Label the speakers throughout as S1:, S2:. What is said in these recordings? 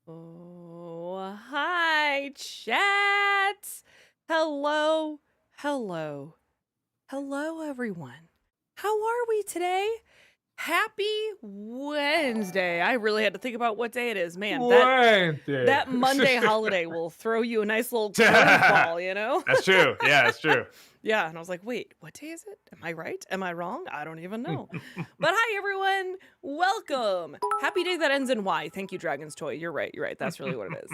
S1: Oh, hi, chat. Hello, hello, hello, everyone. How are we today? Happy Wednesday. I really had to think about what day it is. Man, that Monday holiday will throw you a nice little curveball, you know?
S2: That's true. Yeah, that's true.
S1: Yeah, and I was like, wait, what day is it? Am I right? Am I wrong? I don't even know. But hi, everyone. Welcome. Happy day that ends in Y. Thank you, Dragon's Toy. You're right. You're right. That's really what it is.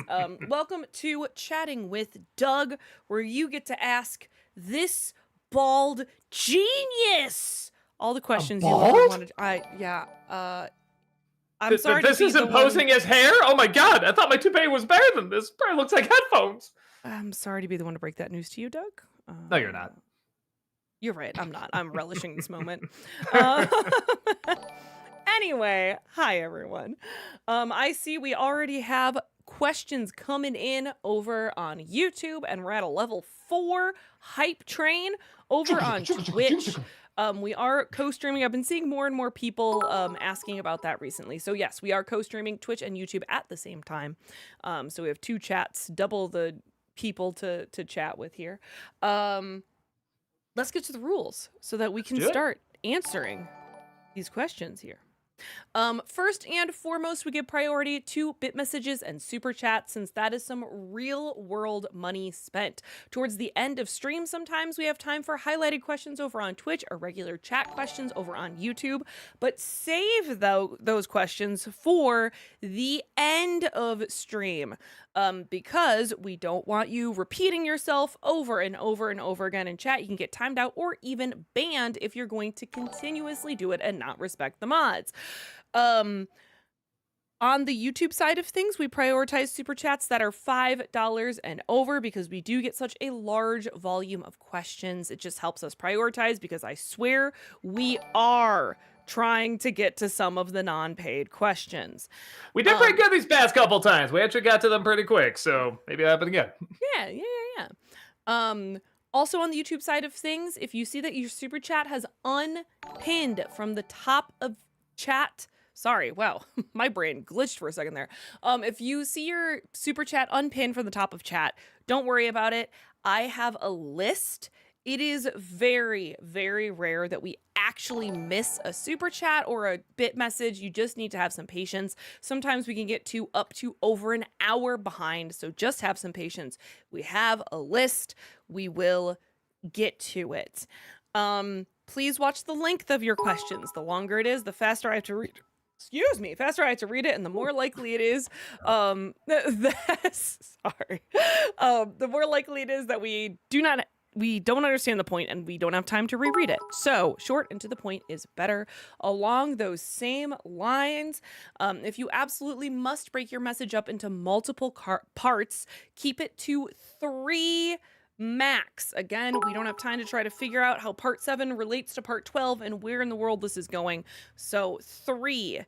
S1: Welcome to Chatting with Doug, where you get to ask this bald genius all the questions you ever
S2: bald?
S1: wanted. I'm sorry
S2: This
S1: to be
S2: is
S1: the
S2: imposing
S1: one.
S2: as hair? Oh my god, I thought my toupee was better than this. Probably looks like headphones.
S1: I'm sorry to be the one to break that news to you, Doug.
S2: No, you're not.
S1: You're right. I'm not. I'm relishing this moment. Uh, anyway, hi everyone. I see we already have questions coming in over on YouTube, and we're at a level 4 hype train over on Twitch. We are co-streaming. I've been seeing more and more people asking about that recently. So yes, we are co-streaming Twitch and YouTube at the same time. So we have 2 chats, double the people to chat with here. Let's get to the rules so that we can start answering these questions here. First and foremost, we give priority to bit messages and super chats, since that is some real world money spent. Towards the end of stream, sometimes we have time for highlighted questions over on Twitch or regular chat questions over on YouTube, but save those questions for the end of stream, because we don't want you repeating yourself over and over and over again in chat. You can get timed out or even banned if you're going to continuously do it and not respect the mods. On the YouTube side of things, we prioritize super chats that are $5 and over, because we do get such a large volume of questions. It just helps us prioritize, because I swear we are trying to get to some of the non-paid questions.
S2: We did pretty good these past couple times. We actually got to them pretty quick, so maybe that'll happen again.
S1: Yeah. Also on the YouTube side of things, if you see that your super chat has unpinned from the top of chat, sorry, wow, my brain glitched for a second there. If you see your super chat unpinned from the top of chat, don't worry about it. I have a list. It is very, very rare that we actually miss a super chat or a bit message. You just need to have some patience. Sometimes we can get to up to over an hour behind, so just have some patience. We have a list. We will get to it. Please watch the length of your questions. The longer it is, the faster I have to read. Faster I have to read it, and the more likely it is, the more likely it is that we don't understand the point and we don't have time to reread it. So short and to the point is better. Along those same lines, if you absolutely must break your message up into multiple parts, keep it to 3 max. Again, we don't have time to try to figure out how part 7 relates to part 12 and where in the world this is going. So 3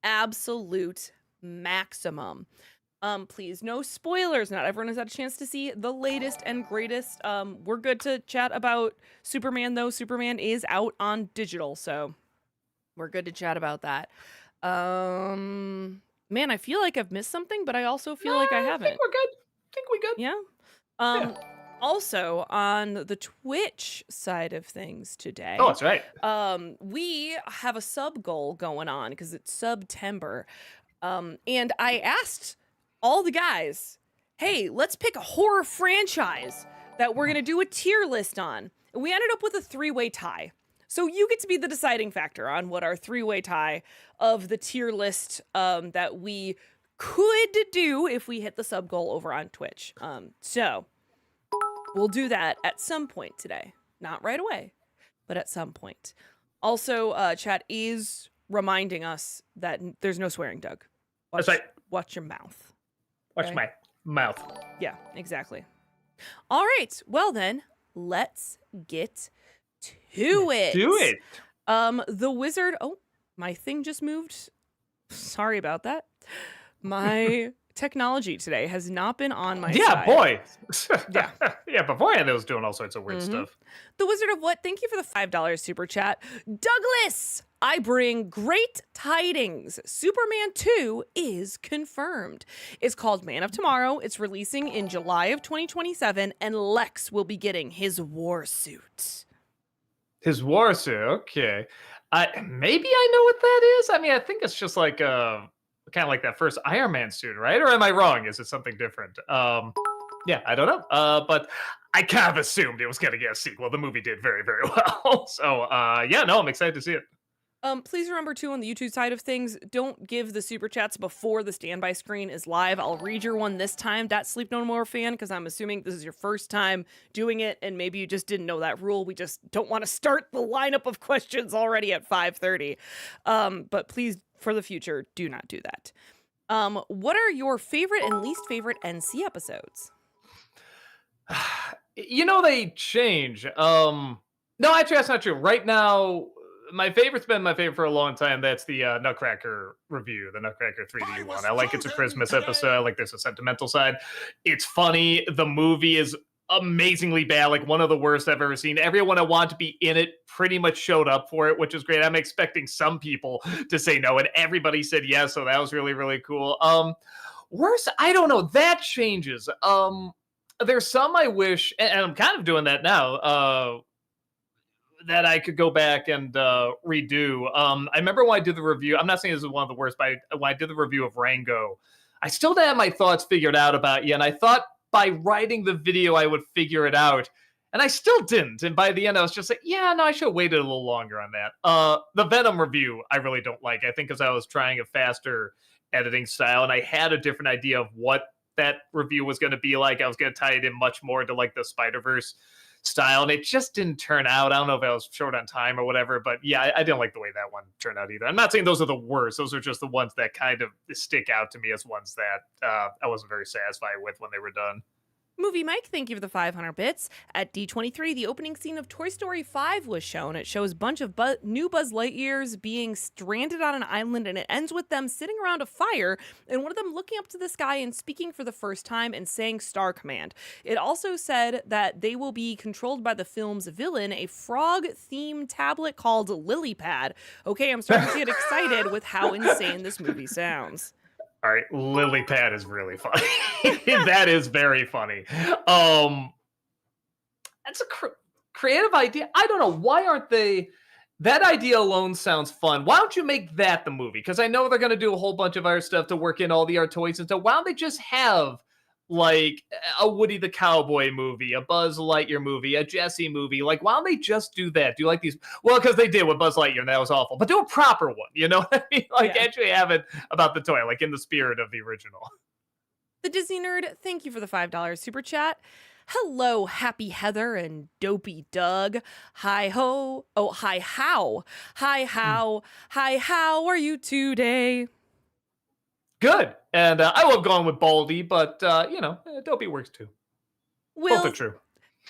S1: absolute maximum. Please, no spoilers. Not everyone has had a chance to see the latest and greatest. We're good to chat about Superman, though. Superman is out on digital, so we're good to chat about that. Man, I feel like I've missed something, but I also feel like I haven't.
S2: I think we're good.
S1: Yeah? Also, on the Twitch side of things today,
S2: Oh, that's right.
S1: we have a sub goal going on because it's September. And I asked all the guys, hey, let's pick a horror franchise that we're going to do a tier list on. And we ended up with a 3-way tie. So you get to be the deciding factor on what our 3-way tie of the tier list that we could do if we hit the sub goal over on Twitch. So we'll do that at some point today. Not right away, but at some point. Also, chat is reminding us that there's no swearing, Doug.
S2: That's right.
S1: Watch your mouth.
S2: Watch my mouth.
S1: Yeah, exactly. All right. Well then, let's get to it.
S2: Do it.
S1: The wizard. Oh, my thing just moved. Sorry about that. My technology today has not been on my side.
S2: Boy.
S1: Yeah.
S2: Yeah, beforehand it was doing all sorts of weird stuff.
S1: The Wizard of What? Thank you for the $5 super chat. Douglas I bring great tidings. Superman 2 is confirmed. It's called Man of Tomorrow. It's releasing in July of 2027, and Lex will be getting his war suit.
S2: His war suit, okay. Maybe I know what that is. I mean, I think it's just like kind of like that first Iron Man suit, right? Or am I wrong? Is it something different? Yeah, I don't know. But I kind of assumed it was going to get a sequel. The movie did very, very well. So yeah, no, I'm excited to see it.
S1: Please remember too, on the YouTube side of things, don't give the super chats before the standby screen is live. I'll read your one this time, that Sleep No More fan, because I'm assuming this is your first time doing it, and maybe you just didn't know that rule. We just don't want to start the lineup of questions already at 5:30. But please, for the future, do not do that. What are your favorite and least favorite NC episodes?
S2: You know, they change. No, actually, that's not true. Right now, my favorite's been my favorite for a long time. That's the Nutcracker review, the Nutcracker 3D one. I like it's a Christmas episode. I like there's a sentimental side. It's funny. The movie is amazingly bad, like one of the worst I've ever seen. Everyone I want to be in it pretty much showed up for it, which is great. I'm expecting some people to say no, and everybody said yes, so that was really, really cool. Worse, I don't know. That changes. There's some I wish, and I'm kind of doing that now, that I could go back and redo. I remember when I did the review, I'm not saying this is one of the worst, but when I did the review of Rango, I still didn't have my thoughts figured out about you, and I thought by writing the video I would figure it out, and I still didn't. And by the end, I was just like, yeah, no, I should have waited a little longer on that. The Venom review, I really don't like. I think because I was trying a faster editing style, and I had a different idea of what that review was going to be like. I was going to tie it in much more to like the Spider-Verse style, and it just didn't turn out. I don't know if I was short on time or whatever, but yeah, I didn't like the way that one turned out either. I'm not saying those are the worst. Those are just the ones that kind of stick out to me as ones that I wasn't very satisfied with when they were done.
S1: Movie Mike, thank you for the 500 bits. At D23, the opening scene of Toy Story 5 was shown. It shows a bunch of new Buzz Lightyears being stranded on an island, and it ends with them sitting around a fire, and one of them looking up to the sky and speaking for the first time and saying Star Command. It also said that they will be controlled by the film's villain, a frog-themed tablet called Lily Pad. Okay, I'm starting to get excited with how insane this movie sounds.
S2: All right, Lily Pad is really funny. That is very funny. That's a creative idea. I don't know, why aren't they? That idea alone sounds fun. Why don't you make that the movie? Because I know they're going to do a whole bunch of other stuff to work in all the art toys and stuff. Why don't they just have like a Woody the Cowboy movie, a Buzz Lightyear movie, a Jesse movie? Like, why don't they just do that? Do like these? Well, because they did with Buzz Lightyear, and that was awful. But do a proper one, you know what I mean? Like,
S1: Yeah.
S2: actually have it about the toy, like in the spirit of the original.
S1: The Disney Nerd, thank you for the $5 super chat. Hello, Happy Heather and Dopey Doug. Hi ho. Oh, hi how. Hi how. Hi how are you today?
S2: Good. And I love going with Baldy, but, you know, Dopey works too. Both are true.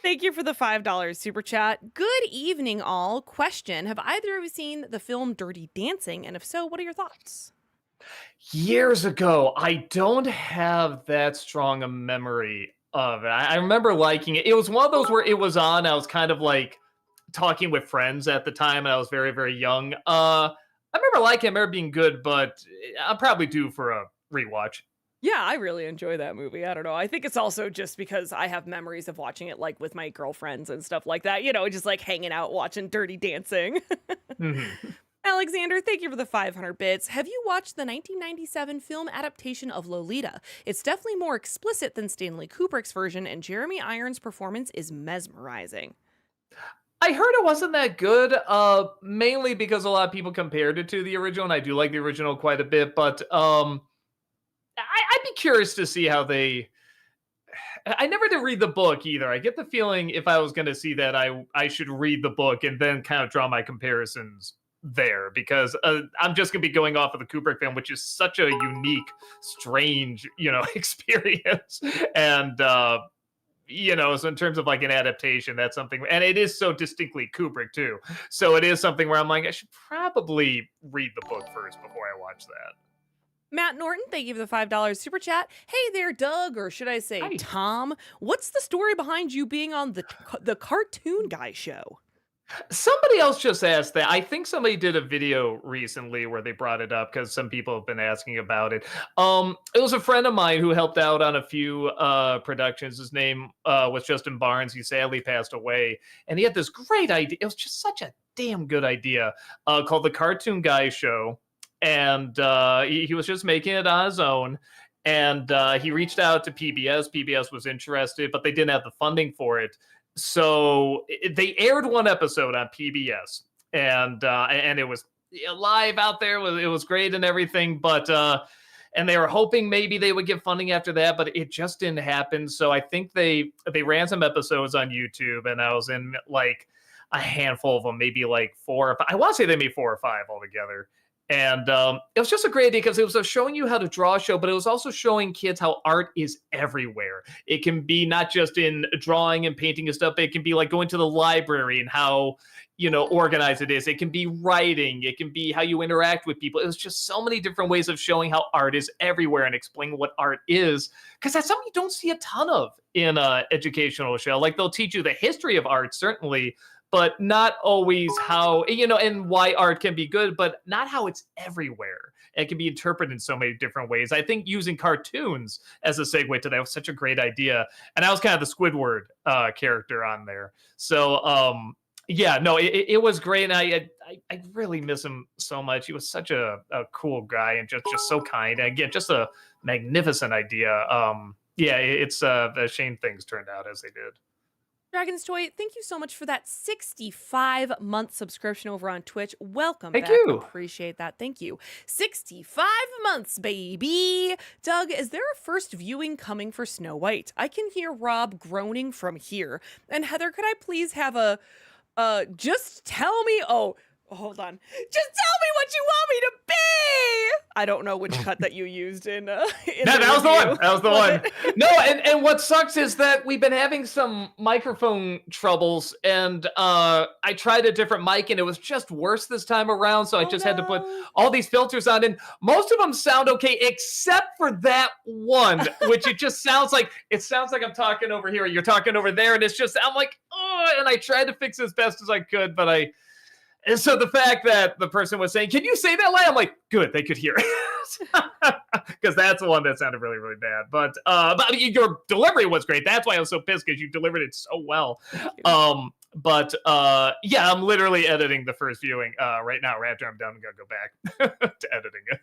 S1: Thank you for the $5 super chat. Good evening, all. Question: have either of you seen the film Dirty Dancing? And if so, what are your thoughts?
S2: Years ago, I don't have that strong a memory of it. I remember liking it. It was one of those where it was on. I was kind of like talking with friends at the time, and I was very, very young. I remember liking it, I remember being good, but I'm probably due for a rewatch.
S1: Yeah, I really enjoy that movie. I don't know. I think it's also just because I have memories of watching it like with my girlfriends and stuff like that. You know, just like hanging out watching Dirty Dancing.
S2: Mm-hmm.
S1: Alexander, thank you for the 500 bits. Have you watched the 1997 film adaptation of Lolita? It's definitely more explicit than Stanley Kubrick's version, and Jeremy Irons' performance is mesmerizing.
S2: I heard it wasn't that good, mainly because a lot of people compared it to the original, and I do like the original quite a bit, but I'd be curious to see how they... I never did read the book either. I get the feeling if I was going to see that, I should read the book and then kind of draw my comparisons there, because I'm just going to be going off of the Kubrick film, which is such a unique, strange, you know, experience. And, you know, so in terms of like an adaptation, that's something, and it is so distinctly Kubrick too. So it is something where I'm like, I should probably read the book first before I watch that.
S1: Matt Norton, thank you for the $5 super chat. Hey there, Doug, or should I say
S2: Hi.
S1: Tom? What's the story behind you being on the Cartoon Guy show?
S2: Somebody else just asked that. I think somebody did a video recently where they brought it up because some people have been asking about it. It was a friend of mine who helped out on a few productions. His name was Justin Barnes. He sadly passed away, and he had this great idea. It was just such a damn good idea called the Cartoon Guy Show, and he was just making it on his own. And he reached out to PBS. PBS was interested, but they didn't have the funding for it. So they aired one episode on PBS, and it was live out there. It was great and everything, but and they were hoping maybe they would get funding after that, but it just didn't happen. So I think they ran some episodes on YouTube, and I was in like a handful of them, maybe like 4 or 5. I want to say they made 4 or 5 altogether. And it was just a great idea because it was showing you how to draw a show, but it was also showing kids how art is everywhere. It can be not just in drawing and painting and stuff, but it can be like going to the library and how, organized it is. It can be writing. It can be how you interact with people. It was just so many different ways of showing how art is everywhere and explaining what art is, because that's something you don't see a ton of in an educational show. Like they'll teach you the history of art, certainly, but not always how, and why art can be good, but not how it's everywhere. It can be interpreted in so many different ways. I think using cartoons as a segue to that was such a great idea. And I was kind of the Squidward character on there. So, yeah, no, it was great. And I really miss him so much. He was such a cool guy and just so kind. And again, just a magnificent idea. Yeah, it's a shame things turned out as they did.
S1: Dragon's Toy, thank you so much for that 65-month subscription over on Twitch. Welcome
S2: Thank
S1: back.
S2: you.
S1: Appreciate that. Thank you. 65 months, baby. Doug, is there a first viewing coming for Snow White? I can hear Rob groaning from here. And Heather, could I please have a just tell me, hold on. Just tell me what you want me to be. I don't know which cut that you used in that
S2: was the one. That was the one. No, and what sucks is that we've been having some microphone troubles, and I tried a different mic, and it was just worse this time around. So I just had to put all these filters on, and most of them sound okay, except for that one, which it sounds like I'm talking over here, you're talking over there, and I'm like, oh, and I tried to fix it as best as I could, but and so the fact that the person was saying, can you say that line? I'm like, good, they could hear it. Because that's the one that sounded really, really bad. But I mean, your delivery was great. That's why I was so pissed, because you delivered it so well. Yeah, I'm literally editing the first viewing right now. Right after I'm done, I'm going to go back to editing it.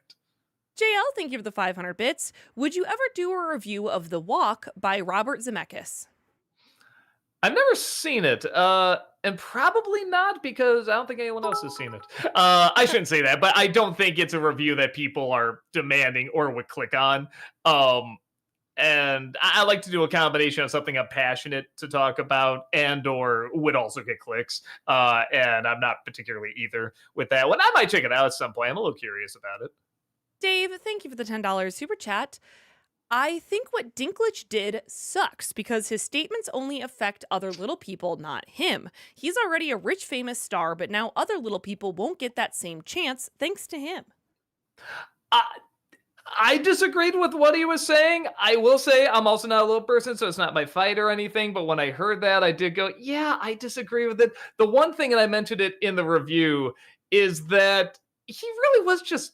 S1: JL, thank you for the 500 bits. Would you ever do a review of The Walk by Robert Zemeckis?
S2: I've never seen it, and probably not because I don't think anyone else has seen it. I shouldn't say that, but I don't think it's a review that people are demanding or would click on. And I like to do a combination of something I'm passionate to talk about and or would also get clicks. And I'm not particularly either with that one. I might check it out at some point. I'm a little curious about it.
S1: Dave, thank you for the $10 super chat. I think what Dinklage did sucks because his statements only affect other little people, not him. He's already a rich, famous star, but now other little people won't get that same chance thanks to him.
S2: I disagreed with what he was saying. I will say I'm also not a little person, so it's not my fight or anything. But when I heard that, I did go, yeah, I disagree with it. The one thing, and I mentioned it in the review, is that he really was just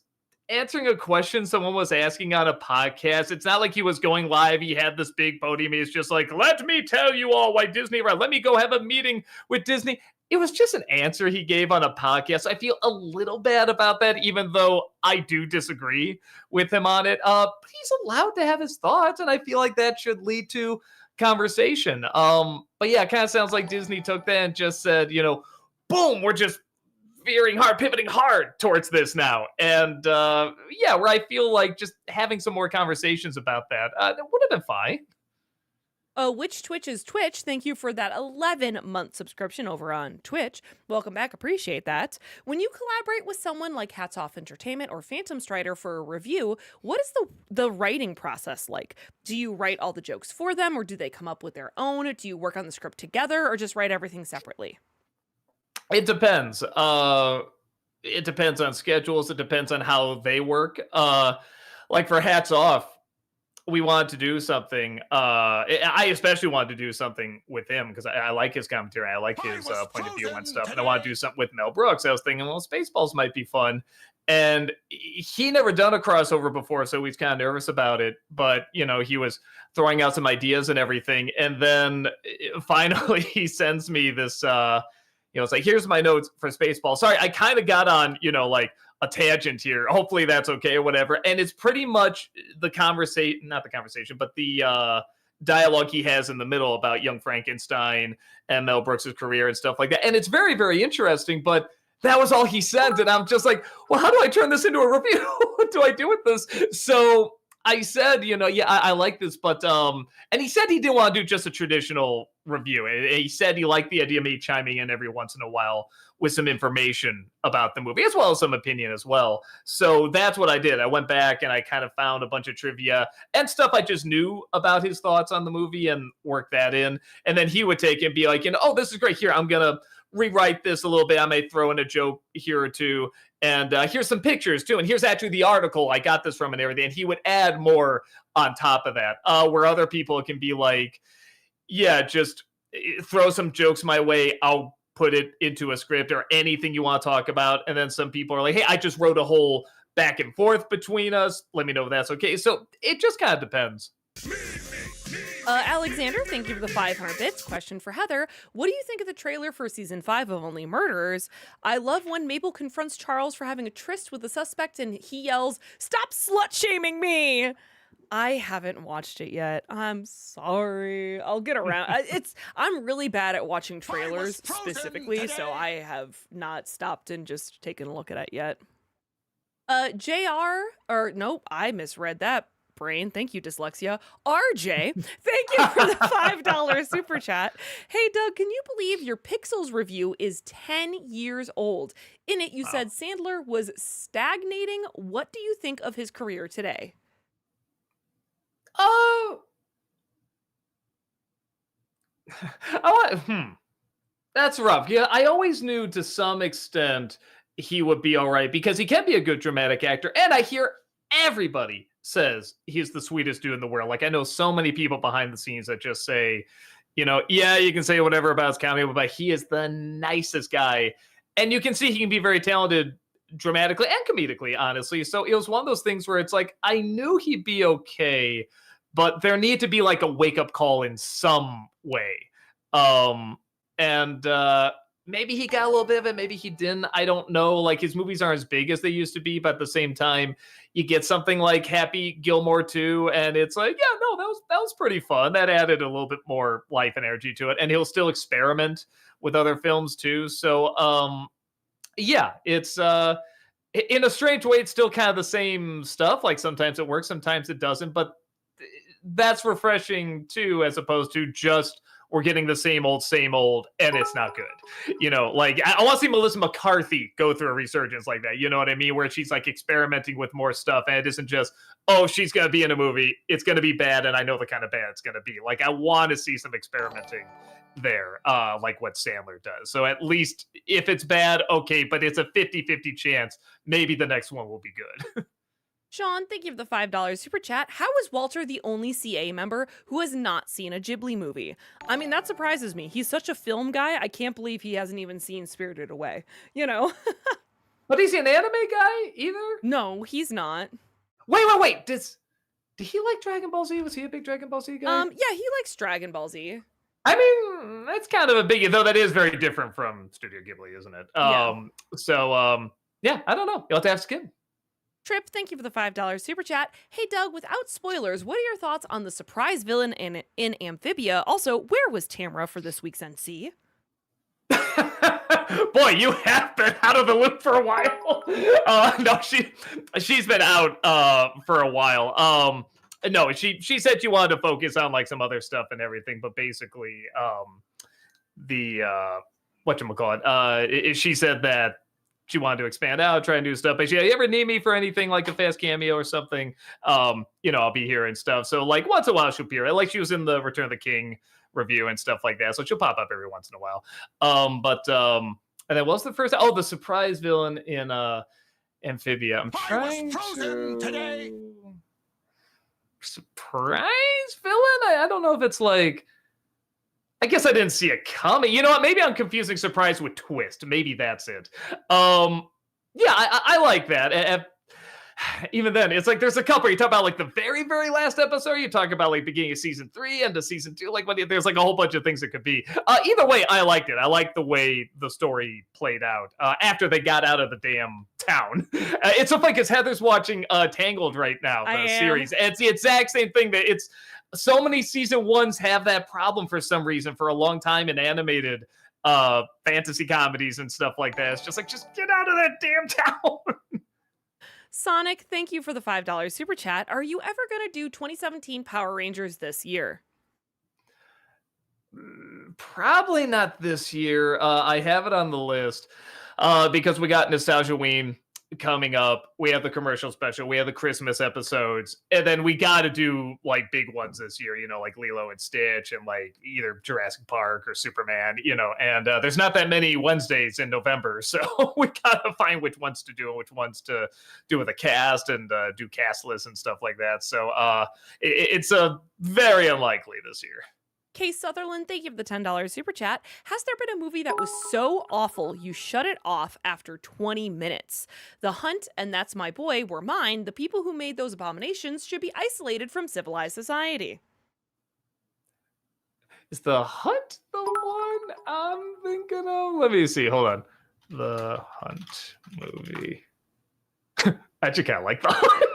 S2: answering a question someone was asking on a podcast. It's not like he was going live. He had this big podium. He's just like, let me tell you all why Disney, let me go have a meeting with Disney. It was just an answer he gave on a podcast. I feel a little bad about that, even though I do disagree with him on it. But he's allowed to have his thoughts, and I feel like that should lead to conversation. But yeah, it kind of sounds like Disney took that and just said, boom, we're just pivoting hard towards this now. And yeah, where I feel like just having some more conversations about that would have been fine.
S1: Which Twitch is Twitch? Thank you for that 11-month subscription over on Twitch. Welcome back. Appreciate that. When you collaborate with someone like Hats Off Entertainment or Phantom Strider for a review, what is the writing process like? Do you write all the jokes for them, or do they come up with their own? Do you work on the script together, or just write everything separately?
S2: It depends. It depends on schedules. It depends on how they work. Like for Hats Off, we wanted to do something. I especially wanted to do something with him because I like his commentary. I like his point of view and stuff. And I want to do something with Mel Brooks. I was thinking, well, Spaceballs might be fun. And he never done a crossover before, so he's kind of nervous about it. But, you know, he was throwing out some ideas and everything. And then finally he sends me this, it's like, here's my notes for Spaceballs. Sorry, I kind of got on, like a tangent here. Hopefully that's okay or whatever. And it's pretty much the conversation, not the conversation, but the dialogue he has in the middle about Young Frankenstein and Mel Brooks' career and stuff like that. And it's very, very interesting, but that was all he said. And I'm just like, well, how do I turn this into a review? What do I do with this? So I said, I like this, but, and he said he didn't want to do just a traditional review. He said he liked the idea of me chiming in every once in a while with some information about the movie, as well as some opinion as well. So that's what I did. I went back and I kind of found a bunch of trivia and stuff I just knew about his thoughts on the movie and worked that in. And then he would take it and be like, oh, this is great. Here, I'm going to rewrite this a little bit. I may throw in a joke here or two. And here's some pictures too. And here's actually the article I got this from and everything. And he would add more on top of that, where other people can be like, yeah, just throw some jokes my way. I'll put it into a script or anything you want to talk about. And then some people are like, hey, I just wrote a whole back and forth between us. Let me know if that's okay. So it just kind of depends.
S1: Alexander, thank you for the 500 bits. Question for Heather. What do you think of the trailer for season 5 of Only Murderers? I love when Mabel confronts Charles for having a tryst with the suspect and he yells, "Stop slut-shaming me!" I haven't watched it yet. I'm sorry. I'll get around. I'm really bad at watching trailers specifically, so I have not stopped and just taken a look at it yet. I misread that. Brain. Thank you, dyslexia. RJ, thank you for the $5 super chat. Hey, Doug, can you believe your Pixels review is 10 years old? In it, you said Sandler was stagnating. What do you think of his career today?
S2: Oh, that's rough. Yeah, I always knew to some extent he would be all right because he can be a good dramatic actor. And I hear everybody says he's the sweetest dude in the world. Like, I know so many people behind the scenes that just say, yeah, you can say whatever about his comedy, but he is the nicest guy. And you can see he can be very talented dramatically and comedically, honestly. So it was one of those things where it's like, I knew he'd be okay, but there needed to be like a wake-up call in some way. Maybe he got a little bit of it, maybe he didn't. I don't know. Like, his movies aren't as big as they used to be, but at the same time, you get something like Happy Gilmore 2, and it's like, yeah, no, that was pretty fun. That added a little bit more life and energy to it, and he'll still experiment with other films too. So, yeah, it's in a strange way, it's still kind of the same stuff. Like, sometimes it works, sometimes it doesn't, but that's refreshing too, as opposed to just we're getting the same old, and it's not good. Like, I want to see Melissa McCarthy go through a resurgence like that. You know what I mean? Where she's like experimenting with more stuff, and it isn't just, oh, she's going to be in a movie, it's going to be bad, and I know the kind of bad it's going to be. Like, I want to see some experimenting there, like what Sandler does. So at least if it's bad, okay, but it's a 50-50 chance. Maybe the next one will be good.
S1: Sean, thank you for the $5 super chat. How is Walter the only CA member who has not seen a Ghibli movie? I mean, that surprises me. He's such a film guy. I can't believe he hasn't even seen Spirited Away,
S2: But is he an anime guy either?
S1: No, he's not.
S2: Wait. Did he like Dragon Ball Z? Was he a big Dragon Ball Z guy?
S1: Yeah, he likes Dragon Ball Z.
S2: I mean, that's kind of a biggie, though. That is very different from Studio Ghibli, isn't it? Yeah, I don't know. You'll have to ask him.
S1: Trip, thank you for the $5 super chat. Hey, Doug, without spoilers, what are your thoughts on the surprise villain in Amphibia? Also, where was Tamara for this week's NC?
S2: Boy, you have been out of the loop for a while. No, she's been out for a while. No, she said she wanted to focus on like some other stuff and everything, but basically, whatchamacallit, she said that she wanted to expand out, try and do stuff. But she, you ever need me for anything like a fast cameo or something? I'll be here and stuff. So like once in a while she'll appear. Like she was in the Return of the King review and stuff like that. So she'll pop up every once in a while. And then what's the first? Oh, the surprise villain in Amphibia. I'm trying to. Today. surprise villain. I don't know if it's like. I guess I didn't see it coming. You know what? Maybe I'm confusing surprise with twist. Maybe that's it. Yeah, I like that. Even then, it's like there's a couple. You talk about like the very, very last episode. You talk about like beginning of season 3 and to season 2. Like there's like a whole bunch of things it could be. Either way, I liked it. I liked the way the story played out after they got out of the damn town. It's so funny because Heather's watching Tangled right now, the series. And it's the exact same thing. That it's so many season 1s have that problem for some reason for a long time in animated fantasy comedies and stuff like that. It's just like, just get out of that damn town.
S1: Sonic, thank you for the $5 super chat. Are you ever going to do 2017 Power Rangers this year?
S2: Probably not this year. I have it on the list because we got Nostalgia Ween coming up. We have the commercial special. We have the Christmas episodes. And then we got to do like big ones this year, you know, like Lilo and Stitch and like either Jurassic Park or Superman, you know, and there's not that many Wednesdays in November. So we got to find which ones to do and which ones to do with a cast and do cast lists and stuff like that. So it's very unlikely this year.
S1: Case Sutherland, thank you for the $10 super chat. Has there been a movie that was so awful you shut it off after 20 minutes? The Hunt and That's My Boy were mine. The people who made those abominations should be isolated from civilized society.
S2: Is The Hunt the one I'm thinking of? Let me see. Hold on. The Hunt movie. I actually kind of like The Hunt.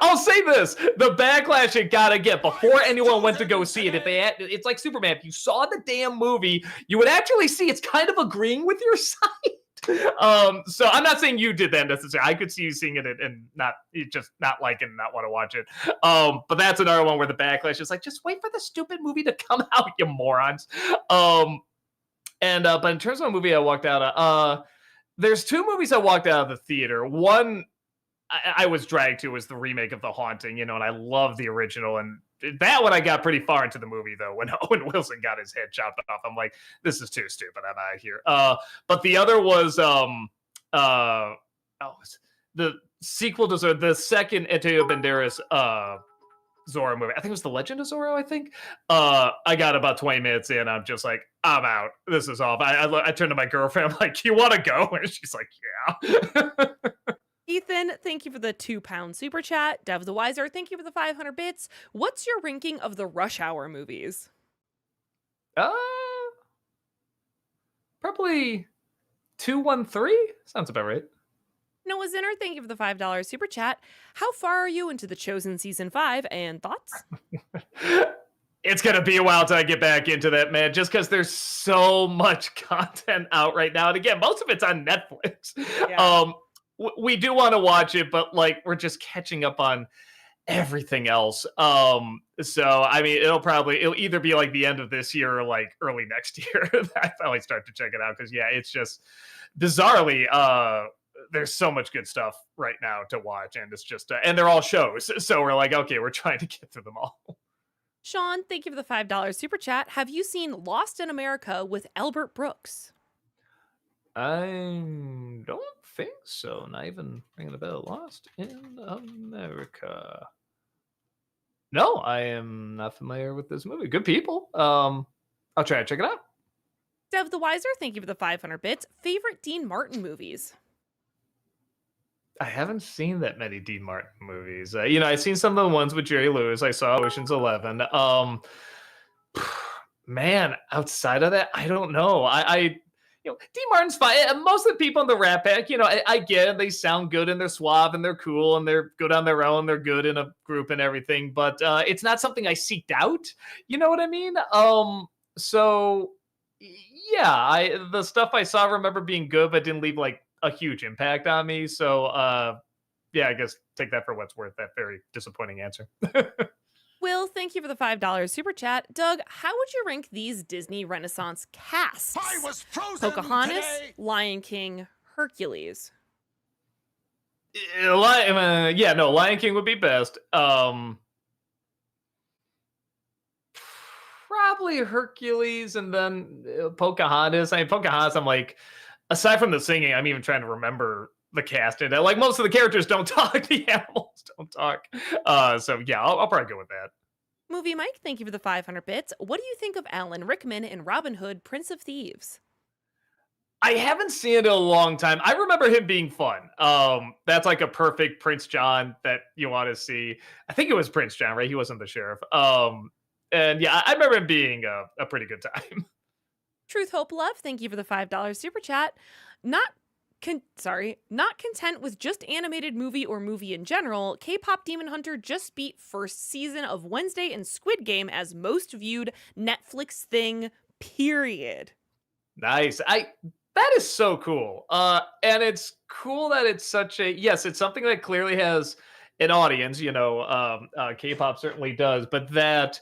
S2: I'll say this: the backlash it gotta get before anyone went to go see it. It's like Superman. If you saw the damn movie, you would actually see it's kind of agreeing with your side. So I'm not saying you did that necessarily. I could see you seeing it and not like it and not want to watch it. But that's another one where the backlash is like, just wait for the stupid movie to come out, you morons. But in terms of a movie I walked out of, there's 2 movies I walked out of the theater. One I was dragged to was the remake of The Haunting, you know, and I love the original. And that one I got pretty far into the movie, though, when Owen Wilson got his head chopped off. I'm like, this is too stupid. I'm out of here. But the other was the sequel to the second Antonio Banderas Zorro movie. I think it was The Legend of Zorro, I think. I got about 20 minutes in. I'm just like, I'm out. This is off. I turned to my girlfriend. I'm like, you want to go? And she's like, yeah.
S1: Ethan, thank you for the £2 super chat. Dev the Wiser, thank you for the 500 bits. What's your ranking of the Rush Hour movies?
S2: Probably 213. Sounds about right.
S1: Noah Zinner, thank you for the $5 super chat. How far are you into The Chosen season 5 and thoughts?
S2: It's going to be a while till I get back into that, man, just because there's so much content out right now. And again, most of it's on Netflix. Yeah. We do want to watch it, but like we're just catching up on everything else. So I mean, it'll either be like the end of this year or like early next year. I finally start to check it out because yeah, it's just bizarrely there's so much good stuff right now to watch, and it's just and they're all shows. So we're like, okay, we're trying to get through them all.
S1: Sean, thank you for the $5 super chat. Have you seen Lost in America with Albert Brooks?
S2: I don't think so. Not even ringing a bell. Lost in America. No, I am not familiar with this movie. Good people. I'll try to check it out.
S1: Dev the Wiser, thank you for the 500 bits. Favorite Dean Martin movies?
S2: I haven't seen that many Dean Martin movies. You know, I've seen some of the ones with Jerry Lewis. I saw Ocean's 11. Man, outside of that, I don't know. You know, Dean Martin's fine. Most of the people in the Rat Pack, you know, I get it. They sound good and they're suave and they're cool and they're good on their own. They're good in a group and everything, but it's not something I seeked out. You know what I mean? So yeah, the stuff I saw, I remember being good, but didn't leave like a huge impact on me. So yeah, I guess take that for what's worth. That very disappointing answer.
S1: Will, thank you for the $5 super chat. Doug, how would you rank these Disney Renaissance casts?
S3: I was frozen
S1: Pocahontas,
S3: today.
S1: Lion King, Hercules.
S2: Lion King would be best. Probably Hercules and then Pocahontas. I mean, Pocahontas, I'm like, aside from the singing, I'm even trying to remember the cast in it. Like most of the characters don't talk, the animals don't talk. So yeah, I'll probably go with that.
S1: Movie Mike, thank you for the 500 bits. What do you think of Alan Rickman in Robin Hood, Prince of Thieves?
S2: I haven't seen it in a long time. I remember him being fun. That's like a perfect Prince John that you want to see. I think it was Prince John, right? He wasn't the sheriff. And yeah, I remember him being a pretty good time.
S1: Truth, Hope, Love, thank you for the $5 super chat. Not content with just animated movie or movie in general, K-pop Demon Hunter just beat first season of Wednesday and Squid Game as most viewed Netflix thing, period.
S2: Nice. That is so cool. And it's cool that it's such a yes, it's something that clearly has an audience, K-pop certainly does, but that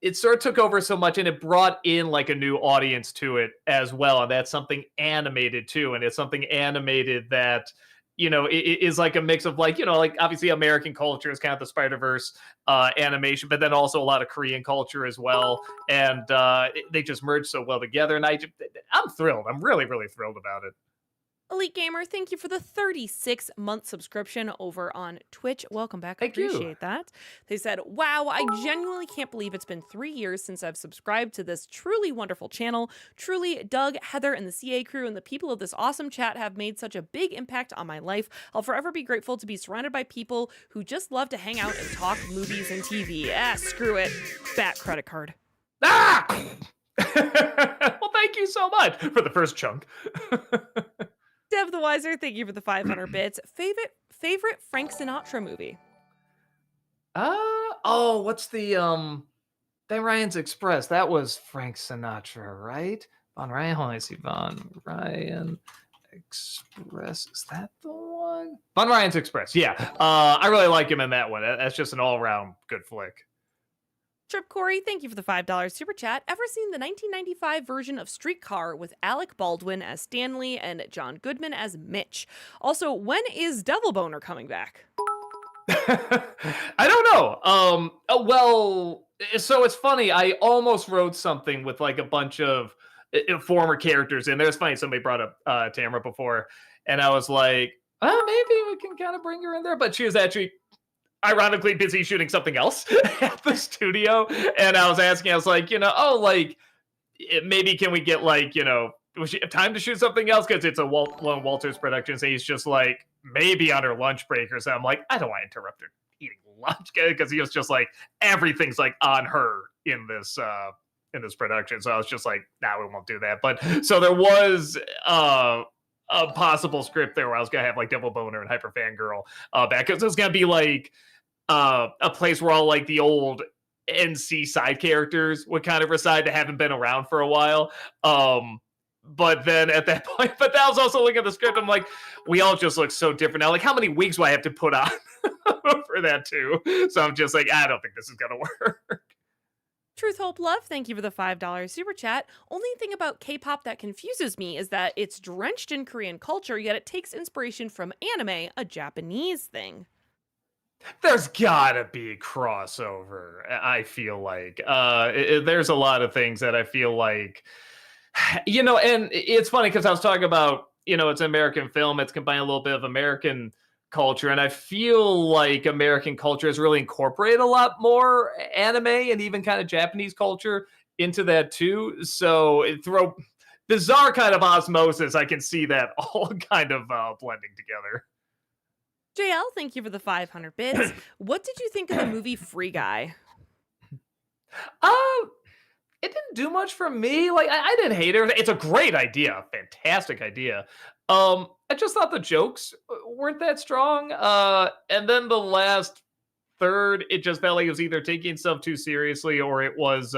S2: it sort of took over so much and it brought in like a new audience to it as well. And that's something animated too. And it's something animated that, it is like a mix of like, like obviously American culture is kind of the Spider-Verse animation, but then also a lot of Korean culture as well. And they just merged so well together. And I'm thrilled. I'm really, really thrilled about it.
S1: Elite Gamer, thank you for the 36-month subscription over on Twitch. Welcome back.
S2: Thank you.
S1: Appreciate that. They said, wow, I genuinely can't believe it's been 3 years since I've subscribed to this truly wonderful channel. Truly, Doug, Heather, and the CA crew and the people of this awesome chat have made such a big impact on my life. I'll forever be grateful to be surrounded by people who just love to hang out and talk movies and TV. Screw it. Bat credit card.
S2: Ah! Well, thank you so much for the first chunk.
S1: Dev the Wiser, thank you for the 500 bits. Favorite Frank Sinatra movie?
S2: What's the Then Ryan's Express? That was Frank Sinatra, right? Von Ryan, hold on, I see Von Ryan Express. Is that the one? Von Ryan's Express, yeah. I really like him in that one. That's just an all-around good flick.
S1: Trip Corey, thank you for the $5 super chat. Ever seen the 1995 version of Streetcar with Alec Baldwin as Stanley and John Goodman as Mitch? Also, when is Devil Boner coming back?
S2: I don't know. Well, so it's funny. I almost wrote something with like a bunch of former characters in there. It's funny. Somebody brought up Tamara before, and I was like, maybe we can kind of bring her in there. But she was actually ironically busy shooting something else at the studio. And I was asking, I was like, maybe can we get like, was she have time to shoot something else? Because it's a Lone Walters production. So he's just like, maybe on her lunch break or something. I'm like, I don't want to interrupt her eating lunch, because he was just like, everything's like on her in this production. So I was just like, we won't do that. But so there was a possible script there where I was gonna have like Devil Boner and Hyper Fangirl back, because it was gonna be like a place where all like the old NC side characters would kind of reside that haven't been around for a while. But then at that point, but that was also looking at the script, I'm like, we all just look so different now. Like, how many wigs do I have to put on for that too? So I'm just like, I don't think this is gonna work.
S1: Truth, Hope, Love, thank you for the $5 super chat. Only thing about K-pop that confuses me is that it's drenched in Korean culture, yet it takes inspiration from anime, a Japanese thing.
S2: There's gotta be crossover, I feel like. There's a lot of things that I feel like, and it's funny because I was talking about, it's an American film, it's combining a little bit of American culture, and I feel like American culture has really incorporated a lot more anime and even kind of Japanese culture into that too. So through bizarre kind of osmosis, I can see that all kind of blending together.
S1: JL, thank you for the 500 bits. What did you think of the movie Free Guy?
S2: It didn't do much for me. Like, I didn't hate it. It's a great idea, fantastic idea. I just thought the jokes weren't that strong. And then the last third, it just felt like it was either taking stuff too seriously or it was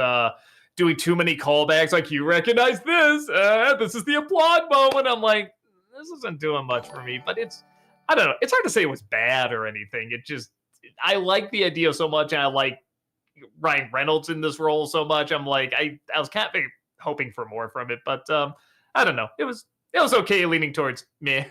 S2: doing too many callbacks. Like, you recognize this? This is the applaud moment. I'm like, this isn't doing much for me. But I don't know. It's hard to say it was bad or anything. I like the idea so much, and I like Ryan Reynolds in this role so much. I'm like, I was kind of hoping for more from it, but I don't know. It was okay, leaning towards meh.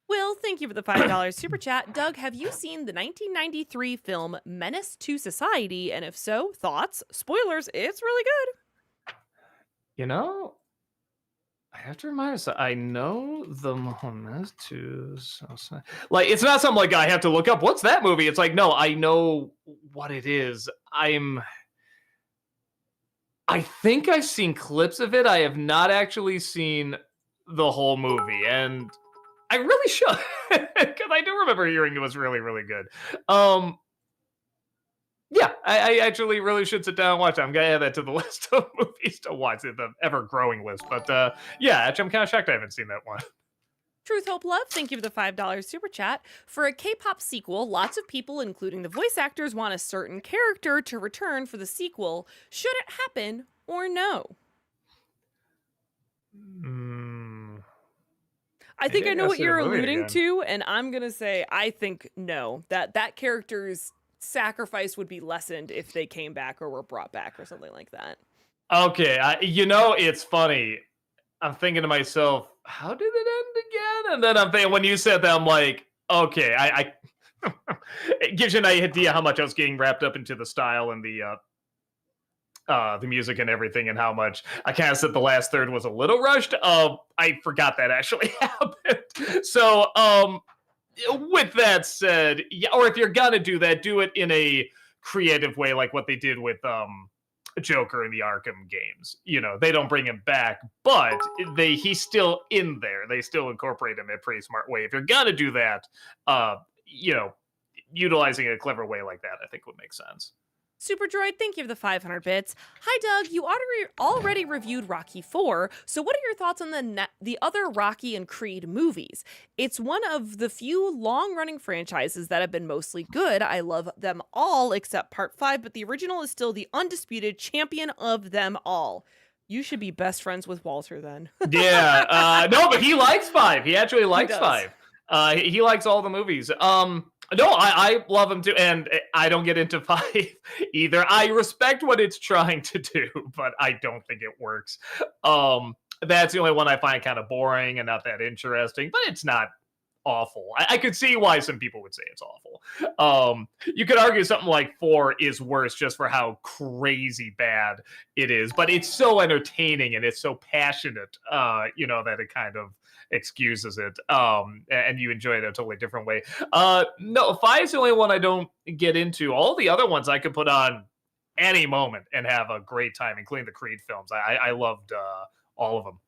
S1: Will, thank you for the $5 super chat. Doug, have you seen the 1993 film Menace to Society? And if so, thoughts? Spoilers, it's really good.
S2: I have to remind myself. I know the Mohammed to like it's not something like I have to look up. What's that movie? It's like no, I know what it is. I think I've seen clips of it. I have not actually seen the whole movie, and I really should because I do remember hearing it was really, really good. Yeah, I actually really should sit down and watch it. I'm gonna add that to the list of movies to watch, the ever-growing list. But yeah, actually, I'm kind of shocked I haven't seen that one.
S1: Truth, Hope, Love, thank you for the $5 super chat. For a K-pop sequel, lots of people, including the voice actors, want a certain character to return for the sequel. Should it happen or no? I think I know what you're alluding to, and I'm gonna say I think no. That character's sacrifice would be lessened if they came back or were brought back or something like that.
S2: Okay, it's funny. I'm thinking to myself, how did it end again? And then I'm thinking, when you said that, I'm like, okay, I it gives you an idea how much I was getting wrapped up into the style and the music and everything, and how much I kind of said the last third was a little rushed. I forgot that actually happened. So, with that said, yeah, or if you're gonna do that, do it in a creative way, like what they did with Joker in the Arkham games. You know, they don't bring him back, but he's still in there. They still incorporate him in a pretty smart way. If you're gonna do that, utilizing a clever way like that, I think would make sense.
S1: Superdroid, thank you for the 500 bits. Hi, Doug. You already reviewed Rocky 4, so what are your thoughts on the other Rocky and Creed movies? It's one of the few long-running franchises that have been mostly good. I love them all except Part 5, but the original is still the undisputed champion of them all. You should be best friends with Walter then.
S2: Yeah, no, but he likes 5. He actually likes 5. He likes all the movies. No, I love him too, and I don't get into 5 either. I respect what it's trying to do, but I don't think it works. That's the only one I find kind of boring and not that interesting, but it's not awful. I could see why some people would say it's awful. You could argue something like 4 is worse just for how crazy bad it is, but it's so entertaining and it's so passionate, that it kind of excuses it, and you enjoy it a totally different way. No, 5 is the only one I don't get into. All the other ones I could put on any moment and have a great time, including the Creed films. I loved all of them.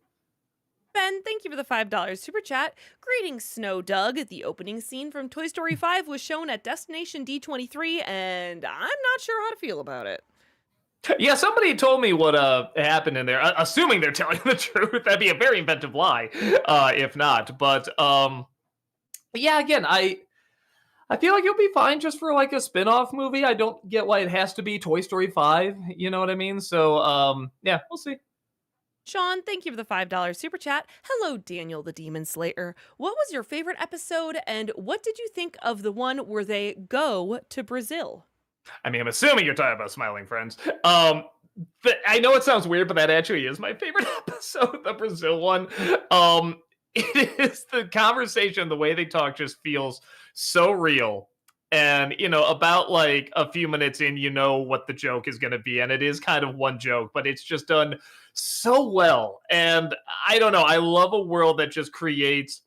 S1: Ben, thank you for the $5 super chat. Greetings, Snow Doug. The opening scene from Toy Story 5 was shown at Destination D23, and I'm not sure how to feel about it.
S2: Yeah, somebody told me what happened in there, assuming they're telling the truth. That'd be a very inventive lie, if not. But yeah, again, I feel like you'll be fine just for like a spin-off movie. I don't get why it has to be Toy Story 5. You know what I mean? So yeah, we'll see.
S1: Sean, thank you for the $5 super chat. Hello, Daniel the Demon Slayer. What was your favorite episode, and what did you think of the one where they go to Brazil?
S2: I mean, I'm assuming you're talking about Smiling Friends. I know it sounds weird, but that actually is my favorite episode, the Brazil one. It is the conversation, the way they talk just feels so real. And, about like a few minutes in, what the joke is going to be. And it is kind of one joke, but it's just done so well. And I don't know, I love a world that just creates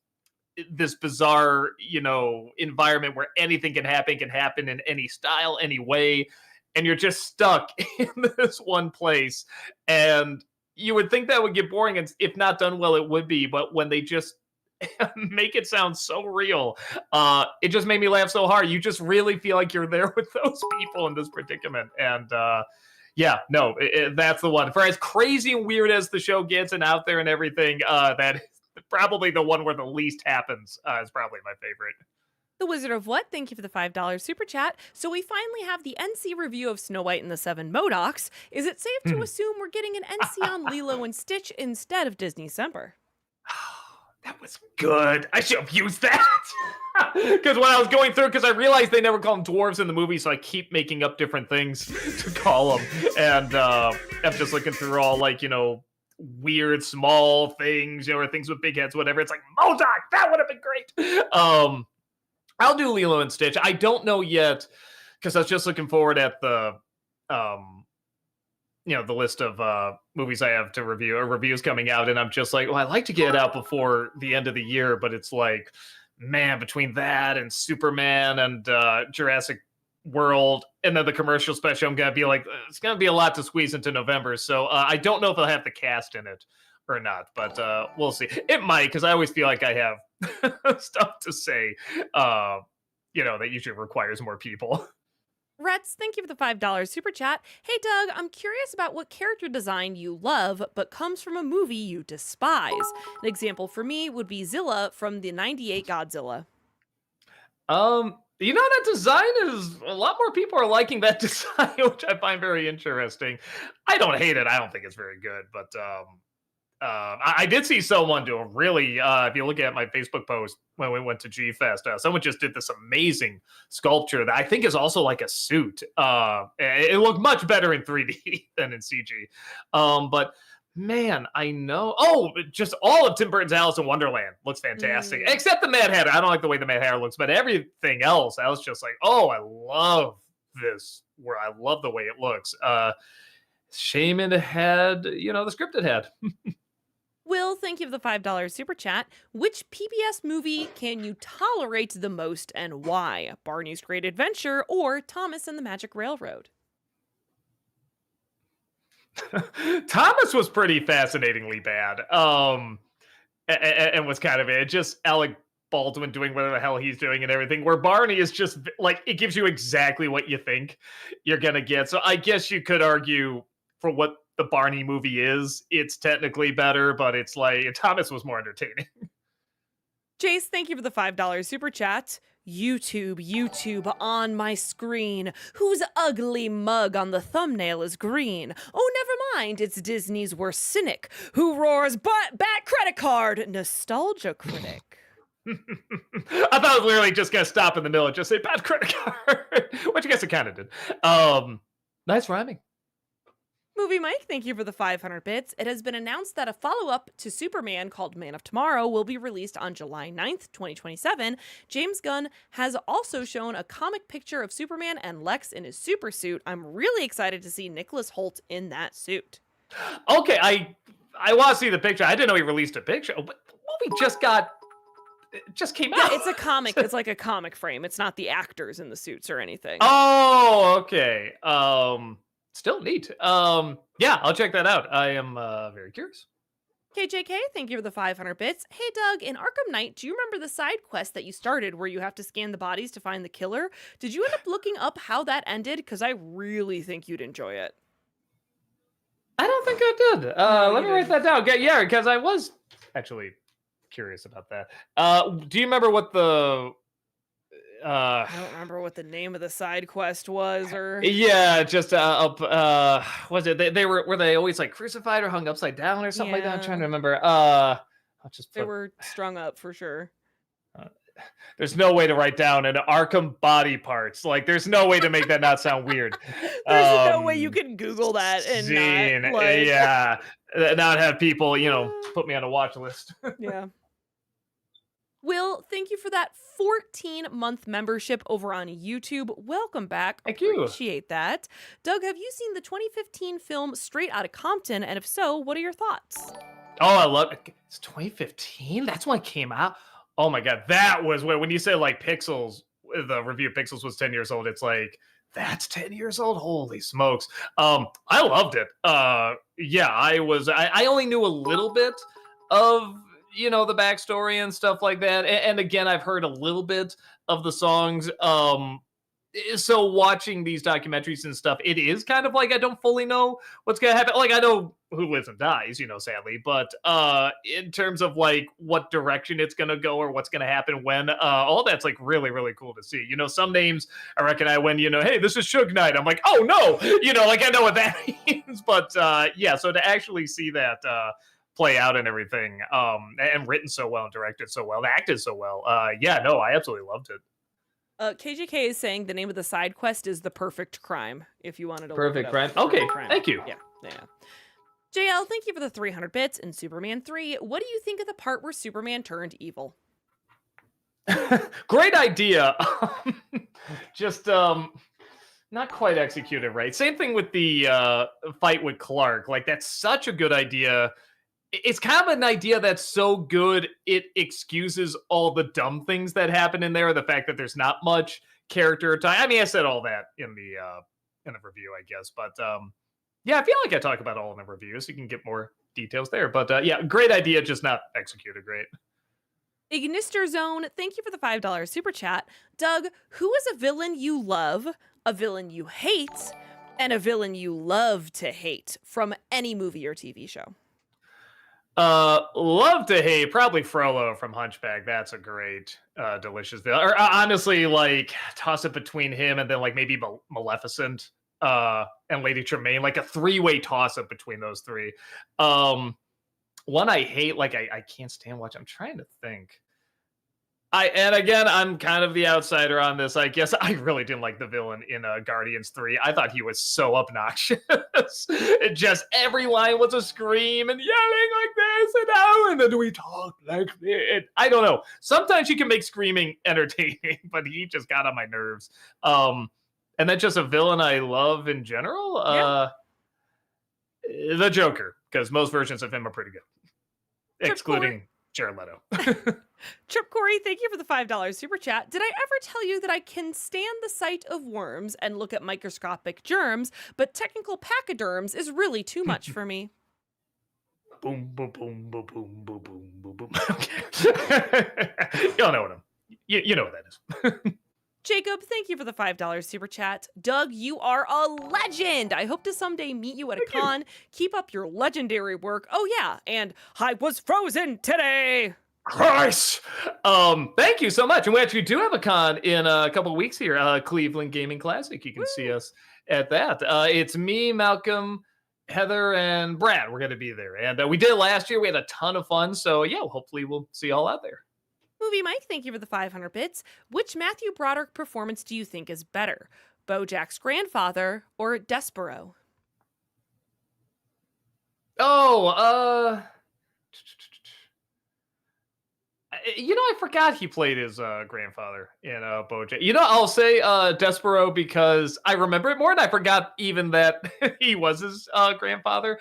S2: this bizarre, environment where anything can happen in any style, any way. And you're just stuck in this one place. And you would think that would get boring. And if not done well, it would be. But when they just make it sound so real, it just made me laugh so hard. You just really feel like you're there with those people in this predicament. And yeah, no, that's the one. For as crazy and weird as the show gets and out there and everything, that is probably the one where the least happens, is probably my favorite.
S1: The Wizard of What, thank you for the $5 super chat. So we finally have the NC review of Snow White and the Seven Modocs. Is it safe to assume we're getting an NC on Lilo and Stitch instead of Disneycember?
S2: That was good. I should have used that. Because when I was going through, because I realized they never call them dwarves in the movie, so I keep making up different things to call them. And I'm just looking through all, like, weird small things, or things with big heads, whatever. It's like, Modoc, that would have been great. I'll do Lilo and Stitch. I don't know yet, because I was just looking forward at the the list of movies I have to review or reviews coming out, and I'm just like, well, I like to get it out before the end of the year, but it's like, man, between that and Superman and Jurassic World and then the commercial special, I'm gonna be like, it's gonna be a lot to squeeze into November. So I don't know if they'll have the cast in it or not, but we'll see. It might, because I always feel like I have stuff to say, that usually requires more people.
S1: Rets, thank you for the $5 super chat. Hey, Doug, I'm curious about what character design you love, but comes from a movie you despise. An example for me would be Zilla from the '98 Godzilla.
S2: That design is a lot more people are liking that design, which I find very interesting. I don't hate it. I don't think it's very good, but I did see someone do a really, if you look at my Facebook post when we went to G Fest, someone just did this amazing sculpture that I think is also like a suit. It looked much better in 3D than in CG. But man, I know. Oh, just all of Tim Burton's Alice in Wonderland looks fantastic, except the Mad Hatter. I don't like the way the Mad Hatter looks, but everything else, I was just like, oh, I love this. Where I love the way it looks. Shame it had, the scripted had.
S1: Will, thank you for the $5 super chat. Which PBS movie can you tolerate the most and why? Barney's Great Adventure or Thomas and the Magic Railroad?
S2: Thomas was pretty fascinatingly bad. And was kind of it. Just Alec Baldwin doing whatever the hell he's doing and everything, where Barney is just like, it gives you exactly what you think you're gonna get. So I guess you could argue for what the Barney movie is, it's technically better, but it's like Thomas was more entertaining.
S1: Jace, thank you for the $5 super chat. YouTube on my screen. Whose ugly mug on the thumbnail is green? Oh, never mind, it's Disney's worst cynic who roars, "Bat credit card, Nostalgia Critic."
S2: I thought I was literally just gonna stop in the middle and just say bad credit card, which I guess it kind of did. Nice rhyming.
S1: Movie Mike, thank you for the 500 bits. It has been announced that a follow-up to Superman called Man of Tomorrow will be released on July 9th, 2027. James Gunn has also shown a comic picture of Superman and Lex in his super suit. I'm really excited to see Nicholas Hoult in that suit.
S2: Okay, I want to see the picture. I didn't know he released a picture, but the movie just came out.
S1: Yeah, it's a comic. It's like a comic frame. It's not the actors in the suits or anything.
S2: Oh, okay. Still neat. Yeah, I'll check that out. I am very curious.
S1: KJK, thank you for the 500 bits. Hey, Doug, in Arkham Knight, do you remember the side quest that you started where you have to scan the bodies to find the killer? Did you end up looking up how that ended? Because I really think you'd enjoy it.
S2: I don't think I did. Let me write that down. Yeah, because I was actually curious about that. Do you remember what the...
S1: I don't remember what the name of the side quest was, or
S2: yeah, just was it they were they always like crucified or hung upside down or something like that? I'm trying to remember. I'll just
S1: they were strung up for sure.
S2: There's no way to write down an Arkham body parts. Like, there's no way to make that not sound weird.
S1: There's no way you can Google that and not, like...
S2: yeah, not have people, put me on a watch list.
S1: Yeah. Will, thank you for that 14-month membership over on YouTube. Welcome back.
S2: Thank you.
S1: Appreciate that. Doug, have you seen the 2015 film Straight Outta Compton? And if so, what are your thoughts?
S2: Oh, I love it. It's 2015? That's when it came out? Oh my God. That was when you said like Pixels, the review of Pixels was 10 years old. It's like, that's 10 years old? Holy smokes. I loved it. Yeah, I only knew a little bit of the backstory and stuff like that. And again, I've heard a little bit of the songs. So watching these documentaries and stuff, it is kind of like I don't fully know what's going to happen. Like, I know who lives and dies, sadly. But in terms of like what direction it's going to go or what's going to happen when, all that's like really, really cool to see. Some names I recognize when, hey, this is Suge Knight. I'm like, oh no, like I know what that means. But yeah, so to actually see that play out and everything, and written so well and directed so well and acted so well. Yeah, no, I absolutely loved it.
S1: KJK is saying the name of the side quest is The Perfect Crime, if you wanted to
S2: Perfect
S1: look it up.
S2: Crime. Okay, thank you.
S1: Yeah. JL, thank you for the 300 bits. In Superman 3, what do you think of the part where Superman turned evil?
S2: Great idea. Just not quite executed right. Same thing with the fight with Clark. Like that's such a good idea. It's kind of an idea that's so good it excuses all the dumb things that happen in there. The fact that there's not much character time. I mean, I said all that in the review, I guess. But yeah, I feel like I talk about it all in the review, so you can get more details there. But yeah, great idea, just not executed great.
S1: Ignister Zone, thank you for the $5 super chat. Doug, who is a villain you love, a villain you hate, and a villain you love to hate from any movie or TV show?
S2: Love to hate, probably Frollo from Hunchback. That's a great, delicious villain. Or honestly, like toss it between him and then like maybe Maleficent, and Lady Tremaine, like a three-way toss up between those three. One I hate, like I can't stand watch. I'm trying to think. And again, I'm kind of the outsider on this. I guess I really didn't like the villain in Guardians 3. I thought he was so obnoxious. It just every line was a scream and yelling like this, and oh, and then we talk like this. I don't know. Sometimes you can make screaming entertaining, but he just got on my nerves. And that's just a villain I love in general. The Joker, because most versions of him are pretty good, excluding Jared Leto.
S1: Trip Corey, thank you for the $5 super chat. Did I ever tell you that I can stand the sight of worms and look at microscopic germs, but technical pachyderms is really too much for me?
S2: Boom, boom, boom, boom, boom, boom, boom, boom, boom. Okay. Y'all know what you know what that is.
S1: Jacob, thank you for the $5 super chat. Doug, you are a legend. I hope to someday meet you at a con. Keep up your legendary work. Oh yeah, and I was frozen today.
S2: Christ! Thank you so much. And we actually do have a con in a couple of weeks here, Cleveland Gaming Classic. You can see us at that. It's me, Malcolm, Heather, and Brad. We're going to be there. And we did it last year. We had a ton of fun. So yeah, hopefully we'll see you all out there.
S1: Movie Mike, thank you for the 500 bits. Which Matthew Broderick performance do you think is better? BoJack's grandfather or Despero?
S2: I forgot he played his grandfather in BoJack. I'll say Despero because I remember it more, and I forgot even that he was his grandfather.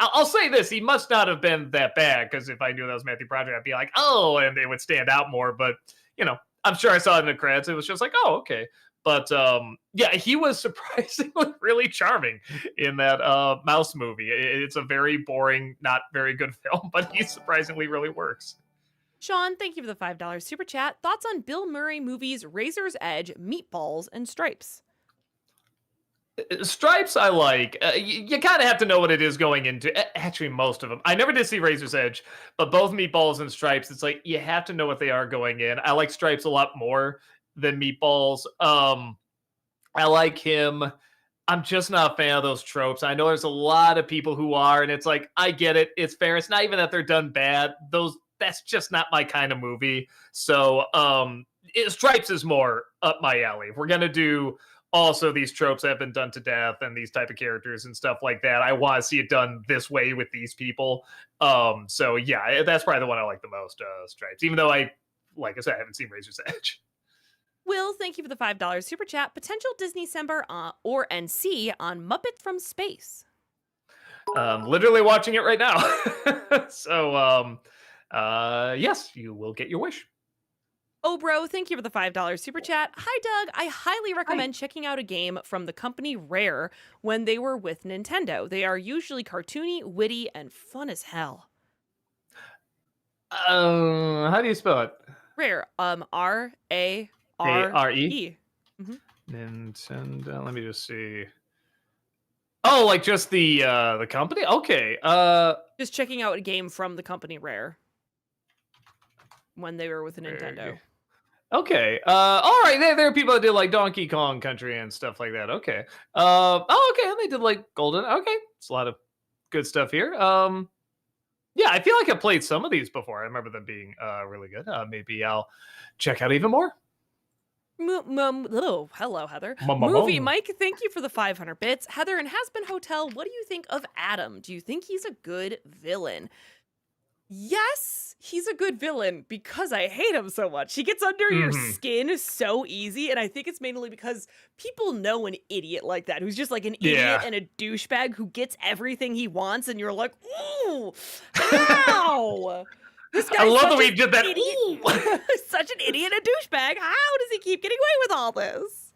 S2: I'll say this: he must not have been that bad, because if I knew that was Matthew Broderick, I'd be like, oh, and it would stand out more. But I'm sure I saw it in the credits. It was just like, oh, okay. But yeah, he was surprisingly really charming in that Mouse movie. It's a very boring, not very good film, but he surprisingly really works.
S1: Sean, thank you for the $5 super chat. Thoughts on Bill Murray movies Razor's Edge, Meatballs, and Stripes?
S2: Stripes I like. You kind of have to know what it is going into. Actually, most of them. I never did see Razor's Edge, but both Meatballs and Stripes, it's like you have to know what they are going in. I like Stripes a lot more than Meatballs. I like him. I'm just not a fan of those tropes. I know there's a lot of people who are, and it's like, I get it. It's fair. It's not even that they're done bad. That's just not my kind of movie. So Stripes is more up my alley. If we're going to do also these tropes that have been done to death and these type of characters and stuff like that, I want to see it done this way with these people. So yeah, that's probably the one I like the most, Stripes, even though like I said, I haven't seen Razor's Edge.
S1: Will, thank you for the $5 super chat. Potential Disney December or NC on Muppet from Space.
S2: Literally watching it right now. So yes, you will get your wish.
S1: Oh, bro, thank you for the $5 super chat. Hi, Doug. I highly recommend checking out a game from the company Rare when they were with Nintendo. They are usually cartoony, witty, and fun as hell.
S2: How do you spell it?
S1: Rare. R-A-R-E. Mm-hmm.
S2: Nintendo. Let me just see. Oh, like just the company? Okay.
S1: Just checking out a game from the company Rare when they were with Nintendo.
S2: Okay. All right. There are people that did like Donkey Kong Country and stuff like that. Okay. Okay. They did like Golden. Okay. It's a lot of good stuff here. Yeah, I feel like I played some of these before. I remember them being really good. Maybe I'll check out even more.
S1: Oh, hello, Heather. Movie Mike, thank you for the 500 bits. Heather, in Hasbin Hotel, what do you think of Adam? Do you think he's a good villain? Yes, he's a good villain because I hate him so much. He gets under your
S2: Hmm.
S1: skin so easy, and I think it's mainly because people know an idiot like that, who's just like an idiot
S2: Yeah.
S1: and a douchebag who gets everything he wants, and you're like, ooh, how? This
S2: I
S1: guy's
S2: love
S1: such
S2: the way
S1: an
S2: he did that.
S1: idiot,
S2: Ooh.
S1: such an idiot and douchebag. How does he keep getting away with all this?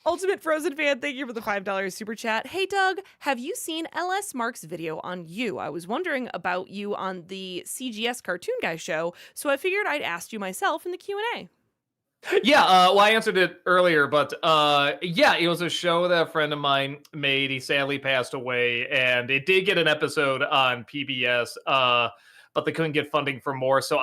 S1: Ultimate Frozen fan, thank you for the $5 super chat. Hey Doug, have you seen LS Mark's video on you? I was wondering about you on the CGS Cartoon Guy show, so I figured I'd ask you myself in the Q&A.
S2: Yeah, well, I answered it earlier, but yeah, it was a show that a friend of mine made. He sadly passed away, and it did get an episode on PBS, but they couldn't get funding for more. So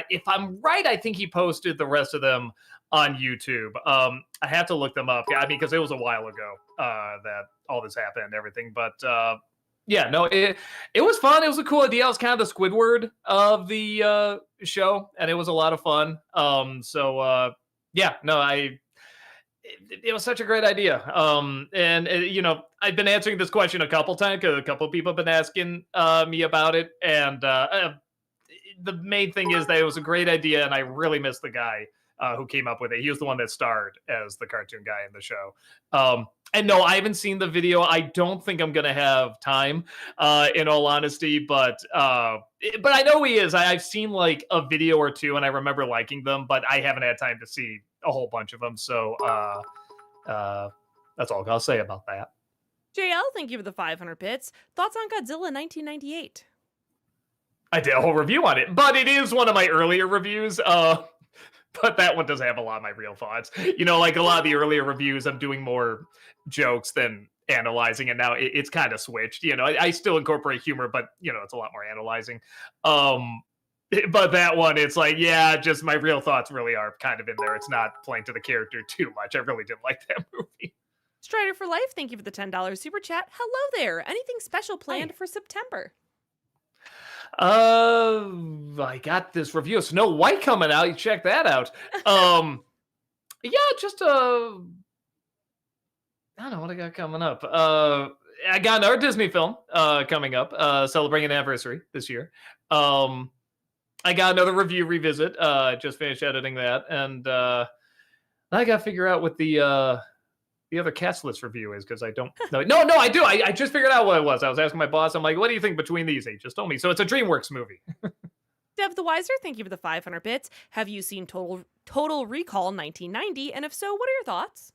S2: if I'm right, I think he posted the rest of them on YouTube. I have to look them up. Yeah, I mean, because it was a while ago that all this happened and everything. But yeah, no, it was fun. It was a cool idea. It was kind of the Squidward of the show, and it was a lot of fun. Yeah, no, it was such a great idea. And you know, I've been answering this question a couple times because a couple people have been asking me about it, and the main thing is that it was a great idea, and I really miss the guy who came up with it. He was the one that starred as the cartoon guy in the show. And no, I haven't seen the video. I don't think I'm gonna have time, in all honesty. But I know he is. I've seen like a video or two, and I remember liking them, but I haven't had time to see a whole bunch of them. So that's all I'll say about that.
S1: JL, thank you for the 500 bits. Thoughts on Godzilla 1998?
S2: I did a whole review on it, but it is one of my earlier reviews. But that one doesn't have a lot of my real thoughts. You know, like a lot of the earlier reviews, I'm doing more jokes than analyzing, and now it's kind of switched. You know, I still incorporate humor, but you know, it's a lot more analyzing. But that one, it's like, yeah, just my real thoughts really are kind of in there. It's not playing to the character too much. I really didn't like that movie.
S1: Strider for Life, thank you for the $10 super chat. Hello there. Anything special planned
S2: Hi.
S1: for September?
S2: I got this review of Snow White coming out. You check that out. Yeah, just I don't know what I got coming up. I got another Disney film coming up, celebrating an anniversary this year. I got another review revisit. Just finished editing that, and I got to figure out what the other cast list review is because I don't know. No, I do. I just figured out what it was. I was asking my boss. I'm like, what do you think between these? He just told me. So it's a DreamWorks movie.
S1: Dev the Wiser, thank you for the 500 bits. Have you seen Total Recall 1990? And if so, what are your thoughts?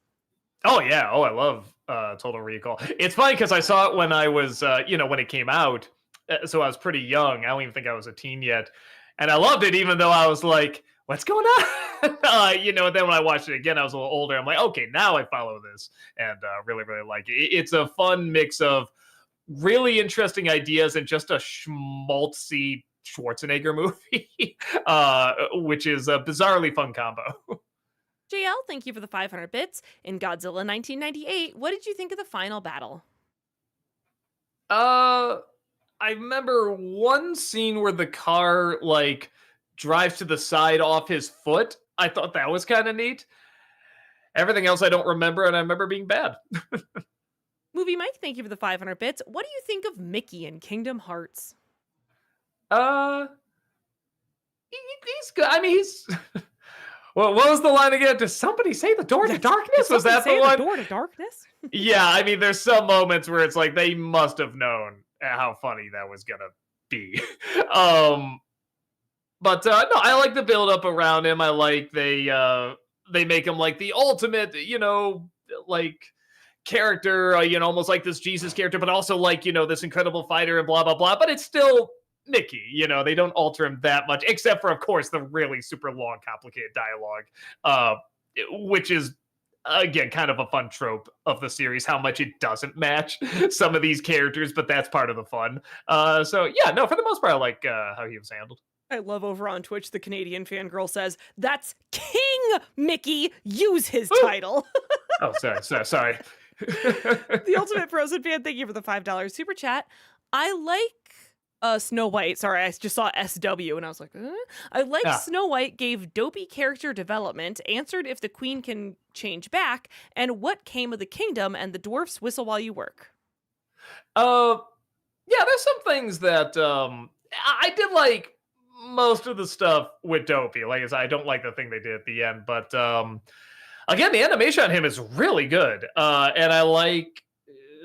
S2: Oh yeah. Oh, I love Total Recall. It's funny because I saw it when I was, when it came out. So I was pretty young. I don't even think I was a teen yet, and I loved it, even though I was like, "What's going on?" And then when I watched it again, I was a little older. I'm like, "Okay, now I follow this," and really, really like it. It's a fun mix of really interesting ideas and just a schmaltzy Schwarzenegger movie, which is a bizarrely fun combo.
S1: JL, thank you for the 500 bits. In Godzilla 1998, what did you think of the final battle?
S2: I remember one scene where the car like drives to the side off his foot. I thought that was kind of neat. Everything else I don't remember, and I remember being bad.
S1: Movie Mike, thank you for the 500 bits. What do you think of Mickey in Kingdom Hearts?
S2: Uh, he's good. I mean, he's. Well, what was the line again? Does somebody say the door to darkness? Was that the one?
S1: Door to darkness?
S2: Yeah, I mean, there's some moments where it's like they must have known how funny that was gonna be. But no, I like the build up around him. I like they make him like the ultimate, like character, almost like this Jesus character, but also like, this incredible fighter and blah, blah, blah. But it's still Mickey, they don't alter him that much, except for, of course, the really super long, complicated dialogue, which is, again, kind of a fun trope of the series, how much it doesn't match some of these characters, but that's part of the fun. So, yeah, no, for the most part, I like how he was handled.
S1: I love over on Twitch, the Canadian fangirl says, that's King Mickey, use his title.
S2: Oh, sorry.
S1: The Ultimate Frozen fan, thank you for the $5 super chat. I like Snow White. Sorry, I just saw SW and I was like, I like Snow White gave dopey character development, answered if the queen can change back, and what came of the kingdom and the dwarfs whistle while you work.
S2: Yeah, there's some things that I did like most of the stuff with Dopey. Like I said, I don't like the thing they did at the end, but again, the animation on him is really good, and I like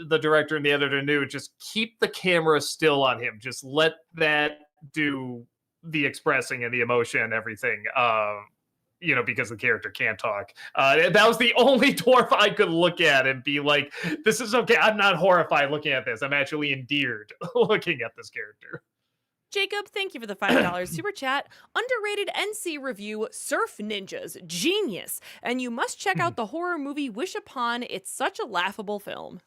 S2: the director and the editor knew just keep the camera still on him. Just let that do the expressing and the emotion and everything. Because the character can't talk. That was the only dwarf I could look at and be like, this is okay. I'm not horrified looking at this. I'm actually endeared looking at this character.
S1: Jacob, thank you for the $5 super chat. Underrated NC review, Surf Ninjas, genius. And you must check out the horror movie Wish Upon. It's such a laughable film.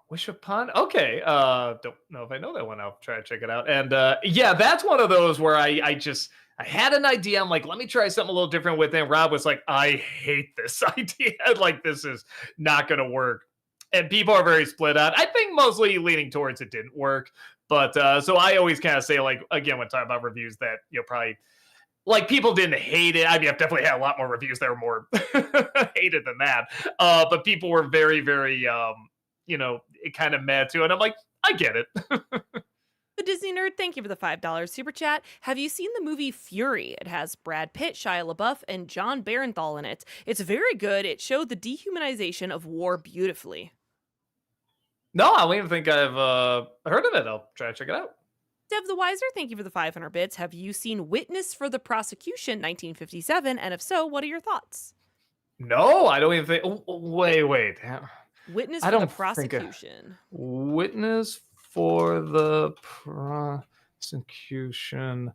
S2: Wish Upon? Okay. Don't know if I know that one. I'll try to check it out. And yeah, that's one of those where I had an idea. I'm like, let me try something a little different with it. And Rob was like, I hate this idea. Like, this is not going to work. And people are very split on. I think mostly leaning towards it didn't work. But so I always kind of say, like, again, when talking about reviews that, probably like people didn't hate it. I mean, I've definitely had a lot more reviews that were more hated than that. But people were very, very, kind of mad too. And I'm like, I get it.
S1: The Disney Nerd, thank you for the $5 super chat. Have you seen the movie Fury? It has Brad Pitt, Shia LaBeouf, and John Barenthal in it. It's very good. It showed the dehumanization of war beautifully.
S2: No, I don't even think I've heard of it. I'll try to check it out.
S1: Dev the Wiser, thank you for the 500 bits. Have you seen Witness for the Prosecution 1957? And if so, what are your thoughts?
S2: No, I don't even think. Wait.
S1: Witness for the Prosecution.
S2: Witness for the Prosecution.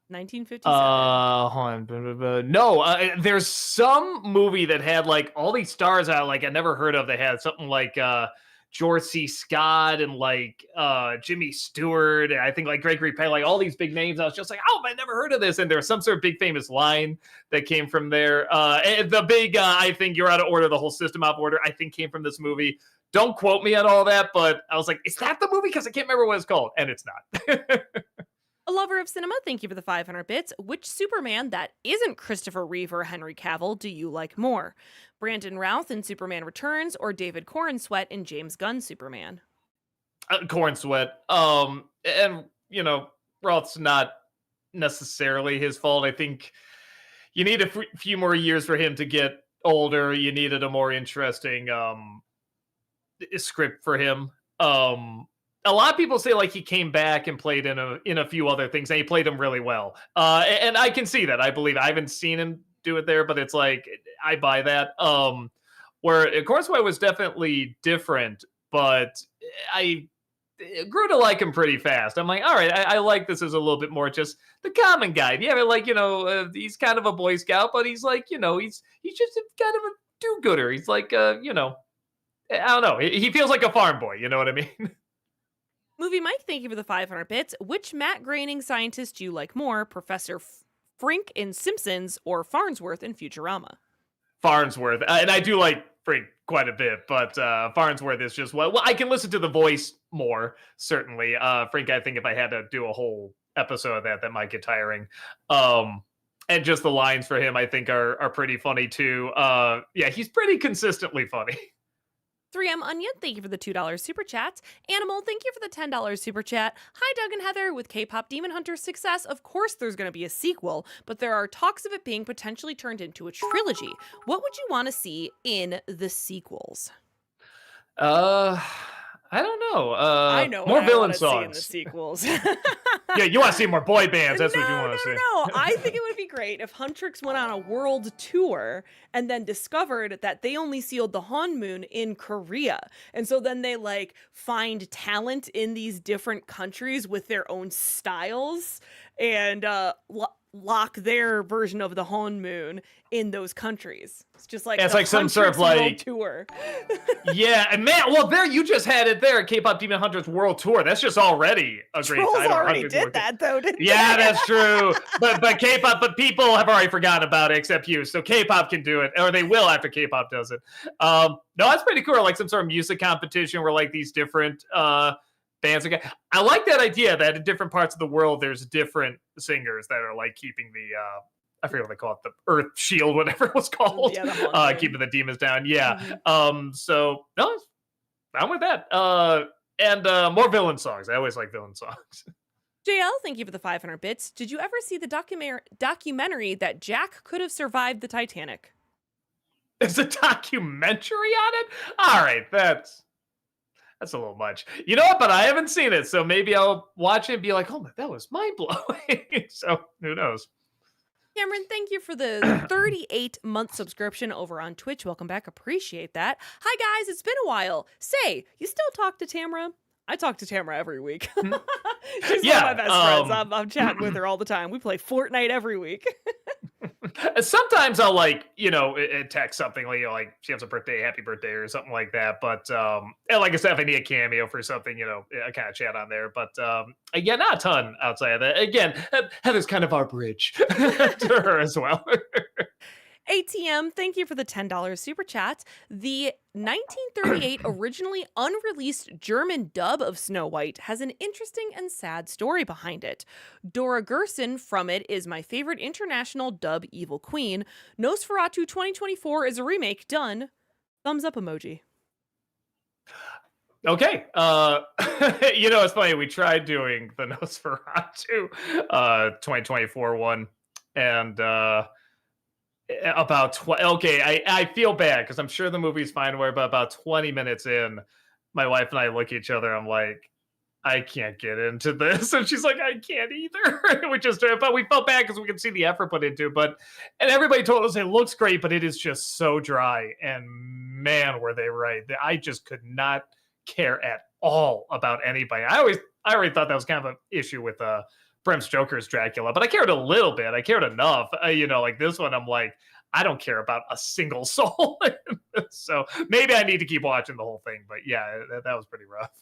S1: 1957.
S2: No, there's some movie that had like all these stars out, like I never heard of. They had something like George C. Scott and like Jimmy Stewart, and I think like Gregory Peck, like all these big names. I was just like, oh, I never heard of this. And there was some sort of big famous line that came from there. And the big, I think you're out of order, the whole system out of order, I think came from this movie. Don't quote me on all that, but I was like, is that the movie? Because I can't remember what it's called, and it's not.
S1: A lover of cinema, thank you for the 500 bits. Which Superman that isn't Christopher Reeve or Henry Cavill do you like more? Brandon Routh in Superman Returns or David Corenswet in James Gunn's Superman?
S2: Cornsweat. And Roth's not necessarily his fault. I think you need a few more years for him to get older. You needed a more interesting script for him. A lot of people say like he came back and played in a few other things, and he played them really well. And I can see that. I believe I haven't seen him do it there, but it's like I buy that. Where Cornsway was definitely different, but I grew to like him pretty fast. I'm like, all right, I like this as a little bit more just the common guy. Yeah, like he's kind of a Boy Scout, but he's like he's just kind of a do-gooder. He's like I don't know. He feels like a farm boy. You know what I mean?
S1: Movie Mike, thank you for the 500 bits. Which Matt Groening scientist do you like more, Professor Frink in Simpsons or Farnsworth in Futurama?
S2: Farnsworth, and I do like Frink quite a bit, but Farnsworth is just well, I can listen to the voice more, certainly. Frink, I think if I had to do a whole episode of that might get tiring. And just the lines for him, I think, are pretty funny too. Yeah, he's pretty consistently funny.
S1: 3M Onion, thank you for the $2 super chat. Animal, thank you for the $10 super chat. Hi, Doug and Heather. With K-pop Demon Hunter's success, of course there's going to be a sequel, but there are talks of it being potentially turned into a trilogy. What would you want to see in the sequels?
S2: I don't know.
S1: I know
S2: more villain songs
S1: see in the sequels.
S2: Yeah, you want to see more boy bands. That's what you want to see.
S1: No, I think it would be great if Huntrix went on a world tour and then discovered that they only sealed the Hanmoon in Korea. And so then they like find talent in these different countries with their own styles and lock their version of the Hanmoon in those countries. It's just like
S2: it's like some sort of like
S1: tour.
S2: Yeah, and man, well, there you just had it there. K-pop Demon Hunters World Tour. That's just already a great
S1: Trolls
S2: title.
S1: already did that though, didn't
S2: yeah,
S1: they?
S2: That's true. But K-pop, but people have already forgotten about it except you. So K-pop can do it, or they will after K-pop does it. No, that's pretty cool. Like some sort of music competition where like these different bands. I like that idea that in different parts of the world there's different singers that are like keeping the I forget what they call it, the Earth Shield, whatever it was called. Yeah, keeping the demons down. Yeah. Mm-hmm. So no, I'm with that. And more villain songs. I always like villain songs.
S1: JL, thank you for the 500 bits. Did you ever see the documentary that Jack could have survived the Titanic?
S2: There's a documentary on it? All right, that's a little much. You know what? But I haven't seen it, so maybe I'll watch it and be like, oh, that was mind-blowing. So who knows?
S1: Cameron, thank you for the 38-month subscription over on Twitch. Welcome back. Appreciate that. Hi, guys. It's been a while. Say, you still talk to Tamara? I talk to Tamara every week. She's one of my best friends. I'm chatting with her all the time. We play Fortnite every week.
S2: Sometimes I'll text something like she has a birthday, happy birthday or something like that. But and like I said, if I need a cameo for something, I kind of chat on there. But yeah, not a ton outside of that. Again, Heather's kind of our bridge to her as well.
S1: ATM, thank you for the $10 super chat. The 1938 originally unreleased German dub of Snow White has an interesting and sad story behind it. Dora Gerson from it is my favorite international dub evil queen. Nosferatu 2024 is a remake done. Thumbs up emoji.
S2: Okay. It's funny. We tried doing the Nosferatu 2024 one, and about I feel bad because I'm sure the movie's fine. Where about 20 minutes in, my wife and I look at each other. I'm like, I can't get into this, and she's like, I can't either. But we felt bad because we could see the effort put into it. And everybody told us it looks great, but it is just so dry. And man, were they right? I just could not care at all about anybody. I already thought that was kind of an issue with Bram Stoker's Dracula, but I cared a little bit. I cared enough. Like this one, I'm like, I don't care about a single soul. So maybe I need to keep watching the whole thing. But yeah, that was pretty rough.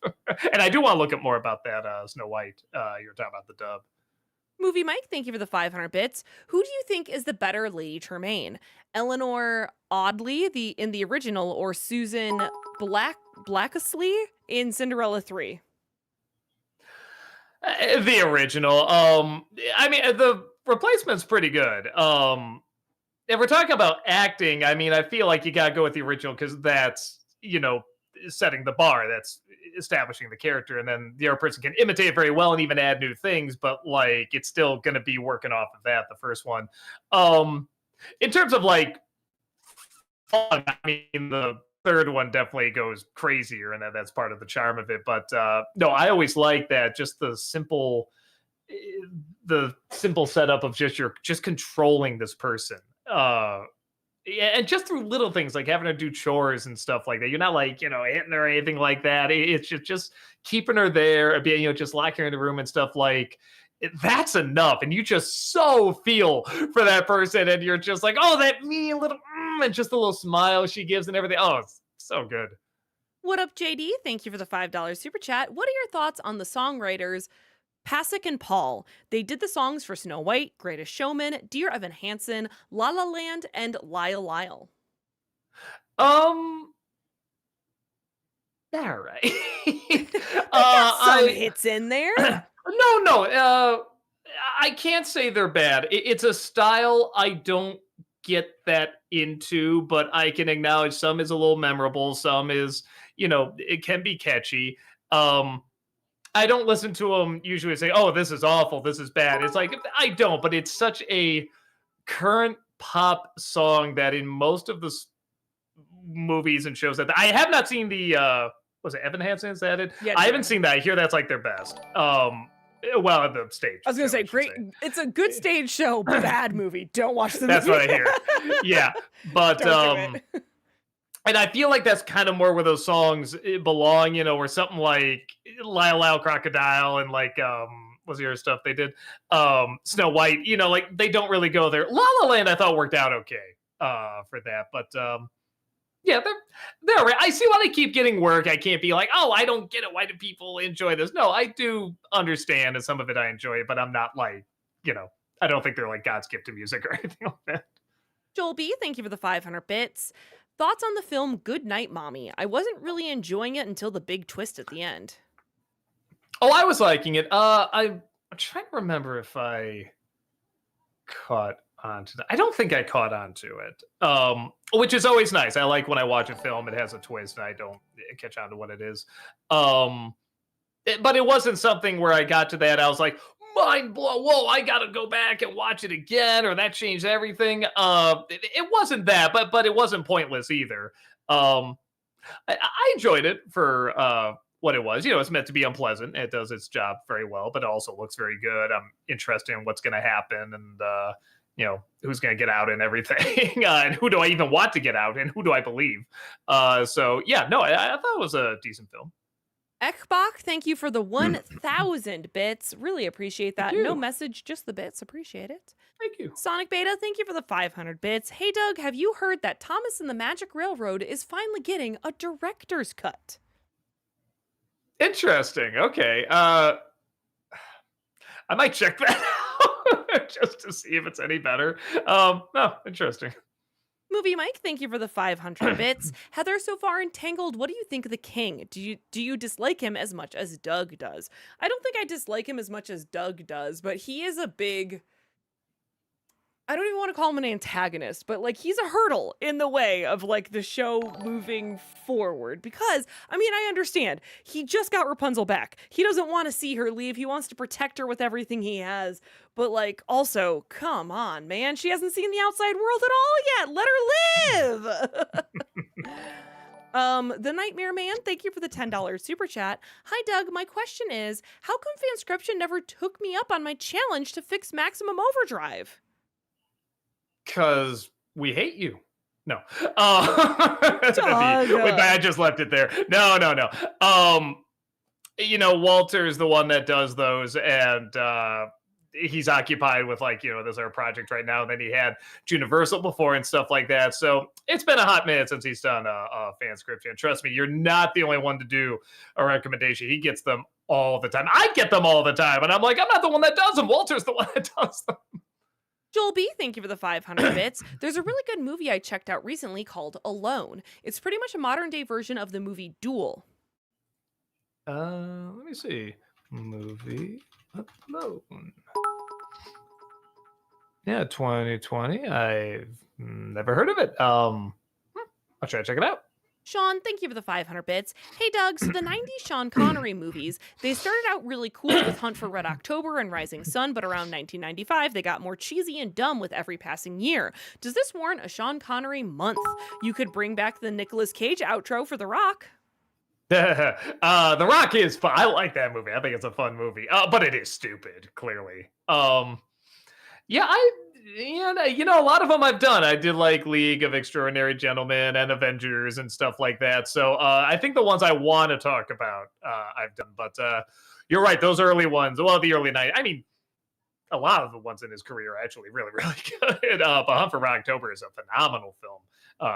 S2: And I do want to look at more about that Snow White. You were talking about the dub.
S1: Movie Mike, thank you for the 500 bits. Who do you think is the better Lady Tremaine? Eleanor Audley in the original, or Susan Blackesley in Cinderella 3?
S2: The original. The replacement's pretty good. If we're talking about acting, I feel like you gotta go with the original because that's, setting the bar. That's establishing the character, and then the other person can imitate it very well and even add new things. But it's still gonna be working off of that. The first one. In terms of fun, the third one definitely goes crazier, and that's part of the charm of it. But no, I always like that, just the simple setup of just controlling this person, and just through little things like having to do chores and stuff like that. You're not hitting her or anything like that. It's just keeping her there, just locking her in the room and stuff that's enough. And you just so feel for that person, and you're just like, oh, that mean little and just a little smile she gives and everything. Oh, it's so good.
S1: What up, JD? Thank you for the $5 super chat. What are your thoughts on the songwriters Pasek and Paul? They did the songs for Snow White, Greatest Showman, Dear Evan Hansen, La La Land, and Lyle Lyle.
S2: All right.
S1: Got some hits in there.
S2: No. I can't say they're bad. It's a style I don't get that into, but I can acknowledge some is a little memorable. Some is, it can be catchy. I don't listen to them usually say, oh, this is awful, this is bad. It's like, I don't, but it's such a current pop song that in most of the movies and shows that I have not seen the, was it Evan Hansen is added? Yeah, I haven't seen that. I hear that's their best. Well, at the stage.
S1: I was going to say, great. It's a good stage show, bad movie. Don't watch the movie.
S2: That's what I hear. Yeah. But, and I feel like that's kind of more where those songs belong, where something like Lyle Lyle Crocodile and what's the other stuff they did? Snow White, they don't really go there. La La Land, I thought worked out okay for that. But, yeah, they're right. I see why they keep getting work. I can't be like, oh, I don't get it. Why do people enjoy this? No, I do understand, and some of it I enjoy it, but I'm not I don't think they're God's gift to music or anything like that.
S1: Joel B, thank you for the 500 bits. Thoughts on the film Good Night, Mommy? I wasn't really enjoying it until the big twist at the end.
S2: Oh, I was liking it. I'm trying to remember if I caught onto that. I don't think I caught onto it, which is always nice. I like when I watch a film, it has a twist, and I don't catch on to what it is. But it wasn't something where I got to that. I was like, mind blow. Whoa, I gotta go back and watch it again, or that changed everything. It wasn't that, but it wasn't pointless either. I enjoyed it for what it was. It's meant to be unpleasant. It does its job very well, but it also looks very good. I'm interested in what's going to happen, and who's going to get out and everything, and who do I even want to get out, and who do I believe? So yeah, no, I thought it was a decent film.
S1: Ekbach, thank you for the 1,000 bits. Really appreciate that. No message, just the bits. Appreciate it.
S2: Thank you.
S1: Sonic Beta, thank you for the 500 bits. Hey, Doug, have you heard that Thomas and the Magic Railroad is finally getting a director's cut?
S2: Interesting. Okay. I might check that out just to see if it's any better. No, interesting.
S1: Movie Mike, thank you for the 500 bits. Heather, so far entangled, what do you think of the King? Do you dislike him as much as Doug does? I don't think I dislike him as much as Doug does, but he is a big... I don't even want to call him an antagonist, but like he's a hurdle in the way of like the show moving forward. Because, I mean, I understand. He just got Rapunzel back. He doesn't want to see her leave. He wants to protect her with everything he has. But like, also, come on, man. She hasn't seen the outside world at all yet. Let her live. The Nightmare Man, thank you for the $10 super chat. Hi, Doug. My question is, how come Fanscription never took me up on my challenge to fix Maximum Overdrive?
S2: Because we hate you. No. I just left it there. No. Walter's the one that does those, and he's occupied with this other project right now. And then he had Universal before and stuff like that. So it's been a hot minute since he's done a Fanscription. And trust me, you're not the only one to do a recommendation. He gets them all the time. I get them all the time. And I'm like, I'm not the one that does them. Walter's the one that does them.
S1: Joel B, thank you for the 500 bits. There's a really good movie I checked out recently called Alone. It's pretty much a modern day version of the movie Duel.
S2: Let me see. Movie Alone. Yeah, 2020. I've never heard of it. I'll try to check it out.
S1: Sean, thank you for the 500 bits. Hey, Doug, so the 90s Sean Connery movies, they started out really cool with Hunt for Red October and Rising Sun, but around 1995, they got more cheesy and dumb with every passing year. Does this warrant a Sean Connery month? You could bring back the Nicolas Cage outro for The Rock.
S2: The Rock is fun. I like that movie. I think it's a fun movie, but it is stupid, clearly. A lot of them I've done. I did like League of Extraordinary Gentlemen and Avengers and stuff like that. So I think the ones I want to talk about, I've done. But you're right, those early ones. Well, the early night. I mean, a lot of the ones in his career are actually really, really good. But Hunt for Red October is a phenomenal film.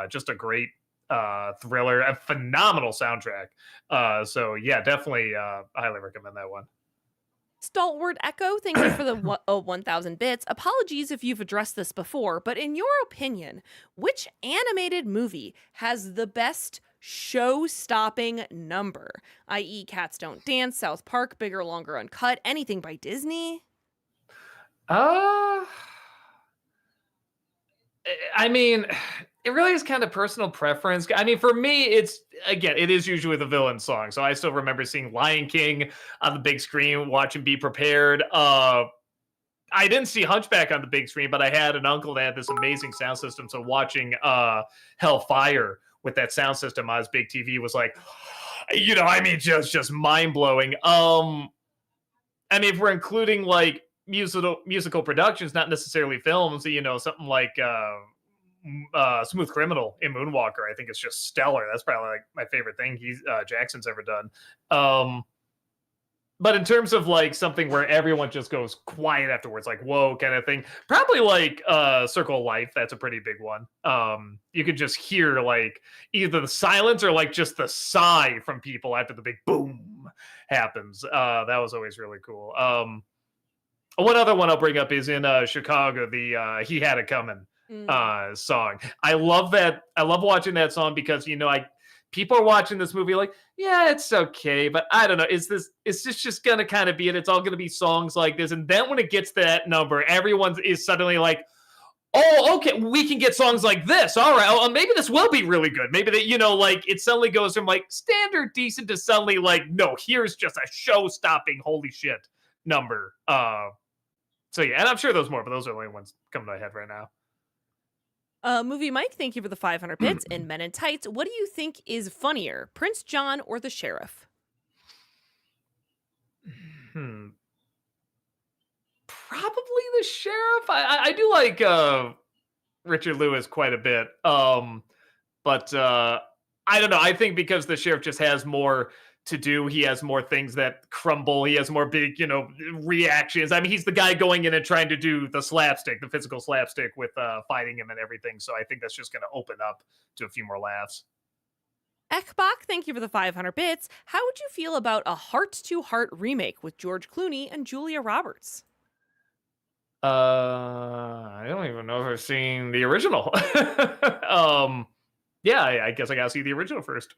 S2: Just a great thriller, a phenomenal soundtrack. So yeah, definitely highly recommend that one.
S1: Stalwart Echo, thank you for the 1,000 bits. Apologies if you've addressed this before, but in your opinion, which animated movie has the best show-stopping number? I.e. Cats Don't Dance, South Park, Bigger, Longer, Uncut, anything by Disney?
S2: I mean, it really is kind of personal preference. I mean, for me, it is usually the villain song. So I still remember seeing Lion King on the big screen, watching Be Prepared. I didn't see Hunchback on the big screen, but I had an uncle that had this amazing sound system. So watching Hellfire with that sound system on his big TV was like, just mind blowing. I mean, if we're including like musical productions, not necessarily films, something like Smooth Criminal in Moonwalker, I think it's just stellar. That's probably like my favorite thing Jackson's ever done. But in terms of like something where everyone just goes quiet afterwards, like whoa kind of thing, probably like Circle of Life. That's a pretty big one. You could just hear like either the silence or like just the sigh from people after the big boom happens. That was always really cool. One other one I'll bring up is in Chicago, the He Had It Coming song. I love that. I love watching that song because, people are watching this movie like, yeah, it's okay, but I don't know. Is this just going to kind of be it? It's all going to be songs like this. And then when it gets to that number, everyone is suddenly like, oh, okay, we can get songs like this. All right. Oh, maybe this will be really good. Maybe that, it suddenly goes from like standard decent to suddenly like, no, here's just a show stopping. Holy shit number. So yeah, and I'm sure there's more, but those are the only ones coming to my head right now.
S1: Movie Mike, thank you for the 500 bits. And Men in Tights, what do you think is funnier, Prince John or the Sheriff?
S2: Probably the Sheriff. I do like Richard Lewis quite a bit. But I don't know. I think because the Sheriff just has more to do, he has more things that crumble. He has more big, reactions. I mean, he's the guy going in and trying to do the slapstick, the physical slapstick with fighting him and everything. So I think that's just going to open up to a few more laughs.
S1: Ekbach, thank you for the 500 bits. How would you feel about a Heart to Heart remake with George Clooney and Julia Roberts?
S2: I don't even know if I've seen the original. Yeah, I guess I gotta see the original first.